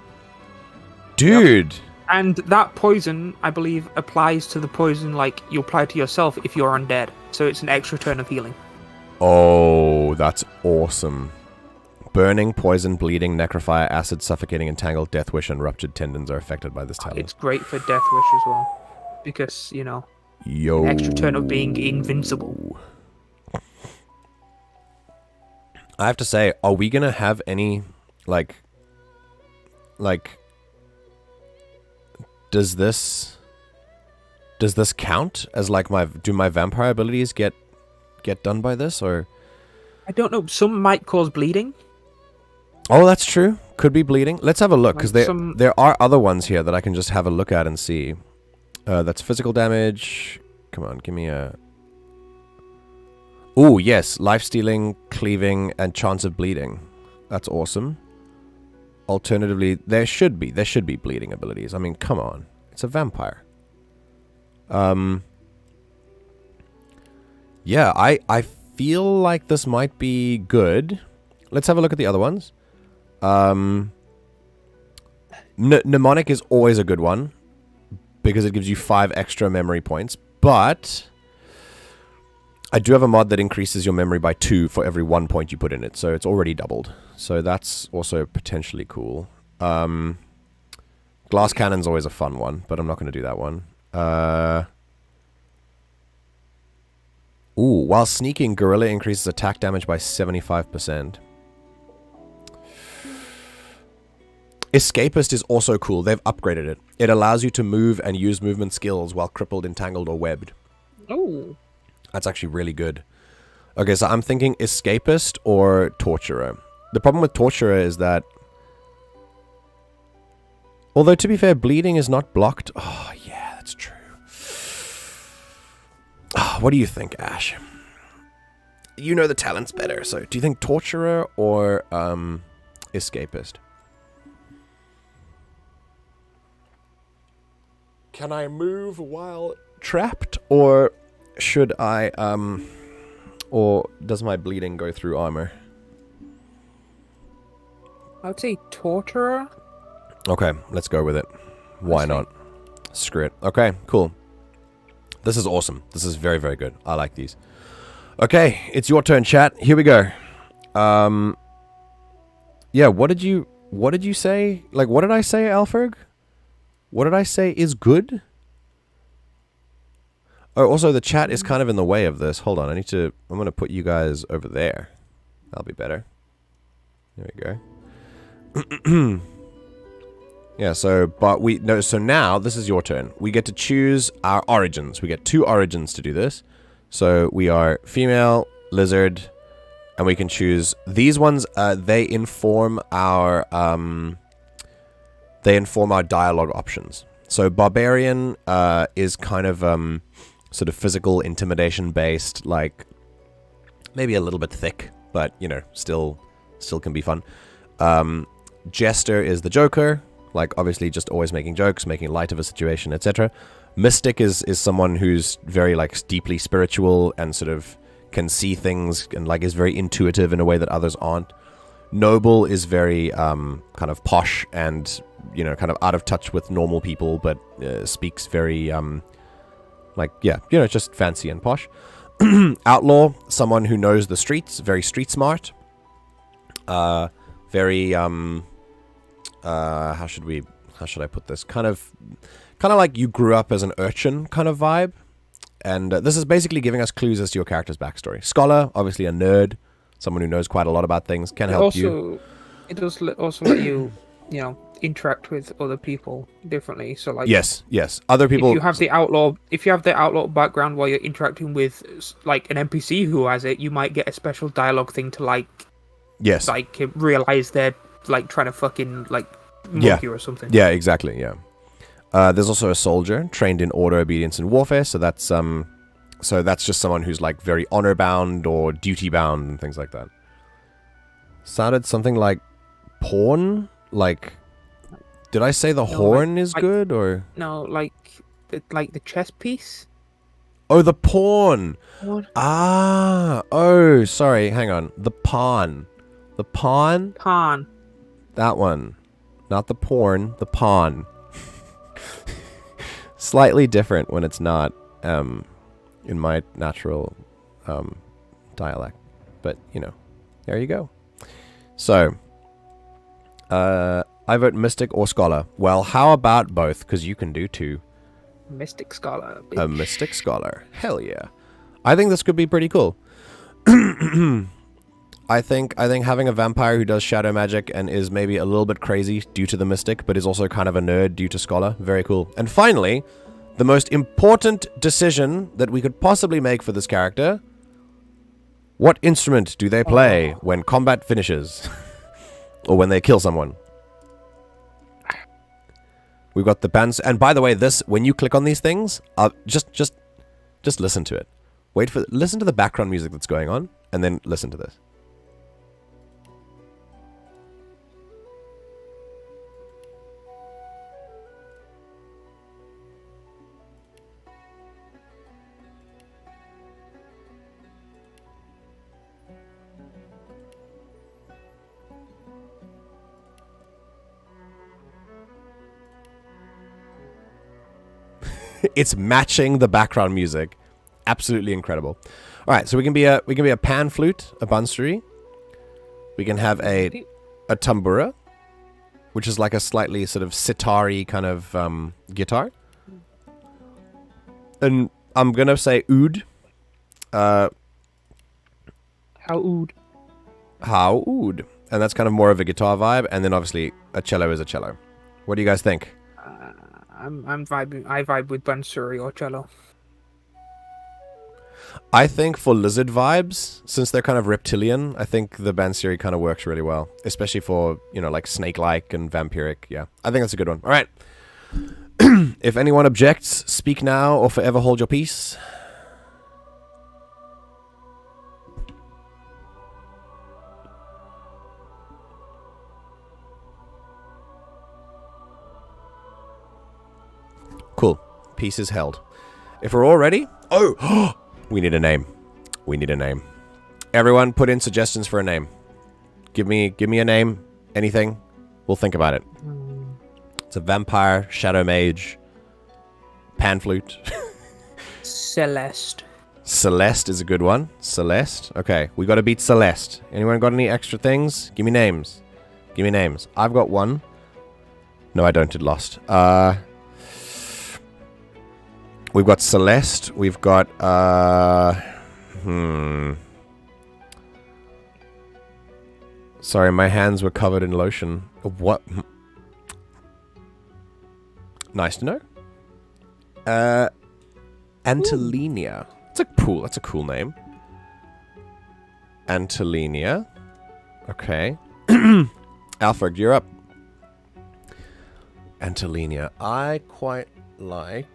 Dude. Yep. And that poison, I believe, applies to the poison like you apply to yourself if you're undead. So it's an extra turn of healing. Oh, that's awesome. Burning, poison, bleeding, necrofire, acid, suffocating, entangled, death wish, and ruptured tendons are affected by this talent. It's great for death wish as well. Because, you know, an extra turn of being invincible. I have to say, are we going to have any, like, does this count as, like, do my vampire abilities get done by this, or? I don't know. Some might cause bleeding. Oh, that's true. Could be bleeding. Let's have a look, because there are other ones here that I can just have a look at and see. That's physical damage. Come on, give me a... Ooh, yes. Life-stealing, cleaving, and chance of bleeding. That's awesome. Alternatively, there should be bleeding abilities. I mean, come on. It's a vampire. Yeah, I feel like this might be good. Let's have a look at the other ones. Mnemonic is always a good one, because it gives you 5 extra memory points, but I do have a mod that increases your memory by 2 for every 1 point you put in it, so it's already doubled. So that's also potentially cool. Glass Cannon's always a fun one, but I'm not going to do that one. Ooh, while sneaking, Gorilla increases attack damage by 75%. Escapist is also cool. They've upgraded it. It allows you to move and use movement skills while crippled, entangled, or webbed. Oh. That's actually really good. Okay, so I'm thinking Escapist or Torturer. The problem with Torturer is that Although, to be fair, bleeding is not blocked. Oh, yeah, that's true. What do you think, Ash? You know the talents better, so do you think Torturer or Escapist? Can I move while trapped, or should I, or does my bleeding go through armor? I'd say Torturer. Okay, let's go with it. Why not? Screw it. Okay, cool. This is awesome. This is very, very good. I like these. Okay, it's your turn, chat. Here we go. Yeah, what did you say? Like, what did I say, Alferg? What did I say is good? Oh, also the chat is kind of in the way of this. Hold on, I'm going to put you guys over there. That'll be better. There we go. Yeah, so now this is your turn. We get to choose our origins. We get 2 origins to do this. So we are female, lizard, and we can choose these ones. They inform our dialogue options. So barbarian is kind of sort of physical intimidation based, like maybe a little bit thick, but you know, still can be fun. Jester is the Joker, like obviously just always making jokes, making light of a situation, etc. Mystic is someone who's very like deeply spiritual and sort of can see things and like is very intuitive in a way that others aren't. Noble is very kind of posh and, you know, kind of out of touch with normal people, but speaks very like, yeah, you know, just fancy and posh. Outlaw, someone who knows the streets, very street smart. Very how should I put this? Kind of like you grew up as an urchin kind of vibe. And this is basically giving us clues as to your character's backstory. Scholar, obviously a nerd, someone who knows quite a lot about things, can help you. It does also let you, you know, interact with other people differently. So like yes, other people. If you have the outlaw background while you're interacting with like an NPC who has it, you might get a special dialogue thing to like realize they're like trying to fucking like mug you or something. Yeah, exactly. Yeah. There's also a soldier trained in order, obedience, and warfare. So that's just someone who's like very honor bound or duty bound and things like that. Sounded something like porn. Like, did I say the horn is good or no? Like the chess piece. Oh, the pawn. What? Ah. Oh, sorry. Hang on. The pawn. The pawn. Pawn. That one. Not the porn. The pawn. Slightly different when it's not in my natural dialect, but you know, there you go. So I vote Mystic or Scholar. Well, how about both? Because you can do 2. Mystic Scholar. Bitch. A Mystic Scholar. Hell yeah. I think this could be pretty cool. I think having a vampire who does shadow magic and is maybe a little bit crazy due to the Mystic, but is also kind of a nerd due to Scholar. Very cool. And finally, the most important decision that we could possibly make for this character. What instrument do they play when combat finishes? Or when they kill someone? We've got the bands. And by the way, when you click on these things, just listen to it. Listen to the background music that's going on, and then listen to this. It's matching the background music. Absolutely incredible. All right, so we can be a pan flute, a bansuri. We can have a tambura, which is like a slightly sort of sitar-y kind of guitar. And I'm gonna say oud. How oud? How oud. And that's kind of more of a guitar vibe. And then obviously a cello is a cello. What do you guys think? I'm vibing. I vibe with bansuri or cello. I think for lizard vibes, since they're kind of reptilian, I think the Bansiri kind of works really well. Especially for, like snake-like and vampiric. Yeah, I think that's a good one. All right. If anyone objects, speak now or forever hold your peace. Cool. Peace is held. If we're all ready... Oh! We need a name. We need a name. Everyone put in suggestions for a name. Give me a name. Anything. We'll think about it. It's a vampire, shadow mage, pan flute. Celeste. Celeste is a good one. Celeste. Okay, we got to beat Celeste. Anyone got any extra things? Give me names. Give me names. I've got one. No, I don't. It lost. We've got Celeste. We've got, Sorry, my hands were covered in lotion. What? Nice to know. Antelinia. That's a cool name. Antelinia. Okay. Alfred, you're up. Antelinia. I quite like...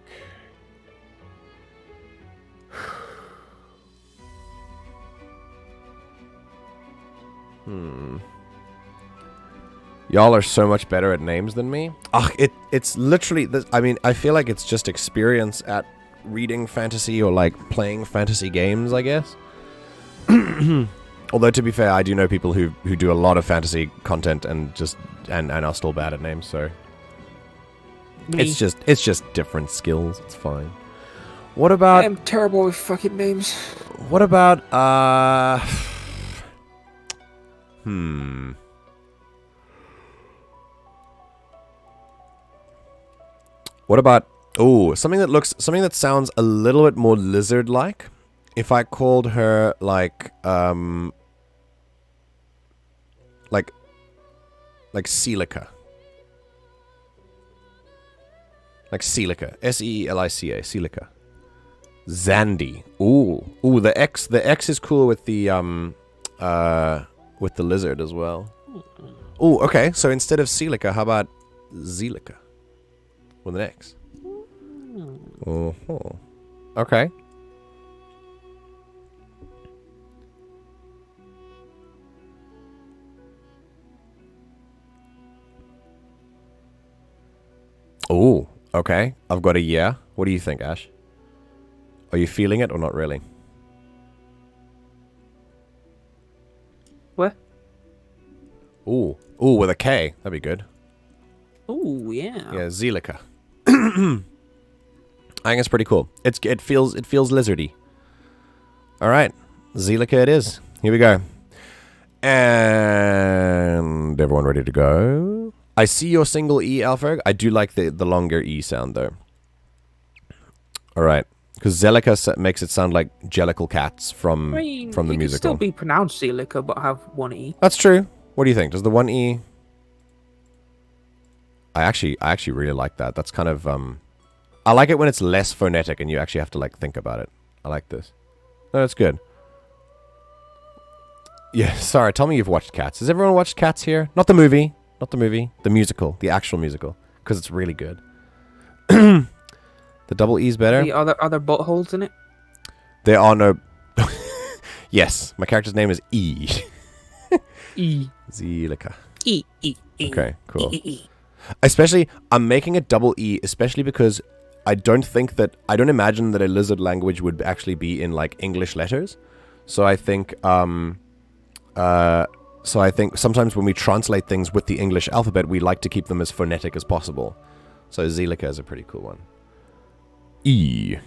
Y'all are so much better at names than me. It's literally... I mean, I feel like it's just experience at reading fantasy or, like, playing fantasy games, I guess. Although, to be fair, I do know people who do a lot of fantasy content and just... and are still bad at names, so... Me. It's just different skills. It's fine. What about... I'm terrible with fucking names. What about, What about... Oh, something that sounds a little bit more lizard-like. If I called her, like Celica. Like Celica. S-E-E-L-I-C-A. Celica. Zandy. Ooh, the X is cool with the lizard as well. Ooh, okay. So instead of Celica, how about Zelica? With an X. Oh. Okay. Ooh, okay. I've got a yeah. What do you think, Ash? Are you feeling it or not really? What? Ooh, with a K. That'd be good. Oh yeah. Yeah, Zelica. I think it's pretty cool. It feels lizardy. All right, Zelica it is. Here we go. And everyone ready to go? I see your single E, Alfred. I do like the longer E sound though. All right, because Zelica makes it sound like Jellicle Cats from the it can musical. still be pronounced Celica, but have one E. That's true. What do you think? Does the one E? I actually really like that. That's kind of I like it when it's less phonetic and you actually have to like think about it. I like this. No, that's good. Yeah, sorry. Tell me you've watched Cats. Has everyone watched Cats here? Not the movie. Not the movie. The musical. The actual musical. Because it's really good. The double E's better. The other buttholes in it? There are no... Yes. My character's name is E. E. Zelica. E. Okay, cool. E. Especially, I'm making it double E, especially because I don't imagine that a lizard language would actually be in, like, English letters. So I think, sometimes when we translate things with the English alphabet, we like to keep them as phonetic as possible. So Zelica is a pretty cool one. E.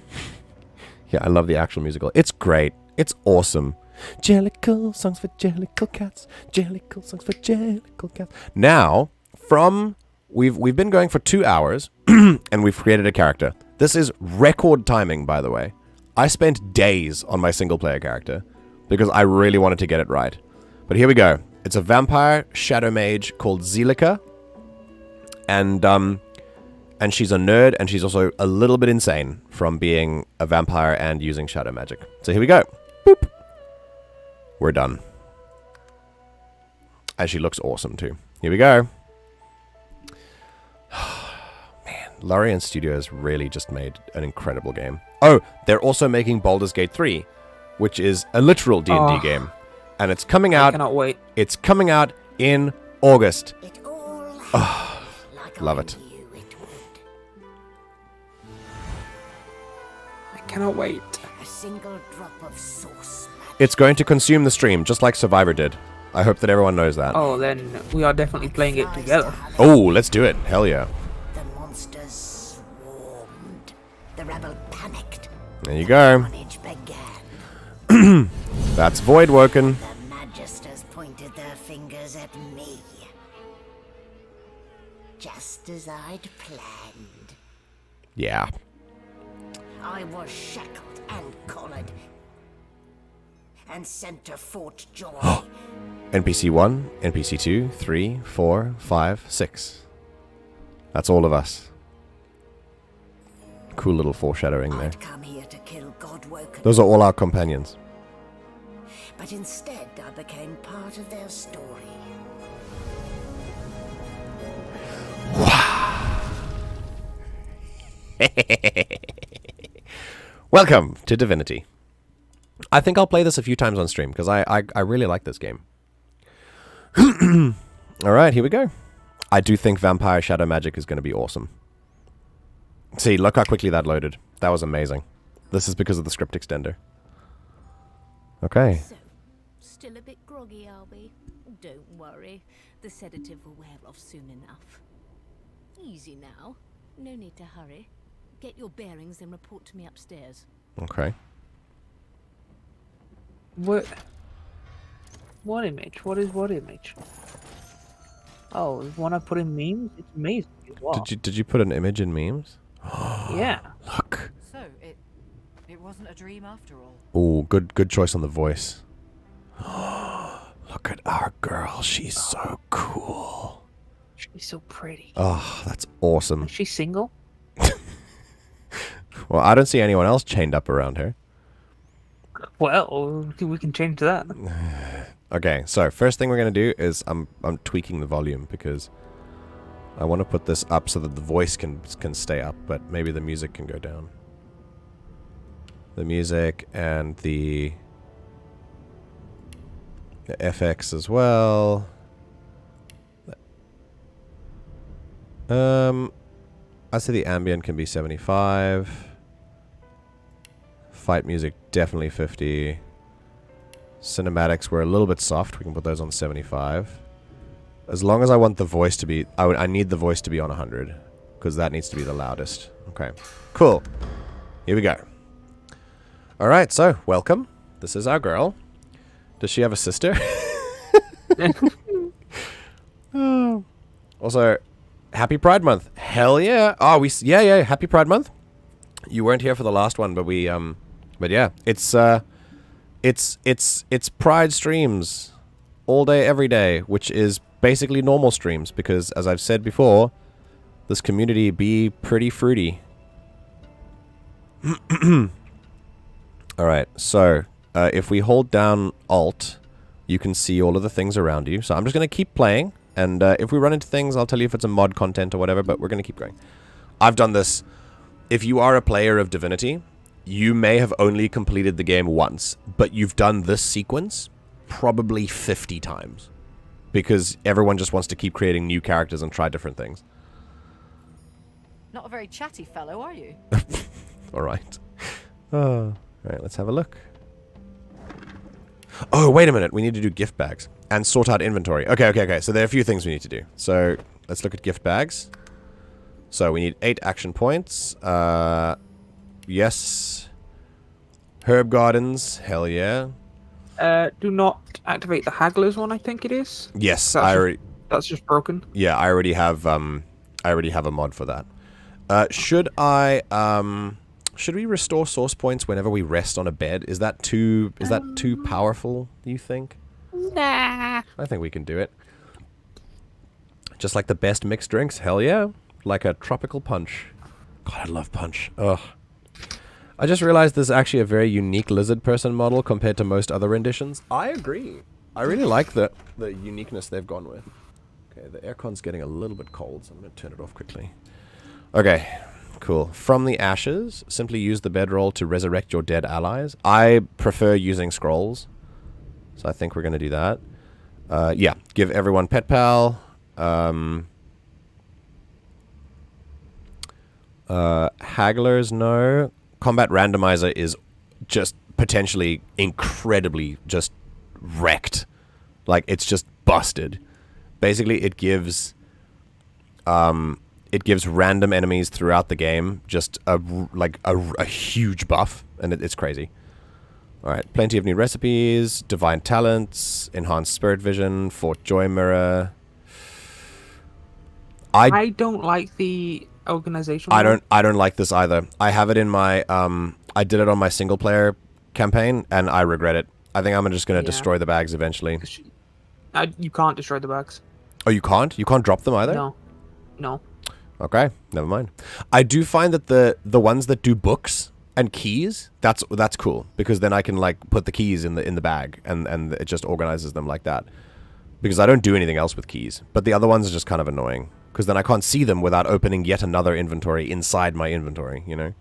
Yeah, I love the actual musical. It's great. It's awesome. Jellicle songs for Jellicle Cats. Jellicle songs for Jellicle Cats. Now, we've been going for 2 hours, and we've created a character. This is record timing, by the way. I spent days on my single-player character, because I really wanted to get it right. But here we go. It's a vampire shadow mage called Zelica, and And she's a nerd, and she's also a little bit insane from being a vampire and using shadow magic. So here we go. Boop. We're done. And she looks awesome, too. Here we go. Man, Larian Studios really just made an incredible game. Oh, they're also making Baldur's Gate 3, which is a literal D&D game. And it's coming out... I cannot wait. It's coming out in August. It all like Love I it. knew it would. I cannot wait. A single drop of sauce magic. It's going to consume the stream, just like Survivor did. I hope that everyone knows that. Oh, then we are definitely playing it together. Oh, let's do it. Hell yeah. The monsters swarmed. The rebel panicked. There you go. Carnage began. That's Void Woken. The magisters pointed their fingers at me. Just as I'd planned. Yeah. I was shackled and collared. And sent to Fort Joy. NPC 1, NPC 2, 3, 4, 5, 6. That's all of us. Cool little foreshadowing there. I'd come here to kill Godwoken. Those are all our companions. But instead I became part of their story. Welcome to Divinity. I think I'll play this a few times on stream, because I really like this game. Alright, here we go. I do think Vampire Shadow Magic is going to be awesome. See, look how quickly that loaded. That was amazing. This is because of the script extender. Okay. So, still a bit groggy, are we? Don't worry. The sedative will wear off soon enough. Easy now. No need to hurry. Get your bearings and report to me upstairs. Okay. What? What image? What is what image? Oh, the one I put in memes? It's amazing. Wow. Did you put an image in memes? Yeah. Look. So, it wasn't a dream after all. Oh, good choice on the voice. Look at our girl. She's so cool. She's so pretty. Oh, that's awesome. Is she single? Well, I don't see anyone else chained up around her. Well, we can change that. Okay, so first thing we're going to do is I'm tweaking the volume because I want to put this up so that the voice can stay up, but maybe the music can go down. The music and the FX as well. I say the ambient can be 75. Fight music definitely 50. Cinematics were a little bit soft. We can put those on 75. As long as I want the voice to be... I need the voice to be on 100. Because that needs to be the loudest. Okay. Cool. Here we go. Alright, so, welcome. This is our girl. Does she have a sister? Oh. Also, happy Pride Month. Hell yeah. Oh, yeah, happy Pride Month. You weren't here for the last one, but we, but yeah. It's Pride streams. All day, every day, which is basically normal streams, because, as I've said before, this community be pretty fruity. Alright, so, if we hold down Alt, you can see all of the things around you. So I'm just going to keep playing, and if we run into things, I'll tell you if it's a mod content or whatever, but we're going to keep going. I've done this. If you are a player of Divinity, you may have only completed the game once, but you've done this sequence probably 50 times. Because everyone just wants to keep creating new characters and try different things. Not a very chatty fellow, are you? Alright. Alright, let's have a look. Oh, wait a minute. We need to do gift bags. And sort out inventory. Okay. So there are a few things we need to do. So, let's look at gift bags. So, we need 8 action points. Yes. Herb gardens. Hell yeah. Do not activate the Hagglers one, I think it is. Yes, That's just broken. Yeah, I already have a mod for that. Should we restore source points whenever we rest on a bed? Is that too powerful, do you think? Nah. I think we can do it. Just like the best mixed drinks. Hell yeah. like a tropical punch. God, I love punch. Ugh. I just realized this is actually a very unique lizard person model compared to most other renditions. I agree. I really like the uniqueness they've gone with. Okay, the aircon's getting a little bit cold, so I'm going to turn it off quickly. Okay, cool. From the ashes, simply use the bedroll to resurrect your dead allies. I prefer using scrolls, so I think we're going to do that. Yeah, give everyone pet pal. Hagglers, no. Combat randomizer is just potentially incredibly just wrecked. Like, it's just busted. Basically, it gives random enemies throughout the game just a huge buff, and it's crazy. All right, plenty of new recipes, divine talents, enhanced spirit vision, fort joy mirror. I don't like the organization. I don't like this either. I have it in my I did it on my single player campaign, and I regret it. I think I'm just gonna destroy the bags eventually. You can't destroy the bags. Oh, you can't? You can't drop them either? No. Okay, never mind. I do find that the ones that do books and keys, that's cool, because then I can like put the keys in the bag, and it just organizes them like that. Because I don't do anything else with keys. But the other ones are just kind of annoying, because then I can't see them without opening yet another inventory inside my inventory, you know?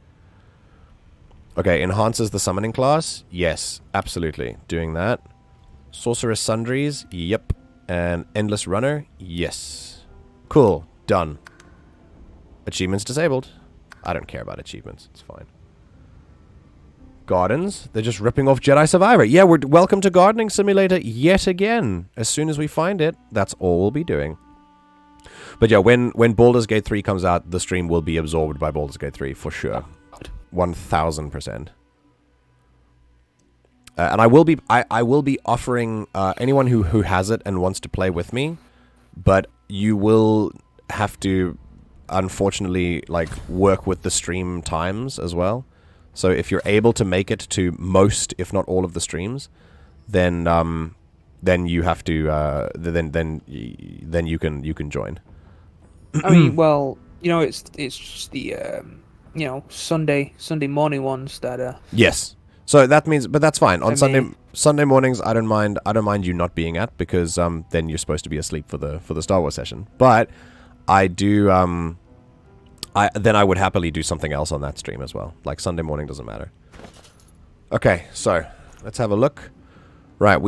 Okay, enhances the summoning class. Yes, absolutely. Doing that. Sorceress Sundries. Yep. And Endless Runner. Yes. Cool. Done. Achievements disabled. I don't care about achievements. It's fine. Gardens. They're just ripping off Jedi Survivor. Yeah, we're welcome to Gardening Simulator yet again. As soon as we find it, that's all we'll be doing. But yeah, when Baldur's Gate 3 comes out, the stream will be absorbed by Baldur's Gate 3 for sure. 1000%. And I will be offering anyone who has it and wants to play with me, but you will have to unfortunately like work with the stream times as well. So if you're able to make it to most, if not all, of the streams, then you have to then you can join. I mean, well, you know, it's just the you know, Sunday morning ones that Yes. So that means, but that's fine. On Sunday mornings, I don't mind you not being at, because then you're supposed to be asleep for the Star Wars session. But I do I would happily do something else on that stream as well. Like Sunday morning doesn't matter. Okay, so let's have a look. Right,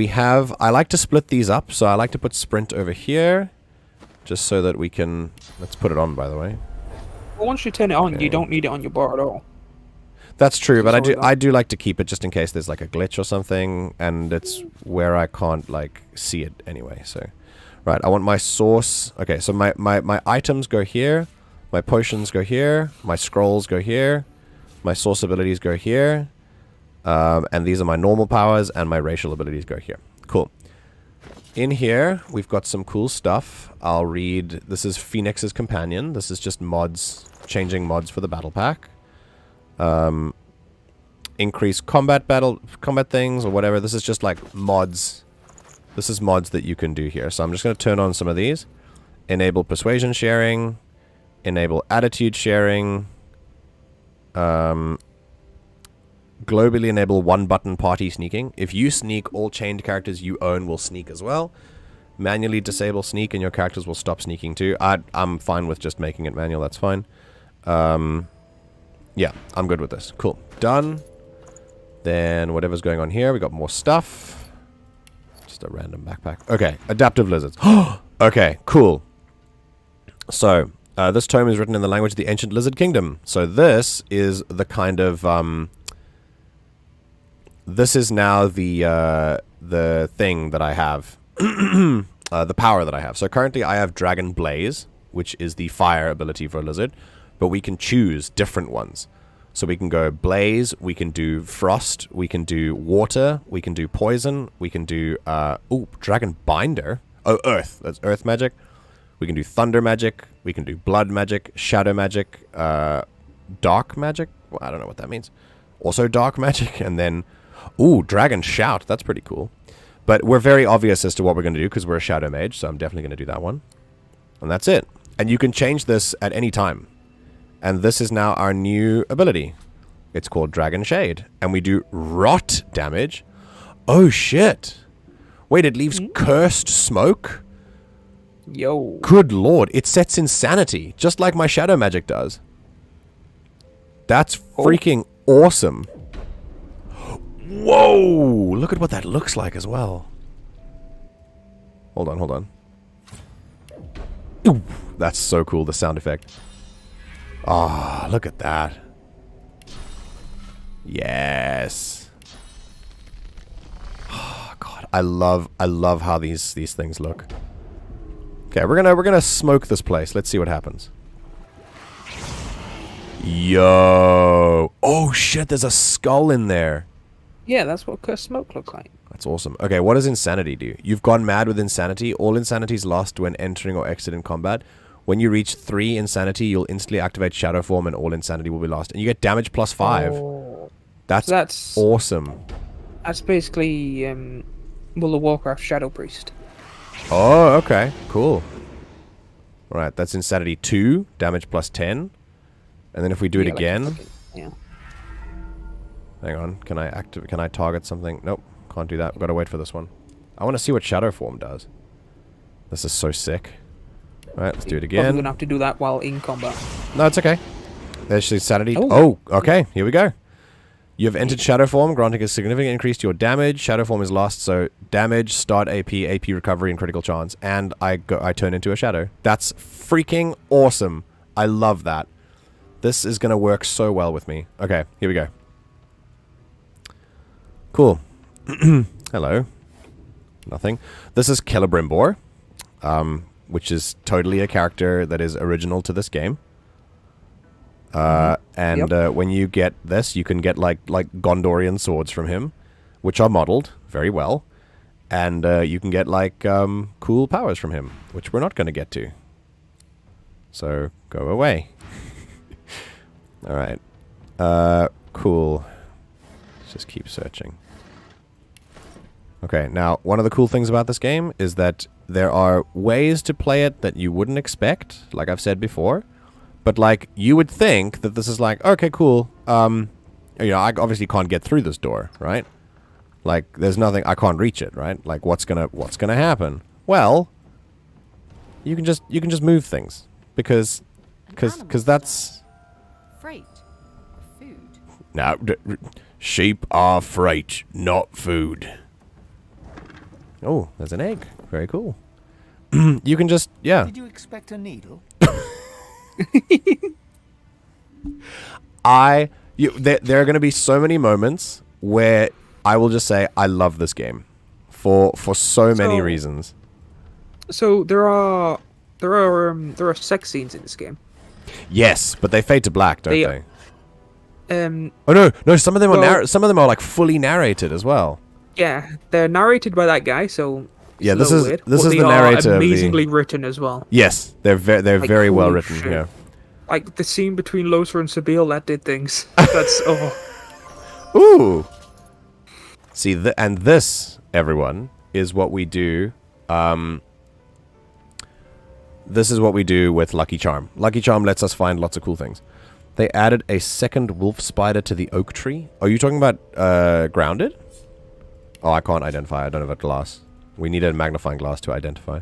I like to split these up, so I like to put sprint over here, just so that we can. Let's put it on, by the way. Well, once you turn it on, you don't need it on your bar at all. That's true, but I do like to keep it just in case there's like a glitch or something, and it's where I can't like see it anyway. So, right, I want my source. Okay, so my items go here, my potions go here, my scrolls go here, my source abilities go here, and these are my normal powers, and my racial abilities go here. Cool. In here, we've got some cool stuff. I'll read. This is Phoenix's Companion. This is just mods, changing mods for the battle pack. Increase combat things or whatever. This is just like mods. This is mods that you can do here. So I'm just going to turn on some of these. Enable persuasion sharing. Enable attitude sharing. Globally enable one-button party sneaking. If you sneak, all chained characters you own will sneak as well. Manually disable sneak and your characters will stop sneaking too. I'm fine with just making it manual. That's fine. Yeah, I'm good with this. Cool. Done. Then whatever's going on here, we got more stuff. Just a random backpack. Okay, adaptive lizards. Okay, cool. So, this tome is written in the language of the ancient lizard kingdom. So this is the kind of... this is now the thing that I have. The power that I have. So currently I have Dragon Blaze, which is the fire ability for a lizard. But we can choose different ones. So we can go Blaze, we can do Frost, we can do Water, we can do Poison, we can do, Dragon Binder. Oh, Earth. That's Earth magic. We can do Thunder magic, we can do Blood magic, Shadow magic, Dark magic. Well, I don't know what that means. Also Dark magic, and then, Dragon Shout. That's pretty cool. But we're very obvious as to what we're going to do, because we're a Shadow mage, so I'm definitely going to do that one. And that's it. And you can change this at any time. And this is now our new ability. It's called Dragon Shade. And we do rot damage. Oh, shit. Wait, it leaves cursed smoke? Yo. Good lord. It sets insanity, just like my shadow magic does. That's freaking awesome. Whoa! Look at what that looks like as well. Hold on. Ooh, that's so cool, the sound effect. Ah, look at that. Yes. Oh, God, I love how these things look. Okay, we're gonna smoke this place. Let's see what happens. Yo! Oh shit! There's a skull in there. Yeah, that's what cursed smoke looks like. That's awesome. Okay, what does insanity do? You've gone mad with insanity. All insanity is lost when entering or exiting combat. When you reach 3 insanity, you'll instantly activate shadow form, and all insanity will be lost. And you get damage plus 5. Oh. That's awesome. That's basically World of Warcraft Shadow Priest. Oh, okay. Cool. Alright, that's insanity 2, damage plus 10. And then if we do it again... Yeah. Hang on, can I target something? Nope, can't do that. We've got to wait for this one. I want to see what shadow form does. This is so sick. Alright, let's do it Probably again. gonna have to do that while in combat. No, it's okay. There's insanity. Oh. Oh, okay, here we go. You have entered shadow form, granting a significant increase to your damage. Shadow form is lost, so damage, start AP, AP recovery, and critical chance. And I turn into a shadow. That's freaking awesome. I love that. This is gonna work so well with me. Okay, here we go. Cool. Hello. Nothing. This is Celebrimbor, which is totally a character that is original to this game. When you get this, you can get like Gondorian swords from him, which are modeled very well. And you can get like cool powers from him, which we're not going to get to. So go away. All right. Cool. Let's just keep searching. Okay, now, one of the cool things about this game is that there are ways to play it that you wouldn't expect, like I've said before. But, like, you would think that this is like, okay, cool, I obviously can't get through this door, right? Like, there's nothing, I can't reach it, right? Like, what's gonna happen? Well, you can just move things, because that's... Freight. Food. No, sheep are freight, not food. Oh, there's an egg. Very cool. You can just, yeah. Did you expect a needle? There are going to be so many moments where I will just say I love this game for so many reasons. So there are sex scenes in this game. Yes, but they fade to black, don't they? Oh no, some of them are some of them are like fully narrated as well. Yeah, they're narrated by that guy, so yeah, this is the narrator. Amazingly written as well. Yes, they're like, very well written. Shit. Yeah, like the scene between Lothar and Sabine that did things. That's Ooh. See, and this, everyone, is what we do. This is what we do with Lucky Charm. Lucky Charm lets us find lots of cool things. They added a second wolf spider to the oak tree. Are you talking about grounded? Oh, I can't identify. I don't have a glass. We need a magnifying glass to identify.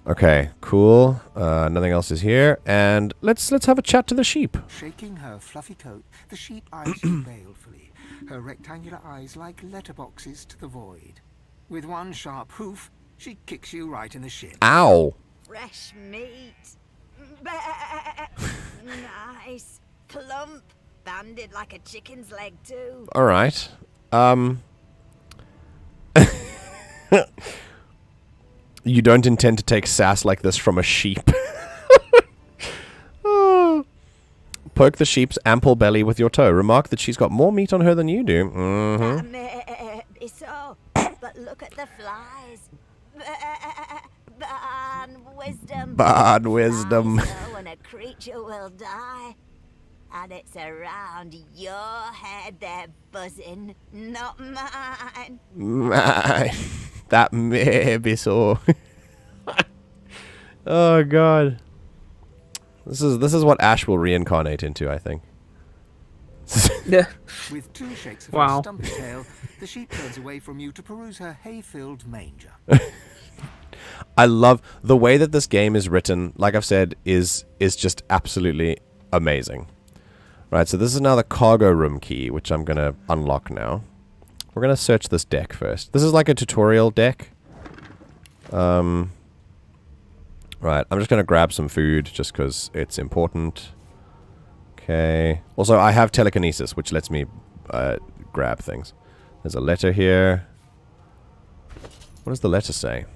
Okay, cool. Nothing else is here. And let's have a chat to the sheep. Shaking her fluffy coat, the sheep eyes you balefully, her rectangular eyes like letterboxes to the void. With one sharp hoof, she kicks you right in the shin. Ow! Fresh meat. Nice. Plump. Banded like a chicken's leg, too. Alright. You don't intend to take sass like this from a sheep. Oh. Poke the sheep's ample belly with your toe. Remark that she's got more meat on her than you do. Mm-hmm. So, but look at the flies. Barn wisdom. Bad wisdom. When a creature will die. And it's around your head they're buzzing, not mine. That may be so. Oh, God. This is what Ash will reincarnate into, I think. Yeah. With 2 shakes of Wow. her stumpy tail, the sheep turns away from you to peruse her hay-filled manger. I love the way that this game is written. Like I've said, is just absolutely amazing. Right, so this is now the cargo room key, which I'm gonna unlock now. We're gonna search this deck first. This is like a tutorial deck. Right, I'm just gonna grab some food just because it's important. Okay. Also, I have telekinesis, which lets me grab things. There's a letter here. What does the letter say?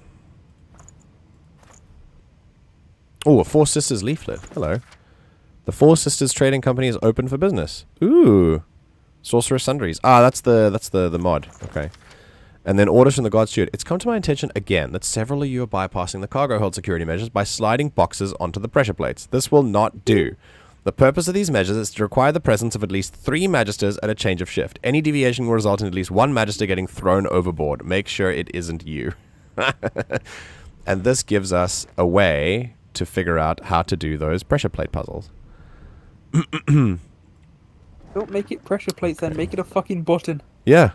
Oh, a Four Sisters leaflet. Hello. The Four Sisters Trading Company is open for business. Ooh. Sorcerer Sundries. Ah, that's the mod. Okay. And then orders from the God Steward. It's come to my attention again that several of you are bypassing the cargo hold security measures by sliding boxes onto the pressure plates. This will not do. The purpose of these measures is to require the presence of at least 3 Magisters at a change of shift. Any deviation will result in at least 1 Magister getting thrown overboard. Make sure it isn't you. And this gives us a way to figure out how to do those pressure plate puzzles. Don't make it pressure plates then. Make it a fucking button. Yeah.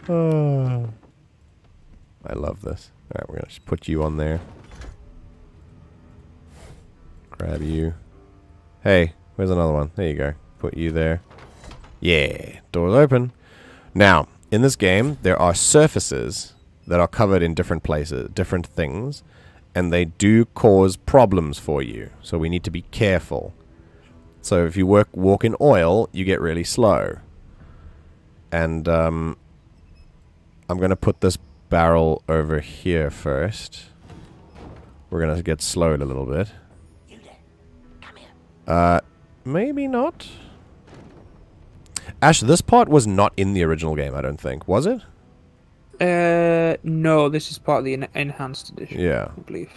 Oh. I love this. Alright, we're going to just put you on there. Grab you. Hey, where's another one? There you go. Put you there. Yeah, door's open. Now, in this game, there are surfaces that are covered in different places, different things, and they do cause problems for you. So we need to be careful. So if you walk in oil, you get really slow. And I'm going to put this barrel over here first. We're going to get slowed a little bit. Maybe not. Ash, this part was not in the original game, I don't think. Was it? No, this is part of the enhanced edition. Yeah. I believe.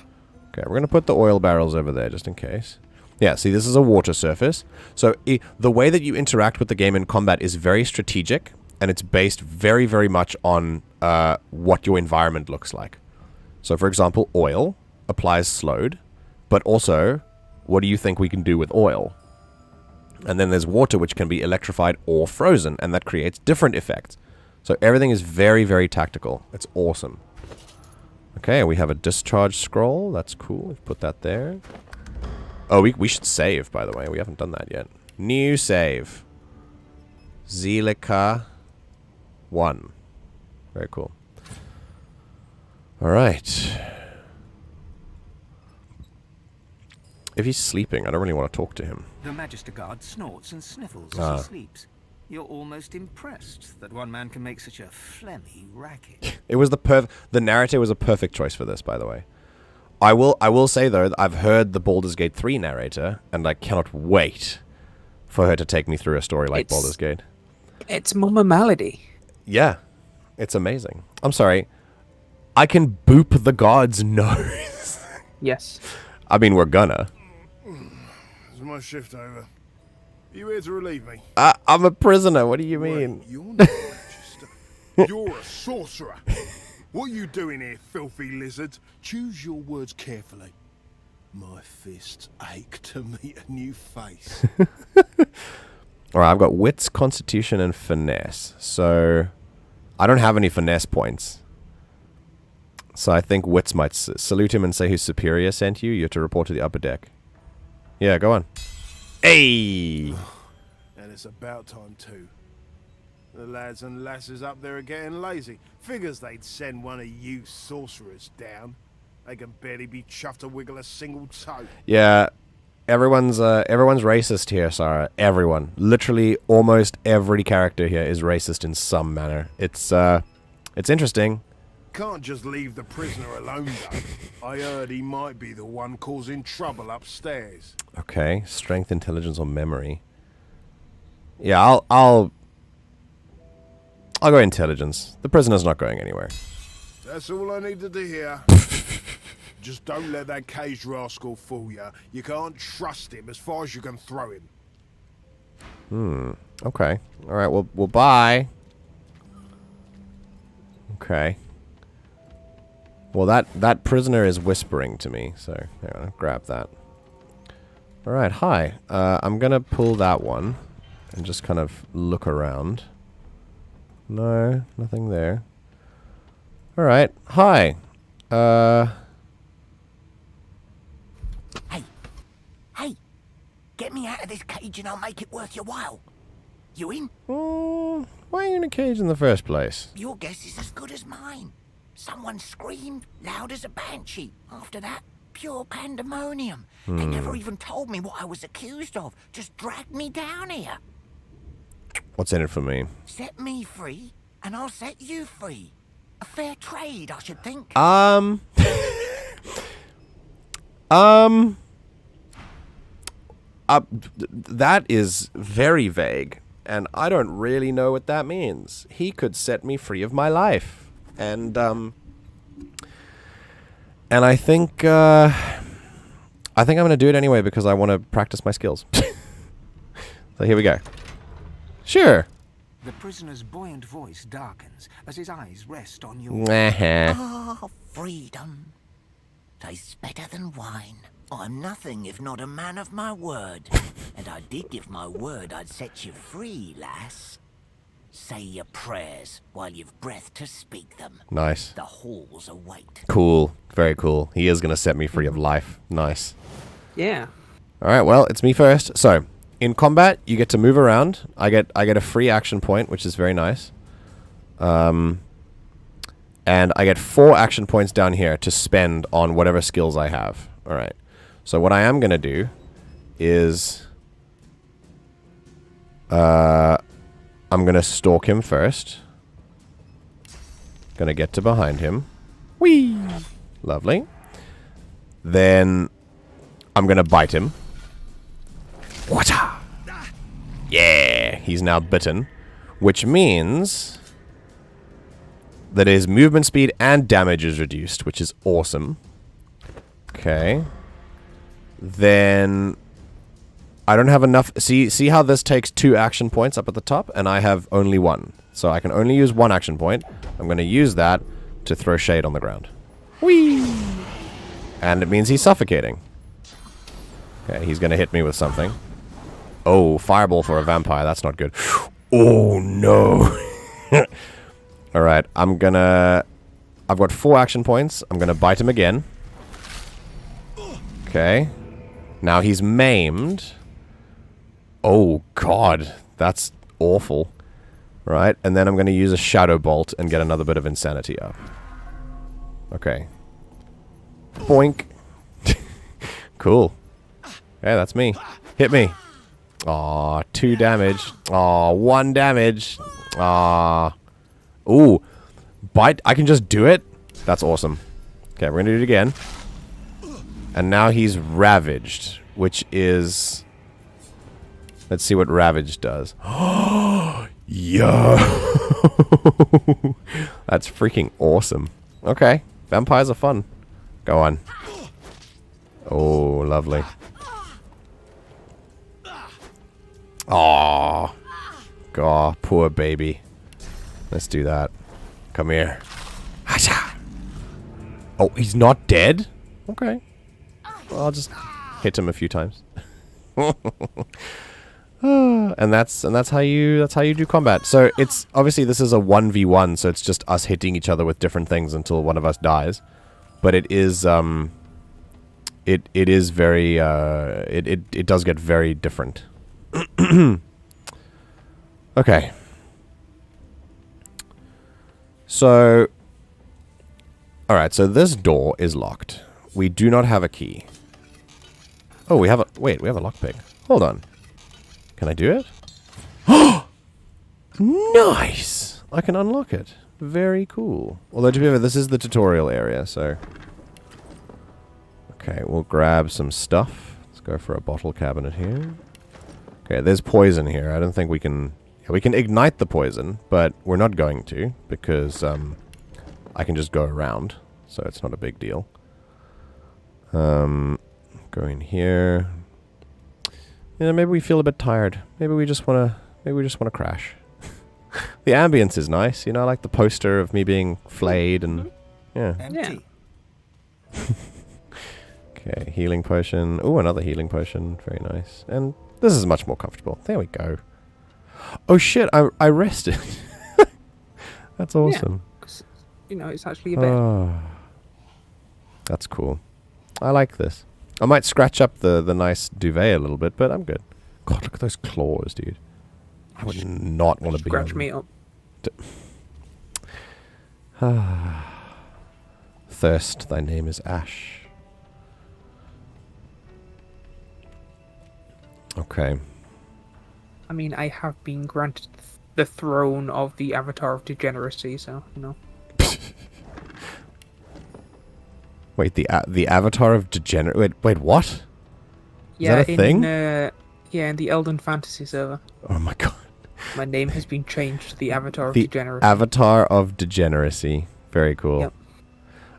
Okay, we're going to put the oil barrels over there just in case. Yeah, see, this is a water surface. So the way that you interact with the game in combat is very strategic, and it's based very, very much on what your environment looks like. So, for example, oil applies slowed, but also, what do you think we can do with oil? And then there's water, which can be electrified or frozen, and that creates different effects. So everything is very, very tactical. It's awesome. Okay, we have a discharge scroll. That's cool. We've put that there. Oh, we should save, by the way. We haven't done that yet. New save. Zelica 1. Very cool. Alright. If he's sleeping, I don't really want to talk to him. The Magister Guard snorts and sniffles as he sleeps. You're almost impressed that one man can make such a phlegmy racket. It was the narrator was a perfect choice for this, by the way. I will say though, that I've heard the Baldur's Gate 3 narrator, and I cannot wait for her to take me through a story like Baldur's Gate. It's Mama Malady. Yeah, it's amazing. I'm sorry, I can boop the god's nose. Yes. I mean, we're gonna. Is my shift over? Are you here to relieve me? I'm a prisoner. What do you mean? Wait, you're not a Magister. You're a sorcerer. What are you doing here, filthy lizards? Choose your words carefully. My fists ache to meet a new face. Alright, I've got wits, constitution, and finesse. So, I don't have any finesse points. So I think wits might salute him and say his superior sent you. You have to report to the upper deck. Yeah, go on. Hey! And it's about time too. The lads and lasses up there are getting lazy. Figures they'd send one of you sorcerers down. They can barely be chuffed to wiggle a single toe. Yeah, everyone's racist here, Sarah. Everyone. Literally, almost every character here is racist in some manner. It's interesting. Can't just leave the prisoner alone, though. I heard he might be the one causing trouble upstairs. Okay, strength, intelligence, or memory. Yeah, I'll go intelligence. The prisoner's not going anywhere. That's all I needed to hear. Just don't let that caged rascal fool you. You can't trust him as far as you can throw him. Okay. Alright, well, bye. Okay. Well, that prisoner is whispering to me, so hang on, grab that. Alright, hi. I'm gonna pull that one and just kind of look around. No, nothing there. Alright, hi. Hey, get me out of this cage and I'll make it worth your while. You in? Why are you in a cage in the first place? Your guess is as good as mine. Someone screamed loud as a banshee. After that, pure pandemonium. They never even told me what I was accused of. Just dragged me down here. What's in it for me? Set me free, and I'll set you free. A fair trade, I should think. That is very vague, and I don't really know what that means. He could set me free of my life, and I think I'm gonna do it anyway because I want to practice my skills. So here we go. Sure. The prisoner's buoyant voice darkens as his eyes rest on you. Ah, freedom. Tastes better than wine. I'm nothing if not a man of my word. And I did give my word I'd set you free, lass. Say your prayers while you've breath to speak them. Nice. The halls await. Cool. Very cool. He is going to set me free of life. Nice. Yeah. Alright, well, it's me first. So, in combat, you get to move around. I get a free action point, which is very nice. And I get 4 action points down here to spend on whatever skills I have. Alright. So what I am going to do is I'm going to stalk him first. Going to get to behind him. Whee! Lovely. Then I'm going to bite him. Whatcha? Yeah, he's now bitten, which means that his movement speed and damage is reduced, which is awesome. Okay. Then I don't have enough. See how this takes 2 action points up at the top, and I have only 1. So I can only use 1 action point. I'm going to use that to throw shade on the ground. Whee! And it means he's suffocating. Okay, he's going to hit me with something. Oh, fireball for a vampire. That's not good. Oh, no. Alright, I've got 4 action points. I'm going to bite him again. Okay. Now he's maimed. Oh, God. That's awful. Right, and then I'm going to use a shadow bolt and get another bit of insanity up. Okay. Boink. Cool. Yeah, that's me. Hit me. Aw, 2 damage. Aw, 1 damage. Aw. Ooh. Bite. I can just do it? That's awesome. Okay, we're going to do it again. And now he's ravaged, which is... Let's see what ravage does. Yo! That's freaking awesome. Okay. Vampires are fun. Go on. Oh, lovely. Aww. God, poor baby. Let's do that. Come here. Oh, he's not dead? Okay. Well, I'll just hit him a few times. And that's how you do combat. So it's obviously this is a 1v1, so it's just us hitting each other with different things until one of us dies. But it is it is very it does get very different. Okay. So alright, so this door is locked. We do not have a key. Oh, we have a lockpick. Hold on. Can I do it? Oh! Nice! I can unlock it. Very cool. Although, to be fair, this is the tutorial area, so... Okay, we'll grab some stuff. Let's go for a bottle cabinet here. Okay, there's poison here. I don't think we can... Yeah, we can ignite the poison, but we're not going to, because I can just go around, so it's not a big deal. Go in here. Yeah, maybe we feel a bit tired. Maybe we just wanna crash. The ambience is nice, you know, I like the poster of me being flayed and yeah. Empty. Okay, healing potion. Oh, another healing potion. Very nice. And this is much more comfortable. There we go. Oh shit, I rested. That's awesome. Yeah, 'cause, you know, it's actually a bed. Oh, that's cool. I like this. I might scratch up the nice duvet a little bit, but I'm good. God, look at those claws, dude. I would not want to be Scratch on me up. Thirst, thy name is Ash. Okay. I mean, I have been granted the throne of the Avatar of Degeneracy, so, you know. Wait, the Avatar of Degenerate. Wait, what? Is Yeah, that a thing? In the Elden Fantasy server. Oh my god. My name has been changed to the Avatar of The Degeneracy. Avatar of Degeneracy. Very cool. Yep.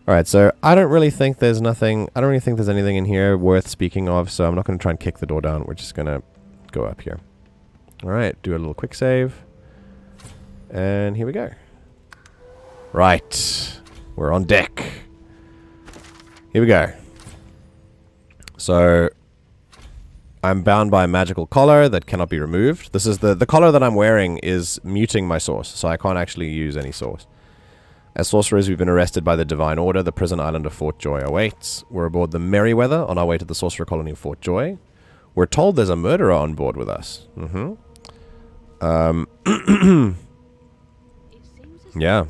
Alright, so I don't really think there's anything in here worth speaking of, so I'm not going to try and kick the door down. We're just going to go up here. Alright, do a little quick save. And here we go. Right. We're on deck. Here we go. So, I'm bound by a magical collar that cannot be removed. This is the collar that I'm wearing is muting my source, so I can't actually use any source. As sorcerers, we've been arrested by the Divine Order. The prison island of Fort Joy awaits. We're aboard the Merryweather on our way to the sorcerer colony of Fort Joy. We're told there's a murderer on board with us. Yeah.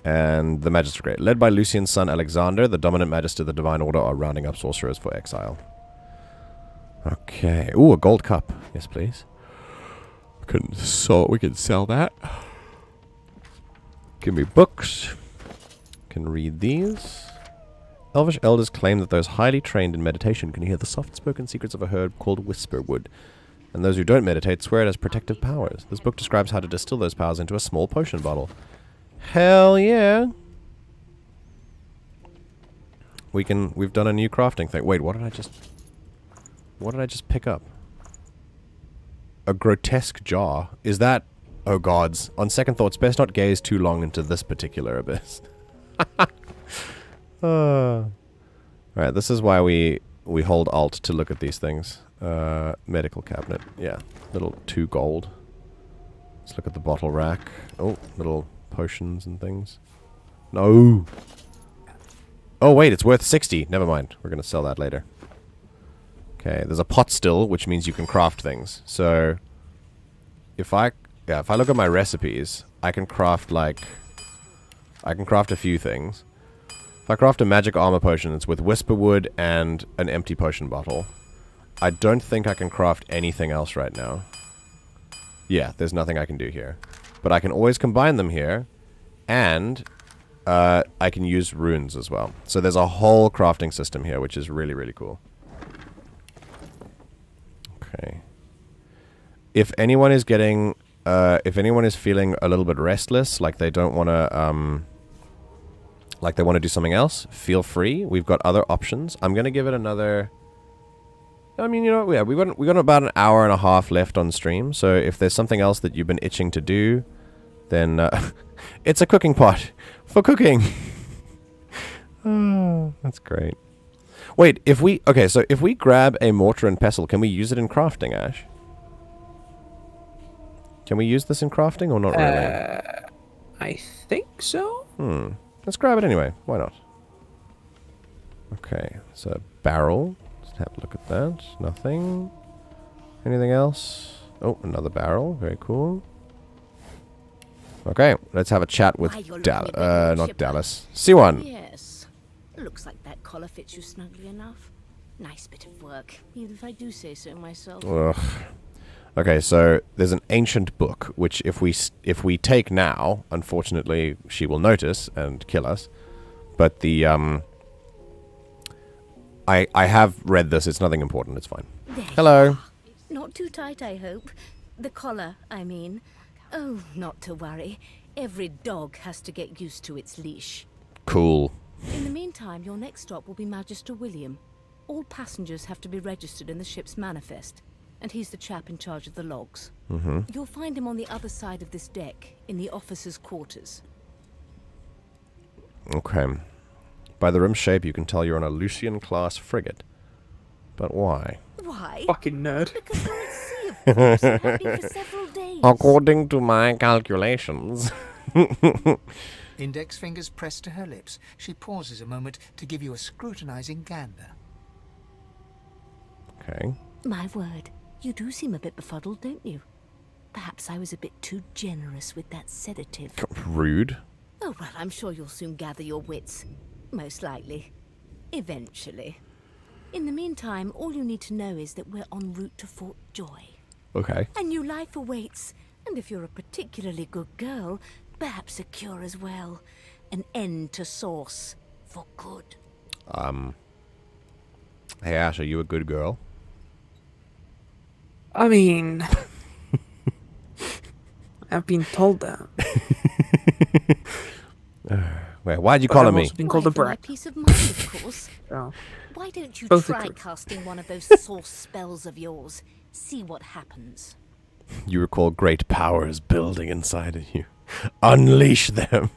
And the Magistrate. Led by Lucian's son Alexander, the dominant magister of the Divine Order are rounding up sorcerers for exile. Okay. Ooh, a gold cup. Yes, please. We can sell that. Give me books. Can read these. Elvish elders claim that those highly trained in meditation can hear the soft-spoken secrets of a herb called Whisperwood. And those who don't meditate swear it has protective powers. This book describes how to distill those powers into a small potion bottle. Hell yeah. We've done a new crafting thing. Wait, what did I just pick up? A grotesque jar. Is that... Oh gods. On second thoughts, best not gaze too long into this particular abyss. Alright, this is why we hold Alt to look at these things. Medical cabinet. Yeah. Little 2 gold. Let's look at the bottle rack. Oh, little potions and things. No! Oh wait, it's worth 60. Never mind. We're gonna sell that later. Okay, there's a pot still, which means you can craft things. So, if I look at my recipes, I can craft a few things. If I craft a magic armor potion, it's with Whisperwood and an empty potion bottle. I don't think I can craft anything else right now. Yeah, there's nothing I can do here. But I can always combine them here, and I can use runes as well. So there's a whole crafting system here, which is really, really cool. Okay. If anyone is getting... if anyone is feeling a little bit restless, like they don't want to, like they want to do something else, feel free. We've got other options. I'm going to give it another... I mean, you know what? Yeah, we got about an hour and a half left on stream, so if there's something else that you've been itching to do, then it's a cooking pot for cooking. Oh, that's great. Wait, if we grab a mortar and pestle, can we use it in crafting, Ash? Can we use this in crafting or not really? I think so. Let's grab it anyway. Why not? Okay, so barrel. Let's have a look at that. Nothing. Anything else? Oh, another barrel. Very cool. Okay, let's have a chat with Dallas. Not Dallas. C1. Yes. Looks like that collar fits you snugly enough. Nice bit of work, even if I do say so myself. Ugh. Okay, so there's an ancient book, which if we take now, unfortunately, she will notice and kill us. But the I have read this. It's nothing important. It's fine. There Hello. you are. Not too tight, I hope. The collar, I mean. Oh, not to worry. Every dog has to get used to its leash. Cool. In the meantime, your next stop will be Magister William. All passengers have to be registered in the ship's manifest, and he's the chap in charge of the logs. You'll find him on the other side of this deck, in the officers' quarters. Okay. By the rim's shape, you can tell you're on a Lucian-class frigate. But why? Why? Fucking nerd. Because we're at sea, of course, and have been for several days. According to my calculations. Index fingers pressed to her lips, she pauses a moment to give you a scrutinizing gander. Okay. My word, you do seem a bit befuddled, don't you? Perhaps I was a bit too generous with that sedative. Rude. Oh, well, I'm sure you'll soon gather your wits. Most likely. Eventually. In the meantime, all you need to know is that we're en route to Fort Joy. Okay. A new life awaits, and if you're a particularly good girl, perhaps a cure as well. An end to Source. For good. Hey, Ash, are you a good girl? I mean, I've been told that. Wait, why'd you call I've me? also been called a Why, for my brat. peace of mind, of course. So, Why don't you Both are try true. casting one of those source spells of yours? See what happens. You recall great powers building inside of you. Unleash them.